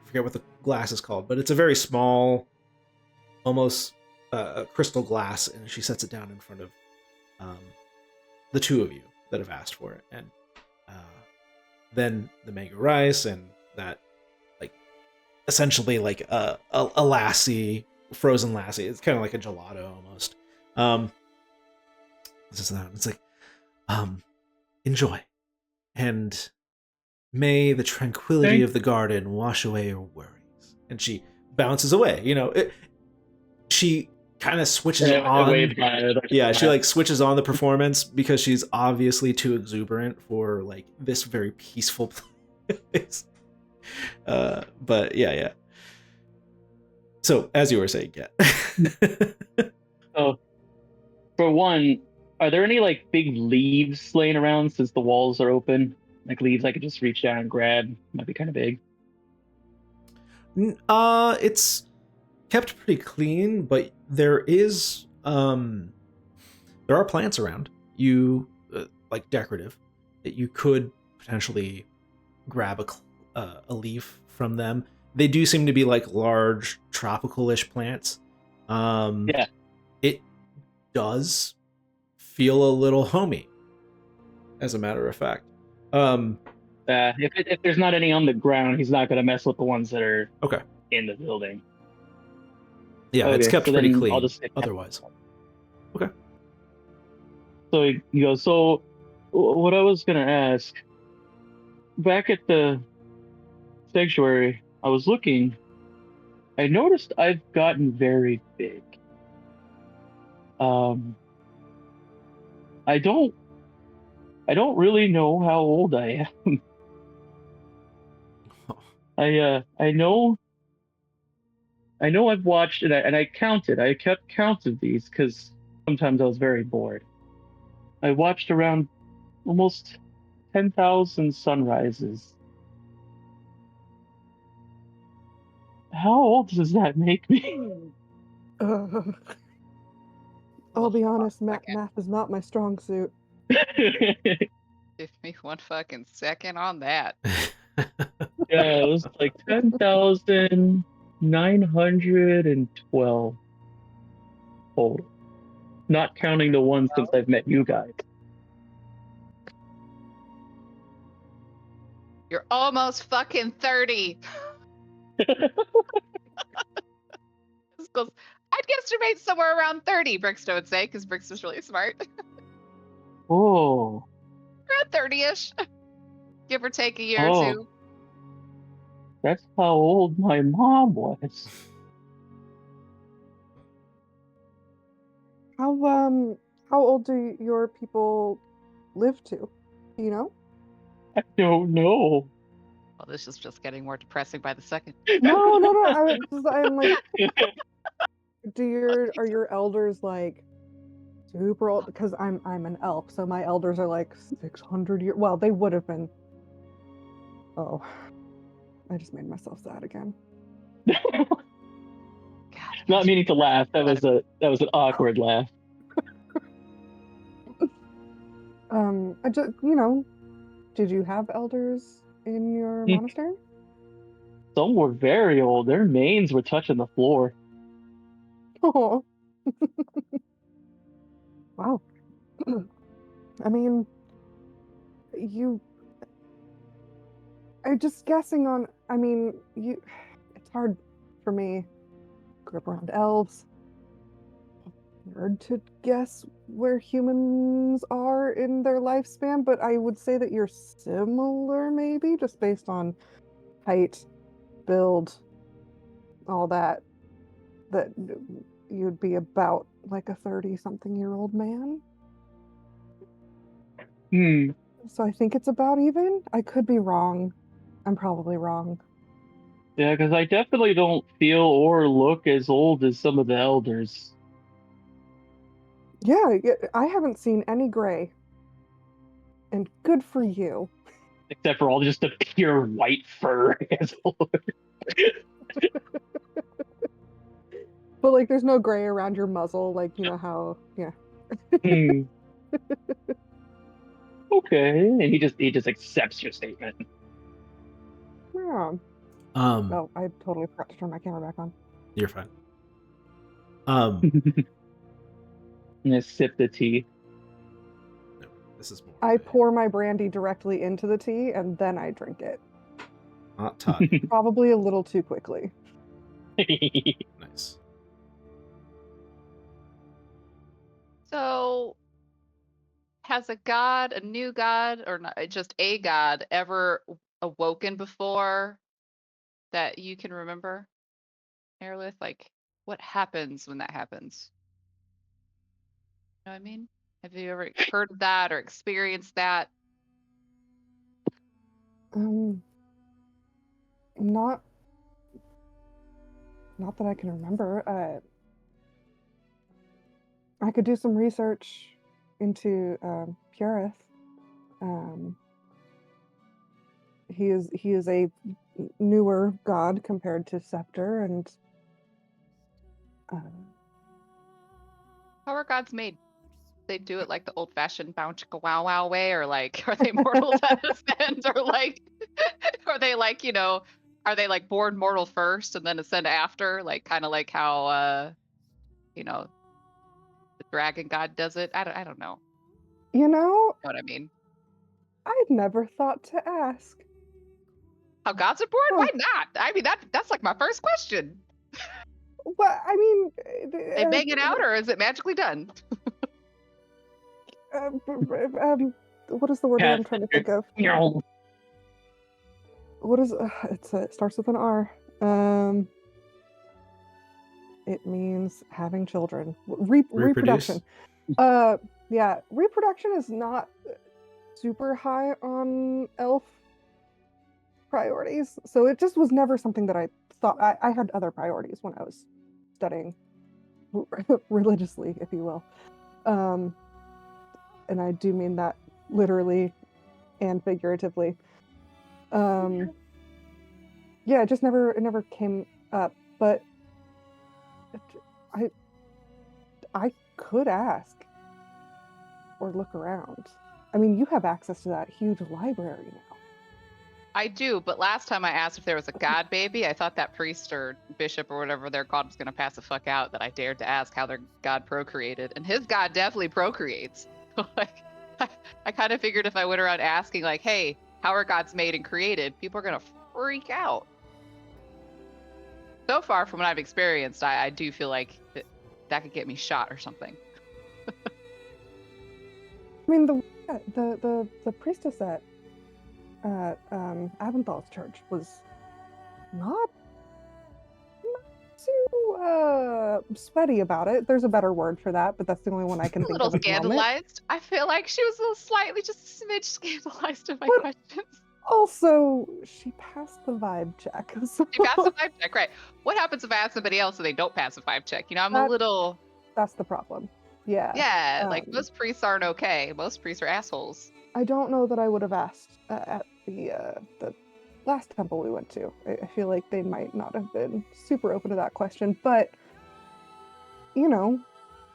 Speaker 2: forget what the glass is called, but it's a very small, almost crystal glass, and she sets it down in front of um, the two of you that have asked for it, and uh, then the mango rice, and that, like, essentially like a lassie, frozen lassie. It's kind of like a gelato almost. This is that. It's like, enjoy, and may the tranquility
Speaker 4: Thank
Speaker 2: of the garden wash away your worries. And she bounces away. She kind of switches
Speaker 4: I
Speaker 2: on.
Speaker 4: waved my.
Speaker 2: Yeah, she like switches on the performance because she's obviously too exuberant for like this very peaceful place. But yeah. So as you were saying, yeah.
Speaker 4: Oh, for one, are there any like big leaves laying around since the walls are open? Like leaves I could just reach down and grab. Might be kind of big.
Speaker 2: It's kept pretty clean, but there are plants around. You like decorative that you could potentially grab a leaf from them. They do seem to be like large tropical-ish plants.
Speaker 4: Yeah.
Speaker 2: It does feel a little homey, as a matter of fact.
Speaker 4: If there's not any on the ground, he's not gonna mess with the ones that are
Speaker 2: Okay.
Speaker 4: in the building.
Speaker 2: Yeah, it's
Speaker 4: Okay,
Speaker 2: kept
Speaker 4: so
Speaker 2: pretty
Speaker 4: then
Speaker 2: clean.
Speaker 4: I'll just
Speaker 2: Otherwise, okay.
Speaker 4: So he goes. So what I was gonna ask, back at the sanctuary, I was looking. I noticed I've gotten very big. Um, I don't. I don't really know how old I am. I know. I know I've watched and I counted. I kept count of these because sometimes I was very bored. I watched around almost 10,000 sunrises. How old does that make me?
Speaker 1: I'll
Speaker 3: Well,
Speaker 1: be
Speaker 3: hold on
Speaker 1: honest,
Speaker 3: a second.
Speaker 1: math is not my strong suit.
Speaker 3: Give me one fucking second on that.
Speaker 4: Yeah, it was like 10,912 total. Not counting the ones since I've met you guys.
Speaker 3: You're almost fucking 30. This goes, I'd guesstimate somewhere around 30, Brixton would say, because Brixton's really smart.
Speaker 4: Oh.
Speaker 3: Around 30-ish. Give or take a year or
Speaker 4: Oh.
Speaker 3: two.
Speaker 4: That's how old my mom was.
Speaker 1: How old do your people live to? Do you know?
Speaker 4: I don't know.
Speaker 3: Well, this is just getting more depressing by the second.
Speaker 1: No. I'm like, are your elders like super old? Because I'm an elf, so my elders are like 600 years. Well, they would have been. Oh, I just made myself sad again.
Speaker 3: God,
Speaker 4: Not meaning to laugh. That was an awkward laugh.
Speaker 1: I just did you have elders in your
Speaker 4: Hmm.
Speaker 1: monastery?
Speaker 4: Some were very old. Their manes were touching the floor.
Speaker 1: Oh, wow. I mean, I'm just guessing on. I mean, it's hard for me. Grew up around elves. Hard to guess where humans are in their lifespan, but I would say that you're similar, maybe, just based on height, build, all that. That you'd be about like a 30-something-year-old man.
Speaker 4: Hmm.
Speaker 1: So I think it's about even. I could be wrong. I'm probably wrong.
Speaker 4: Yeah, because I definitely don't feel or look as old as some of the elders.
Speaker 1: Yeah, I haven't seen any gray. And good for you.
Speaker 4: Except for all just the pure white fur as old.
Speaker 1: But like there's no gray around your muzzle, like you know how yeah.
Speaker 4: Hmm. Okay. And he just accepts your statement.
Speaker 1: Yeah.
Speaker 2: Um,
Speaker 1: Oh, I totally forgot to turn my camera back on.
Speaker 2: you're fine.
Speaker 4: And I sip the tea.
Speaker 2: No, this is more.
Speaker 1: I
Speaker 2: of a
Speaker 1: pour my brandy directly into the tea and then I drink it.
Speaker 2: hot toddy.
Speaker 1: Probably a little too quickly.
Speaker 2: Nice.
Speaker 3: So, has a new god, or not, just a god, ever awoken before that you can remember, Aerolith? Like, what happens when that happens? You know what I mean? Have you ever heard of that or experienced that?
Speaker 1: Not that I can remember. I could do some research into Purith. He is a newer god compared to Scepter, and
Speaker 3: How are gods made? They do it like the old-fashioned bow chicka wow wow way, or like are they mortals at ascent, or like are they like are they like born mortal first and then ascend after, like kind of like how the dragon god does it? I don't know.
Speaker 1: you know,
Speaker 3: You know what I mean?
Speaker 1: I'd never thought to ask.
Speaker 3: How gods are born?
Speaker 1: Huh.
Speaker 3: Why not? I mean that's like my first question.
Speaker 1: Well, I mean,
Speaker 3: They bang it out, or is it magically done?
Speaker 1: what is the word that I'm trying to think of?
Speaker 4: No.
Speaker 1: What is it starts with an R. It means having children. Reproduction. Yeah, reproduction is not super high on elf priorities, so it just was never something that I thought. I had other priorities when I was studying religiously, if you will, and I do mean that literally and figuratively. Yeah, it never came up, but I could ask or look around. I mean, you have access to that huge library now.
Speaker 3: I do, but last time I asked if there was a god baby, I thought that priest or bishop or whatever their god was going to pass the fuck out that I dared to ask how their god procreated. And his god definitely procreates. Like, I kind of figured if I went around asking, like, hey, how are gods made and created, people are gonna freak out. So far from what I've experienced, I do feel like that could get me shot or something.
Speaker 1: I mean, the priestess at Aventhal's church was not too sweaty about it. There's a better word for that, but that's the only one I can
Speaker 3: A
Speaker 1: think
Speaker 3: little
Speaker 1: of at the moment.
Speaker 3: scandalized. I feel like she was a little slightly, just a smidge scandalized of my
Speaker 1: But-
Speaker 3: questions.
Speaker 1: Also, she passed the vibe check. So
Speaker 3: She passed the vibe check, right? What happens if I ask somebody else and they don't pass a vibe check? You know, I'm a little.
Speaker 1: that's the problem. Yeah.
Speaker 3: Yeah, like most priests aren't okay. Most priests are assholes.
Speaker 1: I don't know that I would have asked at the last temple we went to. I feel like they might not have been super open to that question, but you know,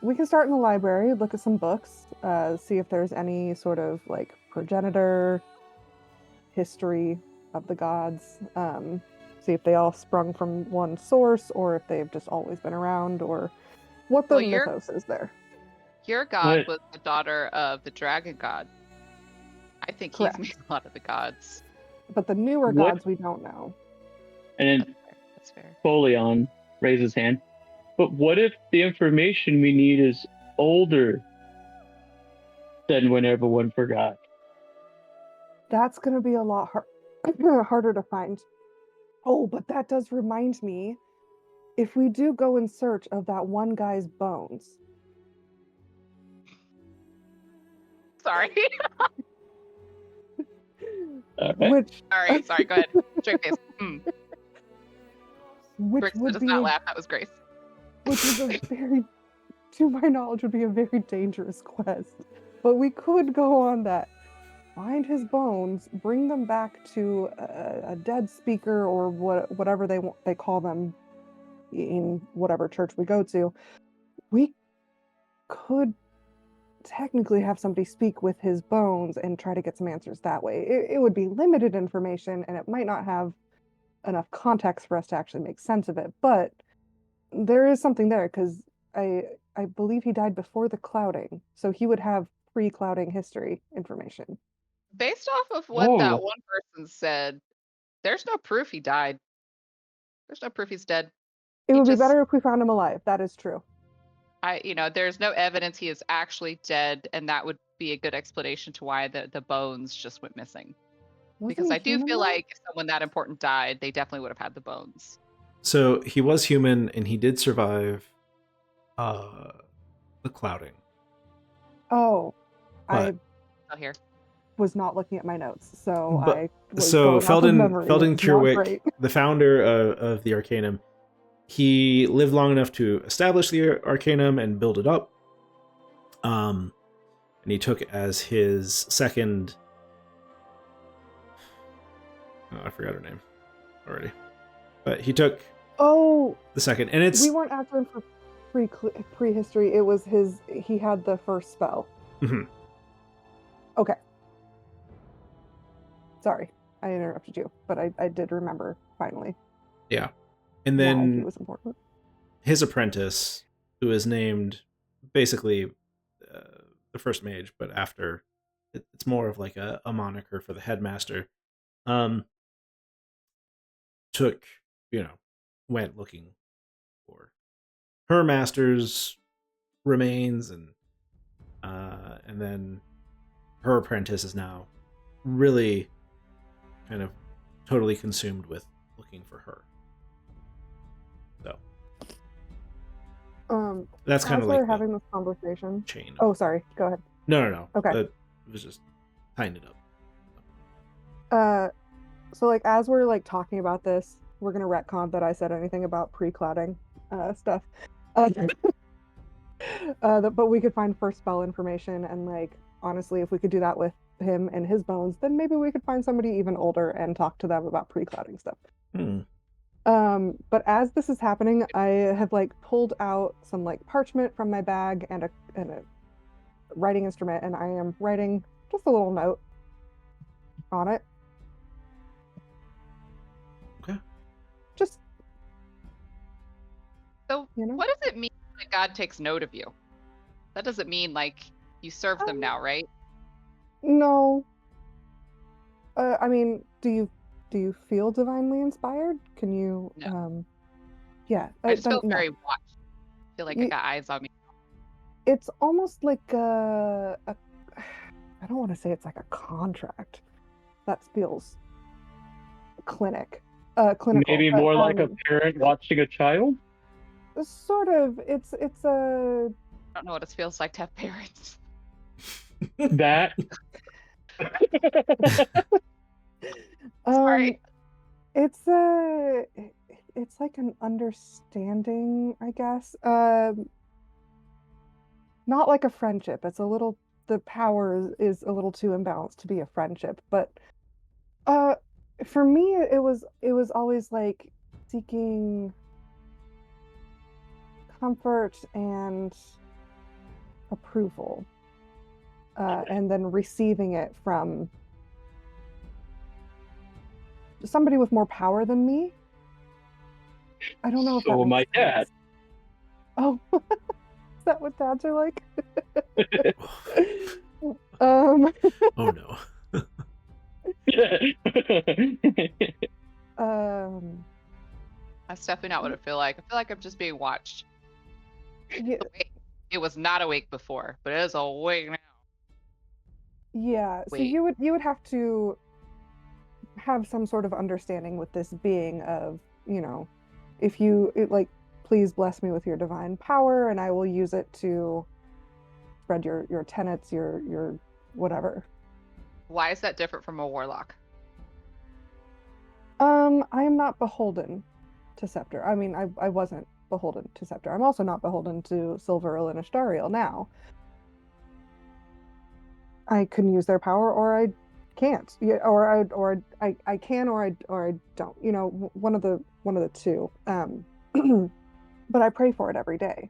Speaker 1: we can start in the library, look at some books, see if there's any sort of like progenitor history of the gods, see if they all sprung from one source or if they've just always been around or what the
Speaker 3: Well,
Speaker 1: mythos is there.
Speaker 3: Your god
Speaker 4: What?
Speaker 3: was the daughter of the dragon god. I think
Speaker 1: Correct.
Speaker 3: he's made a lot of the gods.
Speaker 1: But the newer
Speaker 4: What?
Speaker 1: gods we don't know.
Speaker 4: And then
Speaker 3: That's fair.
Speaker 4: Folion raises hand. But what if the information we need is older than when everyone forgot?
Speaker 1: That's going to be a lot harder to find. Oh, but that does remind me, if we do go in search of that one guy's bones,
Speaker 3: Sorry.
Speaker 4: All right.
Speaker 1: which
Speaker 3: sorry, go ahead. Drink this.
Speaker 1: which
Speaker 3: Brixton
Speaker 1: would
Speaker 3: does
Speaker 1: be
Speaker 3: not laugh. That was Grace.
Speaker 1: which is a very, to my knowledge, would be a very dangerous quest. But we could go on that. Find his bones, bring them back to a dead speaker or whatever they call them in whatever church we go to. We could technically have somebody speak with his bones and try to get some answers that way. It would be limited information and it might not have enough context for us to actually make sense of it, but there is something there because I believe he died before the clouding, so he would have pre-clouding history information.
Speaker 3: Based off of what that
Speaker 4: Oh.
Speaker 3: one person said, there's no proof he died. There's no proof he's dead.
Speaker 1: It
Speaker 3: He
Speaker 1: would be
Speaker 3: just-
Speaker 1: better if we found him alive. That is true.
Speaker 3: There's no evidence he is actually dead, and that would be a good explanation to why the bones just went missing.
Speaker 1: Wasn't
Speaker 3: Because
Speaker 1: he
Speaker 3: I do
Speaker 1: human,
Speaker 3: feel
Speaker 1: though?
Speaker 3: like if someone that important died, they definitely would have had the bones.
Speaker 2: So he was human, and he did survive the clouding.
Speaker 1: Oh, I
Speaker 2: But-
Speaker 3: Still here.
Speaker 1: was not looking at my notes, so
Speaker 2: But-
Speaker 1: I was
Speaker 2: So
Speaker 1: going off of
Speaker 2: Felden
Speaker 1: memory, which is not
Speaker 2: Kierwick,
Speaker 1: great.
Speaker 2: the founder of the Arcanum, he lived long enough to establish the Arcanum and build it up. And he took as his second. Oh, I forgot her name already, but he took
Speaker 1: Oh,
Speaker 2: the second, and it's
Speaker 1: we weren't after him for prehistory. It was he had the first spell.
Speaker 2: Mhm.
Speaker 1: Okay. Sorry, I interrupted you, but I did remember finally
Speaker 2: yeah, and
Speaker 1: why he
Speaker 2: then
Speaker 1: was important.
Speaker 2: his apprentice, who is named basically the first mage, but after it's more of like a moniker for the headmaster. Took, went looking for her master's remains, and then her apprentice is now really kind of totally consumed with looking for her. So that's kind
Speaker 1: As
Speaker 2: of
Speaker 1: we're
Speaker 2: like
Speaker 1: having
Speaker 2: the
Speaker 1: this conversation.
Speaker 2: chain.
Speaker 1: Oh, sorry. Go ahead.
Speaker 2: No.
Speaker 1: Okay.
Speaker 2: It was just tying it up.
Speaker 1: So like as we're like talking about this, we're gonna retcon that I said anything about pre-clouding stuff. But we could find first spell information, and like honestly, if we could do that with him and his bones, then maybe we could find somebody even older and talk to them about pre-clouding stuff. But as this is happening, I have like pulled out some like parchment from my bag and a writing instrument, and I am writing just a little note on it.
Speaker 2: Okay.
Speaker 1: Just
Speaker 3: So
Speaker 1: you know.
Speaker 3: what does it mean that God takes note of you? That doesn't mean like you serve them now, right?
Speaker 1: No. I mean, do you feel divinely inspired? Can you
Speaker 3: No.
Speaker 1: yeah,
Speaker 3: I just
Speaker 1: then
Speaker 3: feel
Speaker 1: no.
Speaker 3: very watched. I feel like I
Speaker 1: You,
Speaker 3: got eyes on me.
Speaker 1: it's almost like a I don't want to say it's like a contract. That feels clinical.
Speaker 4: Maybe
Speaker 1: But
Speaker 4: more like a parent watching a child.
Speaker 1: sort of it's a
Speaker 3: I don't know what it feels like to have parents.
Speaker 4: That.
Speaker 1: um
Speaker 3: Sorry.
Speaker 1: it's a it's like an understanding, I guess. Not like a friendship. It's a little the power is a little too imbalanced to be a friendship, but uh for me it was always like seeking comfort and approval, and then receiving it from somebody with more power than me. I don't know if that
Speaker 4: So
Speaker 1: makes
Speaker 4: my dad.
Speaker 1: sense. Oh, is that what dads are like? um,
Speaker 2: Oh no.
Speaker 1: um,
Speaker 3: That's definitely not what I feel like. I feel like I'm just being watched.
Speaker 1: yeah,
Speaker 3: Wait, it was not awake before, but it is awake now.
Speaker 1: yeah. So
Speaker 3: Wait,
Speaker 1: you would have to have some sort of understanding with this being of, if like, please bless me with your divine power, and I will use it to spread your tenets, your whatever.
Speaker 3: why is that different from a warlock?
Speaker 1: I am not beholden to Scepter. I mean, I wasn't beholden to Scepter. I'm also not beholden to Silver or Innishtariel now. I can use their power, or I can't. Yeah, or I can, or I don't. One of the two. But I pray for it every day.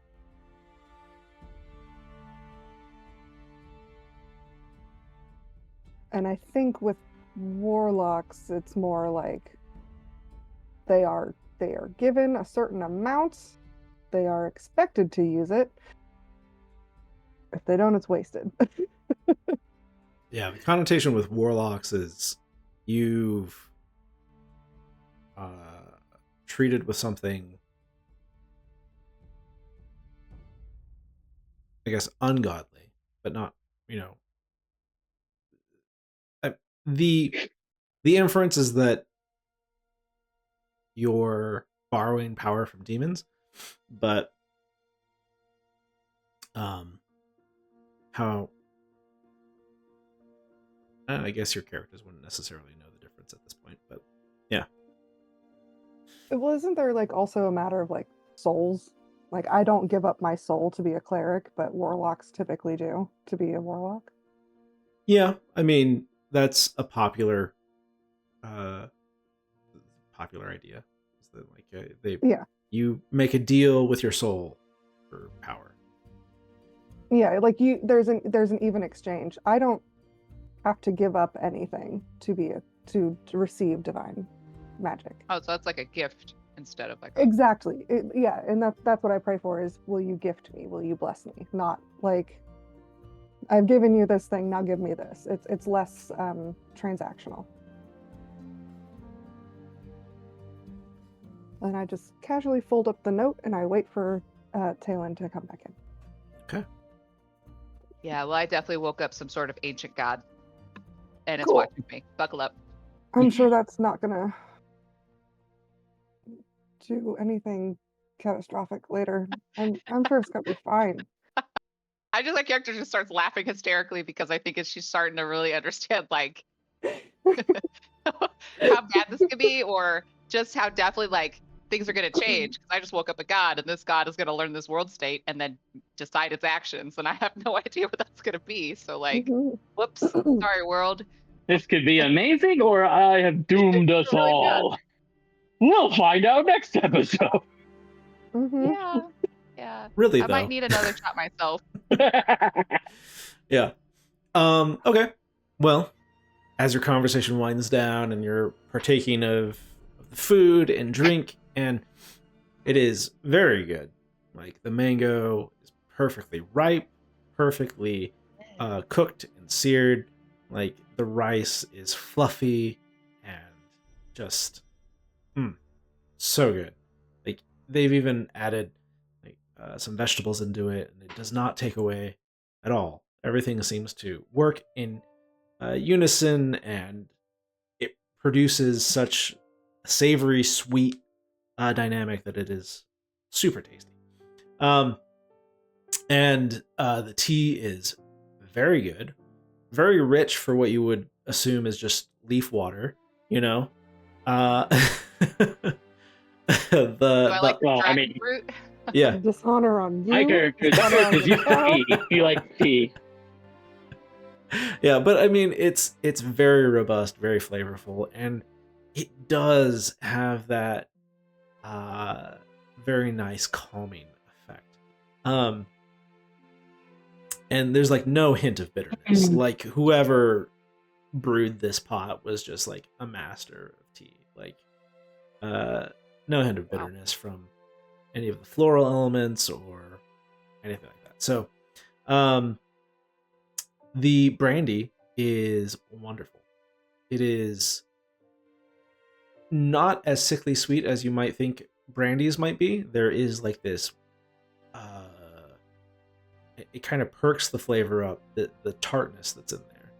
Speaker 1: And I think with warlocks, it's more like they are given a certain amount. They are expected to use it. If they don't, it's wasted.
Speaker 2: Yeah, the connotation with warlocks is you've treated with something, I guess, ungodly, but not, you know. The the inference is that you're borrowing power from demons, but how I guess your characters wouldn't necessarily know the difference at this point, but yeah.
Speaker 1: Well, isn't there like also a matter of like souls? Like I don't give up my soul to be a cleric, but warlocks typically do to be a warlock.
Speaker 2: Yeah, I mean, that's a uh popular idea. Is that like they
Speaker 1: Yeah.
Speaker 2: you make a deal with your soul for power.
Speaker 1: Yeah, like there's an even exchange. I don't have to give up anything to receive divine magic.
Speaker 3: Oh, so that's like a gift instead of like a.
Speaker 1: Exactly. Yeah, and that's what I pray for is, will you gift me? Will you bless me? Not like, I've given you this thing, now give me this. It's less transactional. And I just casually fold up the note and I wait for Talon to come back in.
Speaker 2: Okay.
Speaker 3: Yeah, well, I definitely woke up some sort of ancient god, and it's
Speaker 1: Cool.
Speaker 3: watching me. Buckle up.
Speaker 1: I'm sure that's not gonna do anything catastrophic later. I'm sure it's gonna be fine.
Speaker 3: I just like character just starts laughing hysterically because I think she's starting to really understand like how bad this could be, or just how definitely like things are going to change. Because I just woke up a god, and this god is going to learn this world state and then decide its actions, and I have no idea what that's going to be. So like, whoops, sorry world.
Speaker 4: This could be amazing, or I have doomed us
Speaker 3: Really bad.
Speaker 4: all. We'll find out next episode.
Speaker 3: Yeah, yeah.
Speaker 2: Really
Speaker 3: I
Speaker 2: though.
Speaker 3: might need another shot myself.
Speaker 2: Yeah. Okay. Well, as your conversation winds down and you're partaking of the food and drink, and it is very good. Like the mango is perfectly ripe, perfectly cooked and seared. Like the rice is fluffy and just so good. Like they've even added like some vegetables into it, and it does not take away at all. Everything seems to work in unison, and it produces such a savory, sweet dynamic that it is super tasty. And the tea is very good, very rich for what you would assume is just leaf water. You know, uh,
Speaker 3: Do I like the
Speaker 4: Well, I
Speaker 3: dragon
Speaker 4: mean,
Speaker 3: fruit?
Speaker 2: yeah,
Speaker 1: Dishonor on
Speaker 4: my
Speaker 1: you.
Speaker 4: character,
Speaker 1: Dishonor on
Speaker 4: because you
Speaker 1: yourself.
Speaker 4: tea. You like tea.
Speaker 2: yeah, but I mean, it's very robust, very flavorful, and it does have that very nice calming effect. And there's like no hint of bitterness. Like whoever brewed this pot was just like a master of tea. Like no hint of
Speaker 3: Wow.
Speaker 2: bitterness from any of the floral elements or anything like that. So the brandy is wonderful. It is not as sickly sweet as you might think brandies might be. There is like this it kind of perks the flavor up, the tartness that's in there.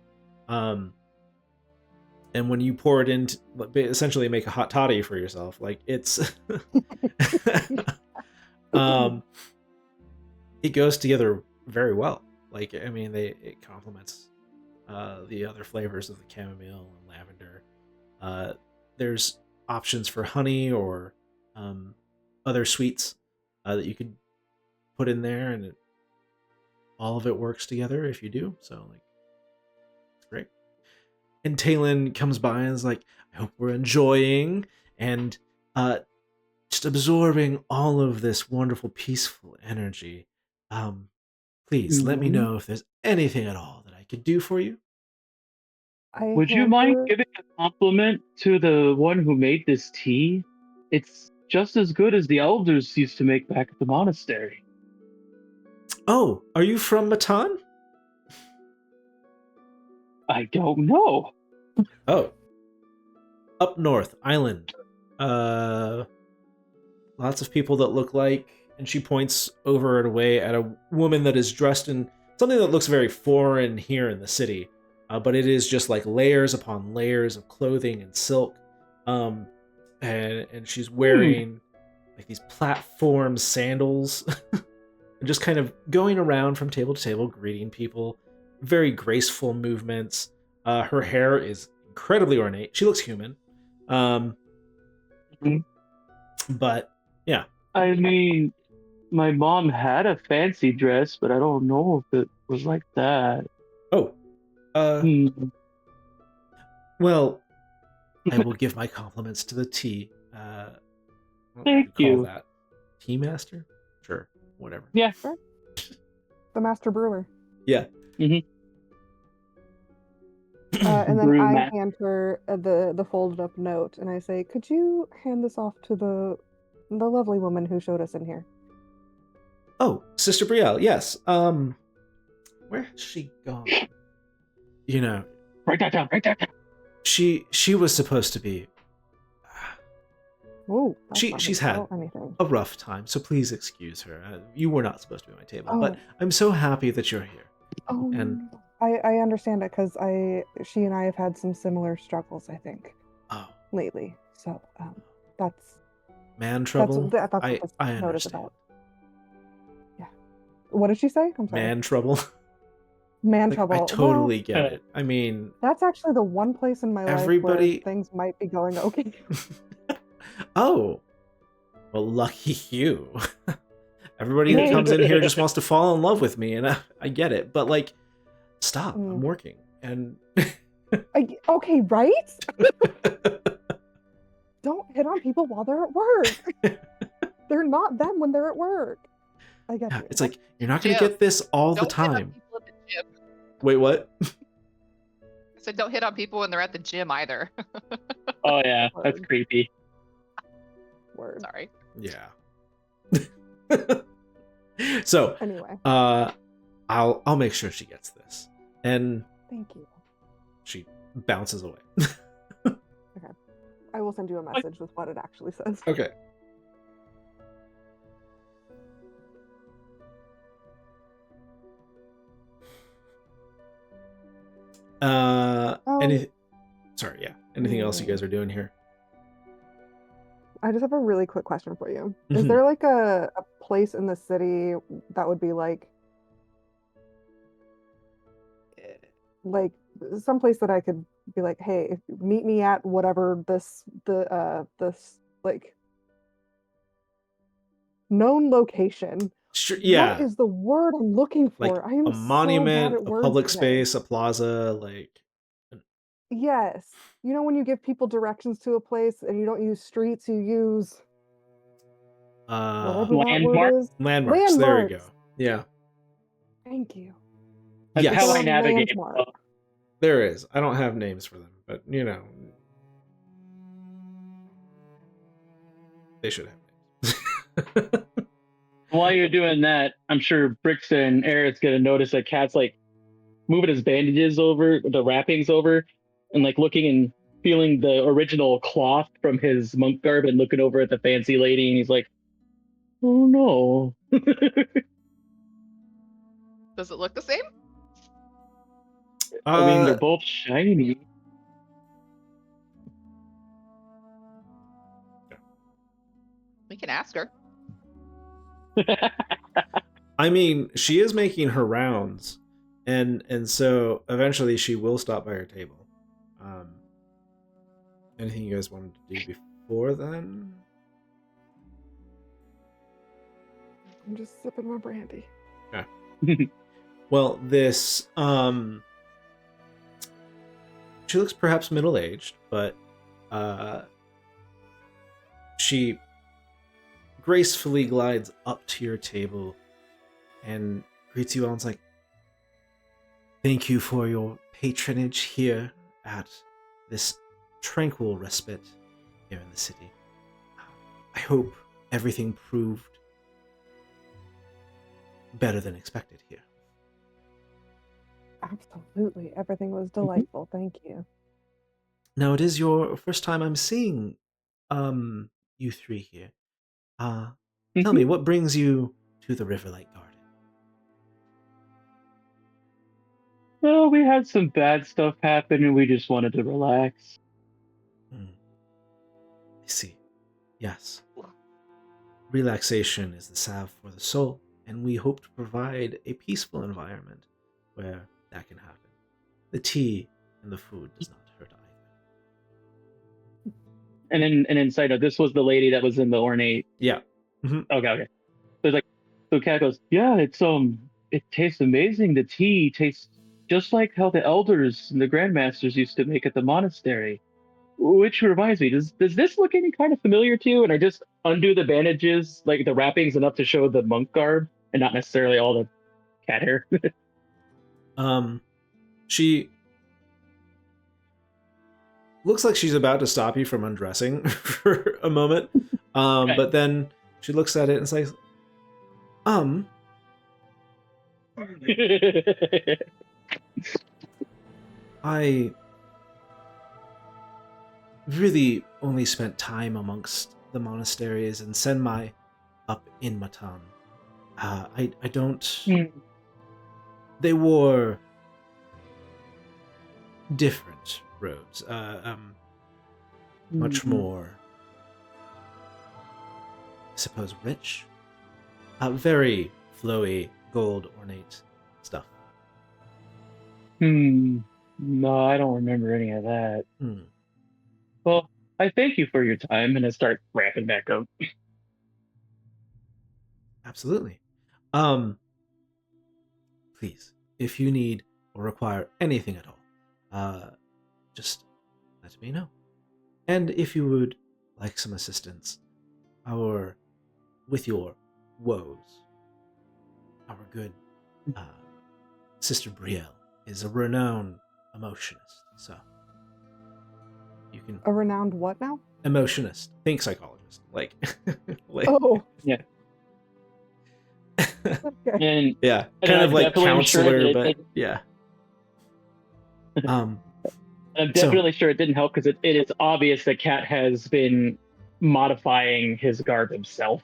Speaker 2: And when you pour it into, essentially make a hot toddy for yourself, like it's it goes together very well. Like I mean, it complements the other flavors of the chamomile and lavender. There's options for honey or other sweets that you could put in there, and all of it works together if you do. So like, it's great. And Talon comes by and is like, "I hope we're enjoying and just absorbing all of this wonderful, peaceful energy. Please let me know if there's anything at all that I could do for you."
Speaker 1: I
Speaker 4: Would you
Speaker 1: hand
Speaker 4: mind
Speaker 1: her-
Speaker 4: giving a compliment to the one who made this tea? It's just as good as the elders used to make back at the monastery.
Speaker 2: Oh, are you from Matan?
Speaker 4: I don't know.
Speaker 2: Oh, up north, island. Lots of people that look like, and she points over and away at a woman that is dressed in something that looks very foreign here in the city, but it is just like layers upon layers of clothing and silk, and she's wearing like these platform sandals, and just kind of going around from table to table, greeting people. Very graceful movements. Her hair is incredibly ornate. She looks human, but yeah.
Speaker 4: I mean, my mom had a fancy dress, but I don't know if it was like that.
Speaker 2: Oh,
Speaker 4: Hmm.
Speaker 2: well, I will give my compliments to the tea. What would
Speaker 4: Thank
Speaker 2: call
Speaker 4: you.
Speaker 2: that? Tea master? Sure, whatever.
Speaker 4: Yeah.
Speaker 1: the master brewer.
Speaker 2: Yeah.
Speaker 1: And then
Speaker 4: Brew
Speaker 1: I
Speaker 4: mat.
Speaker 1: hand her the folded up note, and I say, "Could you hand this off to the lovely woman who showed us in here?"
Speaker 2: Oh, Sister Brielle, yes. Where has she gone? You know,
Speaker 4: Write that down. Write that down.
Speaker 2: she was supposed to be
Speaker 1: Oh, that's not
Speaker 2: she's
Speaker 1: gonna
Speaker 2: had
Speaker 1: spell anything.
Speaker 2: a rough time, so please excuse her. You were not supposed to be at my table, but
Speaker 1: Oh.
Speaker 2: I'm so happy that you're here.
Speaker 1: Oh,
Speaker 2: And
Speaker 1: I understand it because she and I have had some similar struggles, I think,
Speaker 2: oh,
Speaker 1: lately. So that's
Speaker 2: man trouble.
Speaker 1: that's what
Speaker 2: I
Speaker 1: this
Speaker 2: I
Speaker 1: note is
Speaker 2: understand.
Speaker 1: about. Yeah. What did she say? I'm sorry.
Speaker 2: Man trouble.
Speaker 1: Man
Speaker 2: Like,
Speaker 1: trouble.
Speaker 2: I totally
Speaker 1: Well,
Speaker 2: get it. I mean,
Speaker 1: that's actually the one place in my life
Speaker 2: everybody.
Speaker 1: where things might be going okay.
Speaker 2: Oh, well, lucky you. Everybody that
Speaker 1: Hey.
Speaker 2: comes in here just wants to fall in love with me, and I get it. But like, stop.
Speaker 1: Mm.
Speaker 2: I'm working, and
Speaker 1: Okay, right? Don't hit on people while they're at work. They're not them when they're at work. I get
Speaker 2: yeah,
Speaker 1: you.
Speaker 2: it's like you're not gonna
Speaker 3: Jim,
Speaker 2: get this all the
Speaker 3: Don't hit on
Speaker 2: time.
Speaker 3: people at the gym.
Speaker 2: Wait, what?
Speaker 3: I said don't hit on people when they're at the gym either.
Speaker 4: Oh yeah, that's
Speaker 1: Word.
Speaker 4: creepy.
Speaker 1: Word.
Speaker 3: Sorry.
Speaker 2: Yeah. So,
Speaker 1: Anyway,
Speaker 2: I'll make sure she gets this. And
Speaker 1: thank you.
Speaker 2: bounces away.
Speaker 1: I will send you a message with what it actually says.
Speaker 2: Okay. Anything? Sorry, yeah. Anything else you guys are doing here?
Speaker 1: I just have a really quick question for you.
Speaker 2: Mhm.
Speaker 1: Is there like a place in the city that would be like some place that I could be like, hey, meet me at whatever this like known location.
Speaker 2: Sure, yeah.
Speaker 1: What is the word I'm looking
Speaker 2: Like
Speaker 1: for? I am
Speaker 2: a
Speaker 1: so
Speaker 2: monument,
Speaker 1: bad at
Speaker 2: a
Speaker 1: words
Speaker 2: public
Speaker 1: today.
Speaker 2: space, a plaza, like
Speaker 1: Yes. You know when you give people directions to a place and you don't use streets, you use whatever that word
Speaker 4: Landmark.
Speaker 1: is.
Speaker 2: landmarks. There we go.
Speaker 1: Landmarks.
Speaker 2: Yeah.
Speaker 1: Thank you.
Speaker 4: That's
Speaker 2: Yes.
Speaker 4: how I
Speaker 1: a
Speaker 4: navigate.
Speaker 1: landmark?
Speaker 2: There is. I don't have names for them, but you know, they should have names.
Speaker 4: While you're doing that, I'm sure Brix and Eric's gonna notice that Cat's like moving his bandages over, the wrappings over, and like looking and feeling the original cloth from his monk garb and looking over at the fancy lady, and he's like, "Oh no."
Speaker 3: Does it look the same?
Speaker 4: I mean, they're both shiny.
Speaker 3: We can ask her.
Speaker 2: I mean, she is making her rounds, and so eventually she will stop by her table. Anything you guys wanted to do before then?
Speaker 1: I'm just sipping my brandy.
Speaker 2: Yeah. Well, this she looks perhaps middle-aged, but she gracefully glides up to your table and greets you all and is like, thank you for your patronage here at this tranquil respite here in the city. I hope everything proved better than expected here.
Speaker 1: Absolutely. Everything was delightful. Thank you.
Speaker 2: Now, it is your first time I'm seeing you three here. Tell me, what brings you to the Riverlight Garden?
Speaker 4: Well, we had some bad stuff happen and we just wanted to relax.
Speaker 2: I see. Yes. Relaxation is the salve for the soul, and we hope to provide a peaceful environment where that can happen. The tea and the food does not hurt either.
Speaker 4: And then side note, this was the lady that was in the ornate.
Speaker 2: Yeah.
Speaker 4: Okay. So Cat goes, yeah, it tastes amazing. The tea tastes just like how the elders and the grandmasters used to make at the monastery. Which reminds me, does this look any kind of familiar to you? And I just undo the bandages, like the wrappings, enough to show the monk garb, and not necessarily all the cat hair.
Speaker 2: She looks like she's about to stop you from undressing for a moment,
Speaker 4: Okay.
Speaker 2: but then she looks at it and says, I really only spent time amongst the monasteries and Senmai up in Matan. I don't... They wore different robes, much more, I suppose, rich. Very flowy, gold ornate stuff.
Speaker 4: No, I don't remember any of that. Well, I thank you for your time, and I start wrapping back up.
Speaker 2: Absolutely. Please, if you need or require anything at all, just let me know. And if you would like some assistance, with your woes, our good Sister Brielle is a renowned emotionist, so you can...
Speaker 1: A renowned what now?
Speaker 2: Emotionist. Think psychologist. Like
Speaker 1: Oh.
Speaker 4: Yeah.
Speaker 1: Okay.
Speaker 4: And
Speaker 2: yeah,
Speaker 4: and
Speaker 2: kind
Speaker 4: I'm
Speaker 2: of like
Speaker 4: definitely sure
Speaker 2: counselor,
Speaker 4: that
Speaker 2: but yeah.
Speaker 4: I'm definitely sure it didn't help because it is obvious that Cat has been modifying his garb himself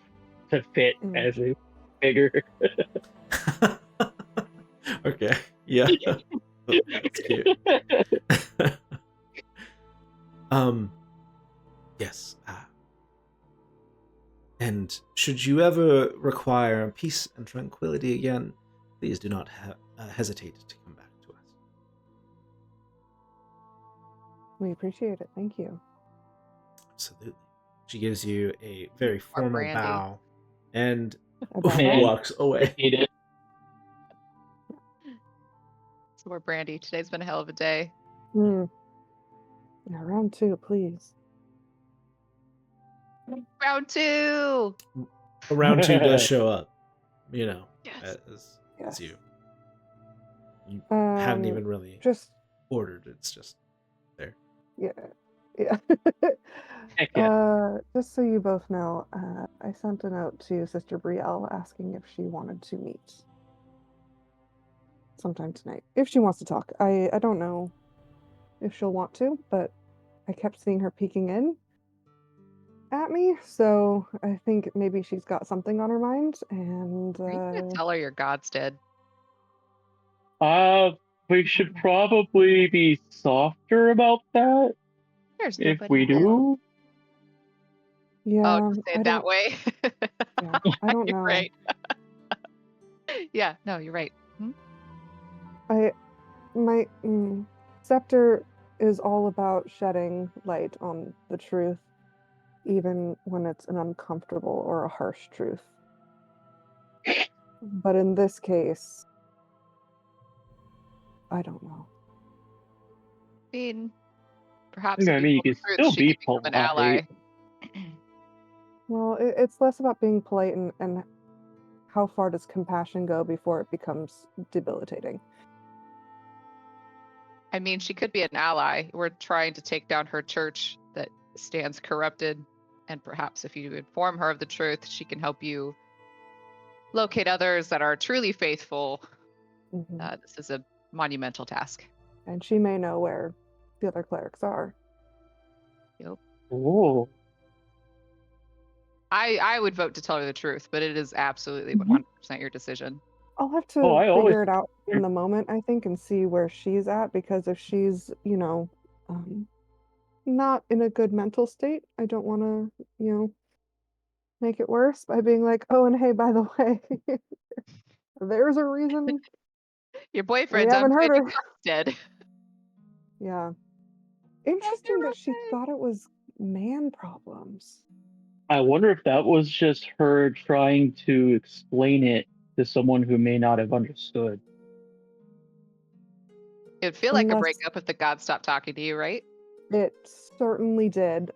Speaker 4: to fit as a bigger.
Speaker 2: Okay. Yeah. That's cute. Yes. And should you ever require peace and tranquility again, please do not hesitate to come back to us.
Speaker 1: We appreciate it. Thank you.
Speaker 2: Absolutely. She gives you a very formal
Speaker 3: Brandy.
Speaker 2: bow and
Speaker 1: About
Speaker 2: walks away.
Speaker 3: So we're Brandy. Today's been a hell of a day.
Speaker 1: Yeah, round 2, please.
Speaker 3: Round 2.
Speaker 2: Round 2 does show up. You know,
Speaker 3: Yes.
Speaker 2: as you. You hadn't even really
Speaker 1: just
Speaker 2: ordered. It's just there.
Speaker 1: yeah.
Speaker 4: Heck yeah.
Speaker 1: Just so you both know, I sent a note to Sister Brielle asking if she wanted to meet sometime tonight. If she wants to talk. I don't know if she'll want to, but I kept seeing her peeking in at me, so I think maybe she's got something on her mind, and
Speaker 3: Are you gonna tell her your god's dead?
Speaker 4: We should probably be softer about that.
Speaker 3: There's
Speaker 4: If
Speaker 3: nobody
Speaker 4: we
Speaker 3: else.
Speaker 4: do.
Speaker 1: yeah,
Speaker 3: Oh, just say it that way.
Speaker 1: Yeah, I don't know.
Speaker 3: Right. Yeah, no, you're right.
Speaker 1: My scepter is all about shedding light on the truth, even when it's an uncomfortable or a harsh truth. But in this case, I don't know.
Speaker 3: I mean, perhaps
Speaker 4: I
Speaker 3: if
Speaker 4: mean, you
Speaker 3: you
Speaker 4: can
Speaker 3: told the
Speaker 4: still
Speaker 3: truth, she
Speaker 4: be
Speaker 3: could become an ally.
Speaker 4: polite.
Speaker 1: Well, it's less about being polite and how far does compassion go before it becomes debilitating.
Speaker 3: I mean, she could be an ally. We're trying to take down her church that stands corrupted. And perhaps if you inform her of the truth, she can help you locate others that are truly faithful. This is a monumental task.
Speaker 1: And she may know where the other clerics are.
Speaker 3: Yep.
Speaker 4: Oh.
Speaker 3: I would vote to tell her the truth, but it is absolutely 100% your decision.
Speaker 1: I'll have to
Speaker 4: I always
Speaker 1: figure it out in the moment, I think, and see where she's at, because if she's, not in a good mental state, I don't want to, make it worse by being like, oh, and hey, by the way, there's a reason
Speaker 3: Your
Speaker 1: we
Speaker 3: boyfriend's
Speaker 1: haven't heard her.
Speaker 3: dead.
Speaker 1: Yeah. Interesting that she thought it was man problems.
Speaker 4: I wonder if that was just her trying to explain it to someone who may not have understood.
Speaker 3: It'd feel like a
Speaker 1: Unless-
Speaker 3: breakup if the god stopped talking to you, right?
Speaker 1: It certainly did.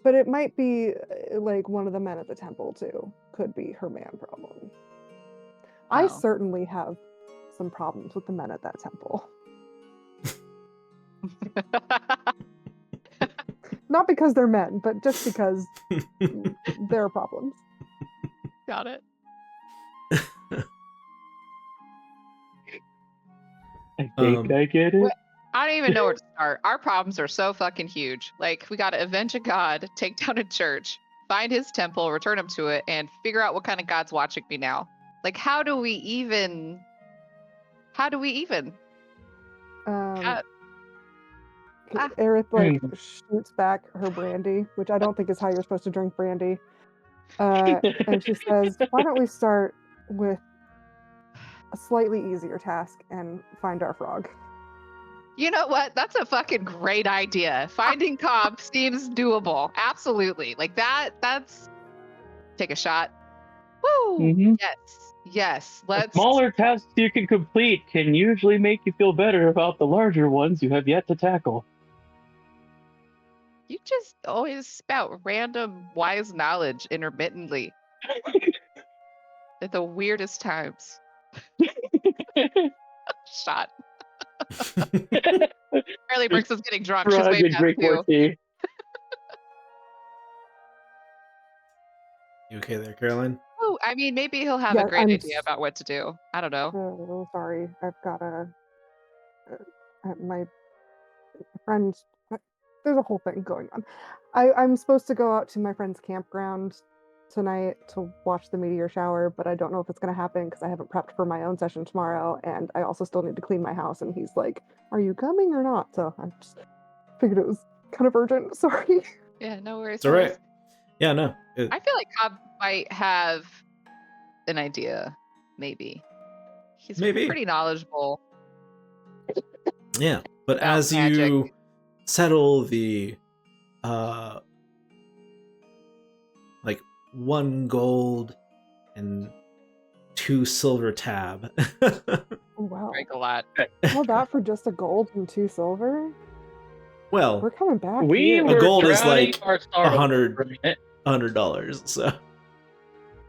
Speaker 1: But it might be like one of the men at the temple too. Could be her man problem. I
Speaker 3: Oh.
Speaker 1: certainly have some problems with the men at that temple. Not because they're men, but just because there are problems.
Speaker 3: Got it.
Speaker 4: I think I get it.
Speaker 3: I don't even know where to start. Our problems are so fucking huge. Like, we gotta avenge a god, take down a church, find his temple, return him to it, and figure out what kind of god's watching me now. Like, how do we even?
Speaker 1: Aerith shoots back her brandy, which I don't think is how you're supposed to drink brandy. And she says, why don't we start with a slightly easier task and find our frog?
Speaker 3: You know what? That's a fucking great idea. Finding Cobb seems doable. Absolutely. Like that's take a shot. Woo!
Speaker 4: Mm-hmm.
Speaker 3: Yes. Let's
Speaker 4: Smaller tasks you can complete can usually make you feel better about the larger ones you have yet to tackle.
Speaker 3: You just always spout random wise knowledge intermittently at the weirdest times. Shot. Apparently Brooks is getting drunk. She's way past two.
Speaker 2: You okay there, Caroline?
Speaker 3: Oh, I mean, maybe he'll have a great idea about what to do. I don't know.
Speaker 1: Oh, sorry. I've got a my friend. There's a whole thing going on. I'm supposed to go out to my friend's campground tonight to watch the meteor shower, but I don't know if it's going to happen because I haven't prepped for my own session tomorrow, and I also still need to clean my house. And he's like, "Are you coming or not?" So I just figured it was kind of urgent. Sorry.
Speaker 3: Yeah, no worries.
Speaker 2: It's all right. Yeah, no.
Speaker 3: I feel like Cobb might have an idea, maybe. He's
Speaker 2: Maybe.
Speaker 3: pretty knowledgeable.
Speaker 2: Yeah, but
Speaker 3: about
Speaker 2: as
Speaker 3: magic.
Speaker 2: you settle the like 1 gold and 2 silver tab.
Speaker 1: Oh, wow.
Speaker 3: Drink a lot.
Speaker 1: All that for just a gold and 2 silver?
Speaker 2: Well,
Speaker 1: We're coming back
Speaker 4: We
Speaker 1: here.
Speaker 4: were
Speaker 2: gold is
Speaker 4: drowning
Speaker 2: like
Speaker 4: our sorrows
Speaker 2: $100.
Speaker 4: for a minute.
Speaker 2: $100, so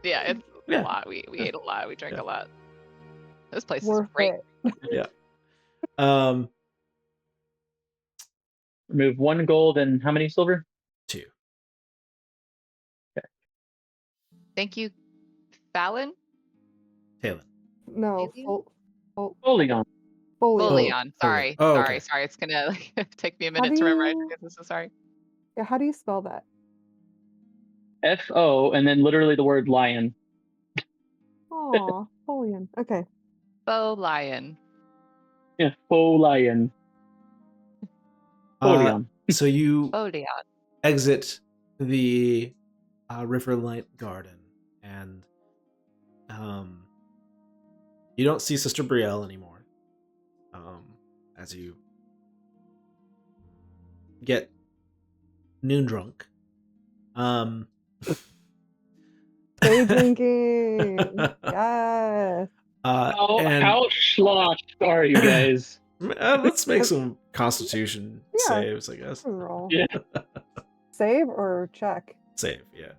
Speaker 3: Yeah, it's
Speaker 2: Yeah.
Speaker 3: a lot. We ate a lot. We drank
Speaker 2: Yeah.
Speaker 3: a lot. This place
Speaker 1: Worth
Speaker 3: is great.
Speaker 1: it.
Speaker 4: Remove 1 gold and how many silver?
Speaker 2: 2.
Speaker 3: Thank you, Fallon.
Speaker 2: Talon.
Speaker 1: No,
Speaker 3: Maybe?
Speaker 4: Folion.
Speaker 3: Folion.
Speaker 2: Oh,
Speaker 3: Sorry.
Speaker 2: oh,
Speaker 3: sorry.
Speaker 2: okay.
Speaker 3: Sorry. It's gonna take me a
Speaker 1: How
Speaker 3: minute
Speaker 1: do
Speaker 3: to memorize.
Speaker 1: you-
Speaker 3: I'm so sorry.
Speaker 1: Yeah, how do you spell that?
Speaker 4: FO and then literally the word lion.
Speaker 1: Aw, Folian. Okay.
Speaker 3: Bow lion.
Speaker 4: Yeah, Folion. Folion.
Speaker 2: So you
Speaker 3: Folion.
Speaker 2: exit the Riverlight Garden, and you don't see Sister Brielle anymore. As you get noon drunk.
Speaker 1: Day drinking. Yes.
Speaker 4: How sloshed are you guys?
Speaker 2: Let's make some Constitution
Speaker 1: Yeah.
Speaker 2: saves, I guess.
Speaker 1: Roll.
Speaker 4: Yeah.
Speaker 1: Save or check?
Speaker 2: Save, yeah.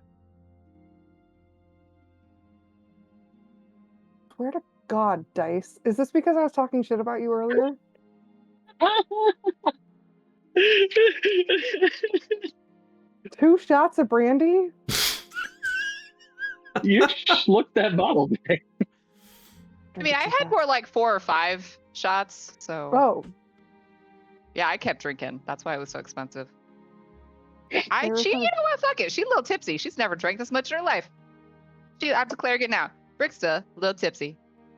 Speaker 1: Swear to God, Dice. Is this because I was talking shit about you earlier? 2 shots of brandy?
Speaker 4: You looked that bottle back.
Speaker 3: I mean, I had more like 4 or 5 shots, so
Speaker 1: Oh,
Speaker 3: yeah, I kept drinking. That's why it was so expensive.
Speaker 1: They were
Speaker 3: You
Speaker 1: kind
Speaker 3: know
Speaker 1: of-
Speaker 3: what? Fuck it. She's a little tipsy. She's never drank this much in her life. I'm declaring it now. Bricksta, a little tipsy.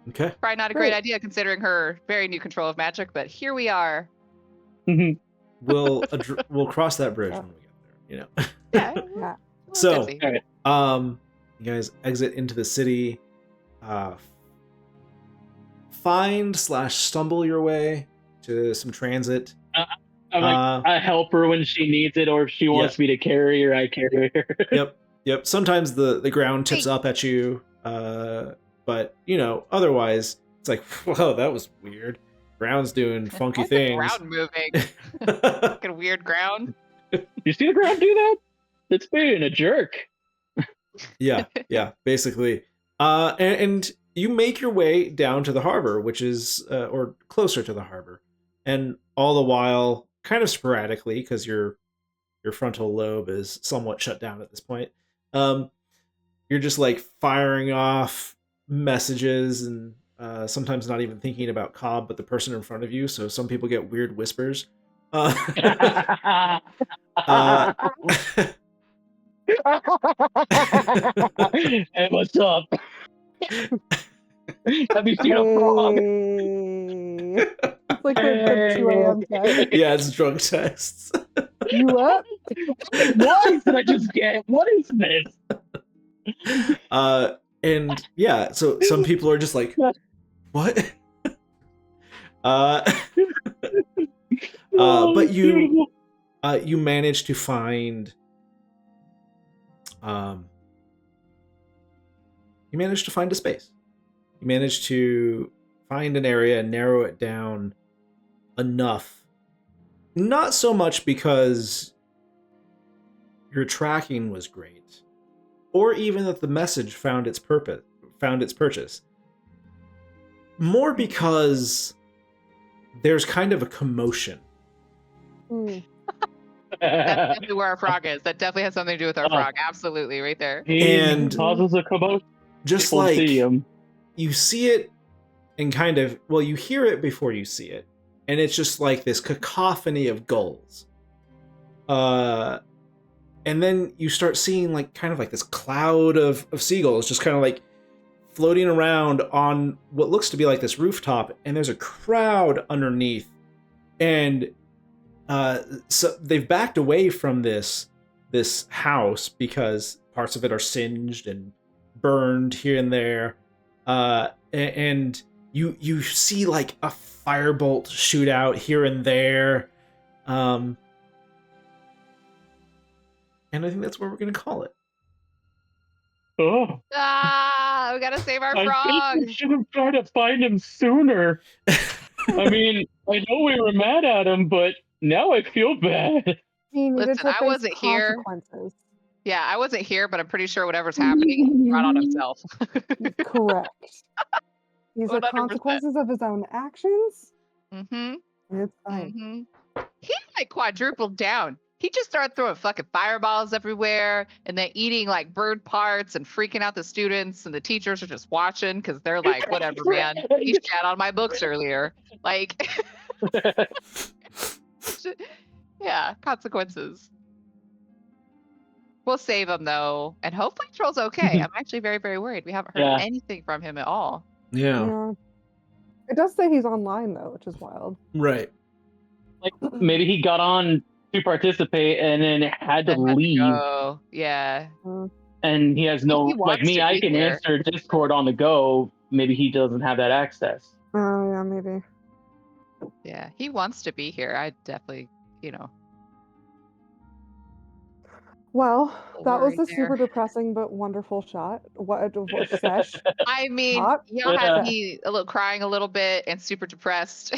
Speaker 2: Okay.
Speaker 3: Probably not a great
Speaker 1: Great.
Speaker 3: idea considering her very new control of magic, but here we are.
Speaker 2: We'll cross that bridge when we get there, you know.
Speaker 3: Yeah.
Speaker 1: yeah.
Speaker 3: a little
Speaker 2: So,
Speaker 3: tipsy.
Speaker 2: you guys exit into the city, find/stumble your way to some transit.
Speaker 4: I'm like, I help her when she needs it, or if she wants me to carry her, I carry her.
Speaker 2: Yep. Sometimes the ground tips up at you, but otherwise it's like, whoa, that was weird. Ground's doing funky
Speaker 3: Why's the
Speaker 2: things.
Speaker 3: ground moving. Fucking weird ground.
Speaker 4: You see the ground do that? It's being a jerk.
Speaker 2: yeah, basically. And you make your way down to the harbor, which is or closer to the harbor, and all the while, kind of sporadically, because your frontal lobe is somewhat shut down at this point. You're just like firing off messages and sometimes not even thinking about Cobb, but the person in front of you. So some people get weird whispers.
Speaker 4: Hey, what's up? Have you seen a frog?
Speaker 1: Hey. It's like the 2 a.m. text.
Speaker 2: Yeah, it's drunk texts.
Speaker 1: You up?
Speaker 4: What did I just get? What is this?
Speaker 2: And yeah, so some people are just like, what? But you manage to find a space. You manage to find an area and narrow it down enough. Not so much because your tracking was great, or even that the message found its purchase. More because there's kind of a commotion.
Speaker 1: Mm.
Speaker 3: That's definitely where our frog is. That definitely has something to do with our frog. Absolutely, right there.
Speaker 2: And
Speaker 4: causes a commotion.
Speaker 2: Just
Speaker 4: People
Speaker 2: like
Speaker 4: see him.
Speaker 2: you see it and kind of, well, you hear it before you see it. and it's just like this cacophony of gulls. And then you start seeing like kind of like this cloud of seagulls just kind of like floating around on what looks to be like this rooftop, and there's a crowd underneath. And so they've backed away from this house because parts of it are singed and burned here and there. And you see like a firebolt shoot out here and there. And I think that's where we're gonna call it.
Speaker 4: Oh,
Speaker 3: We gotta save our
Speaker 4: I think
Speaker 3: frog.
Speaker 4: we should have tried to find him sooner. I mean, I know we were mad at him, but now I feel bad.
Speaker 1: He needed
Speaker 3: Listen,
Speaker 1: to
Speaker 3: I
Speaker 1: face
Speaker 3: wasn't here.
Speaker 1: consequences.
Speaker 3: Yeah, I wasn't here, but I'm pretty sure whatever's happening, he brought on himself.
Speaker 1: Correct. These are
Speaker 3: 100%.
Speaker 1: consequences of his own actions.
Speaker 3: Mm-hmm.
Speaker 1: It's fine.
Speaker 3: He like quadrupled down. He just started throwing fucking fireballs everywhere and then eating like bird parts and freaking out the students, and the teachers are just watching because they're like, whatever, man. He shat on my books earlier. Like, yeah, consequences. We'll save him though, and hopefully Troll's okay. I'm actually very, very worried. We haven't heard anything from him at all.
Speaker 2: Yeah.
Speaker 1: It does say he's online though, which is wild.
Speaker 2: Right.
Speaker 4: Like maybe he got on to participate and then had to leave.
Speaker 3: Yeah.
Speaker 4: And he has no, like me, I can
Speaker 3: here.
Speaker 4: answer Discord on the go. Maybe he doesn't have that access.
Speaker 1: Oh, yeah, maybe.
Speaker 3: Yeah, he wants to be here. I definitely,
Speaker 1: Well, that was
Speaker 3: worried
Speaker 1: a
Speaker 3: there.
Speaker 1: super depressing but wonderful shot. What sesh?
Speaker 3: I mean,
Speaker 1: Shot?
Speaker 3: y'all had me crying a little bit and super depressed.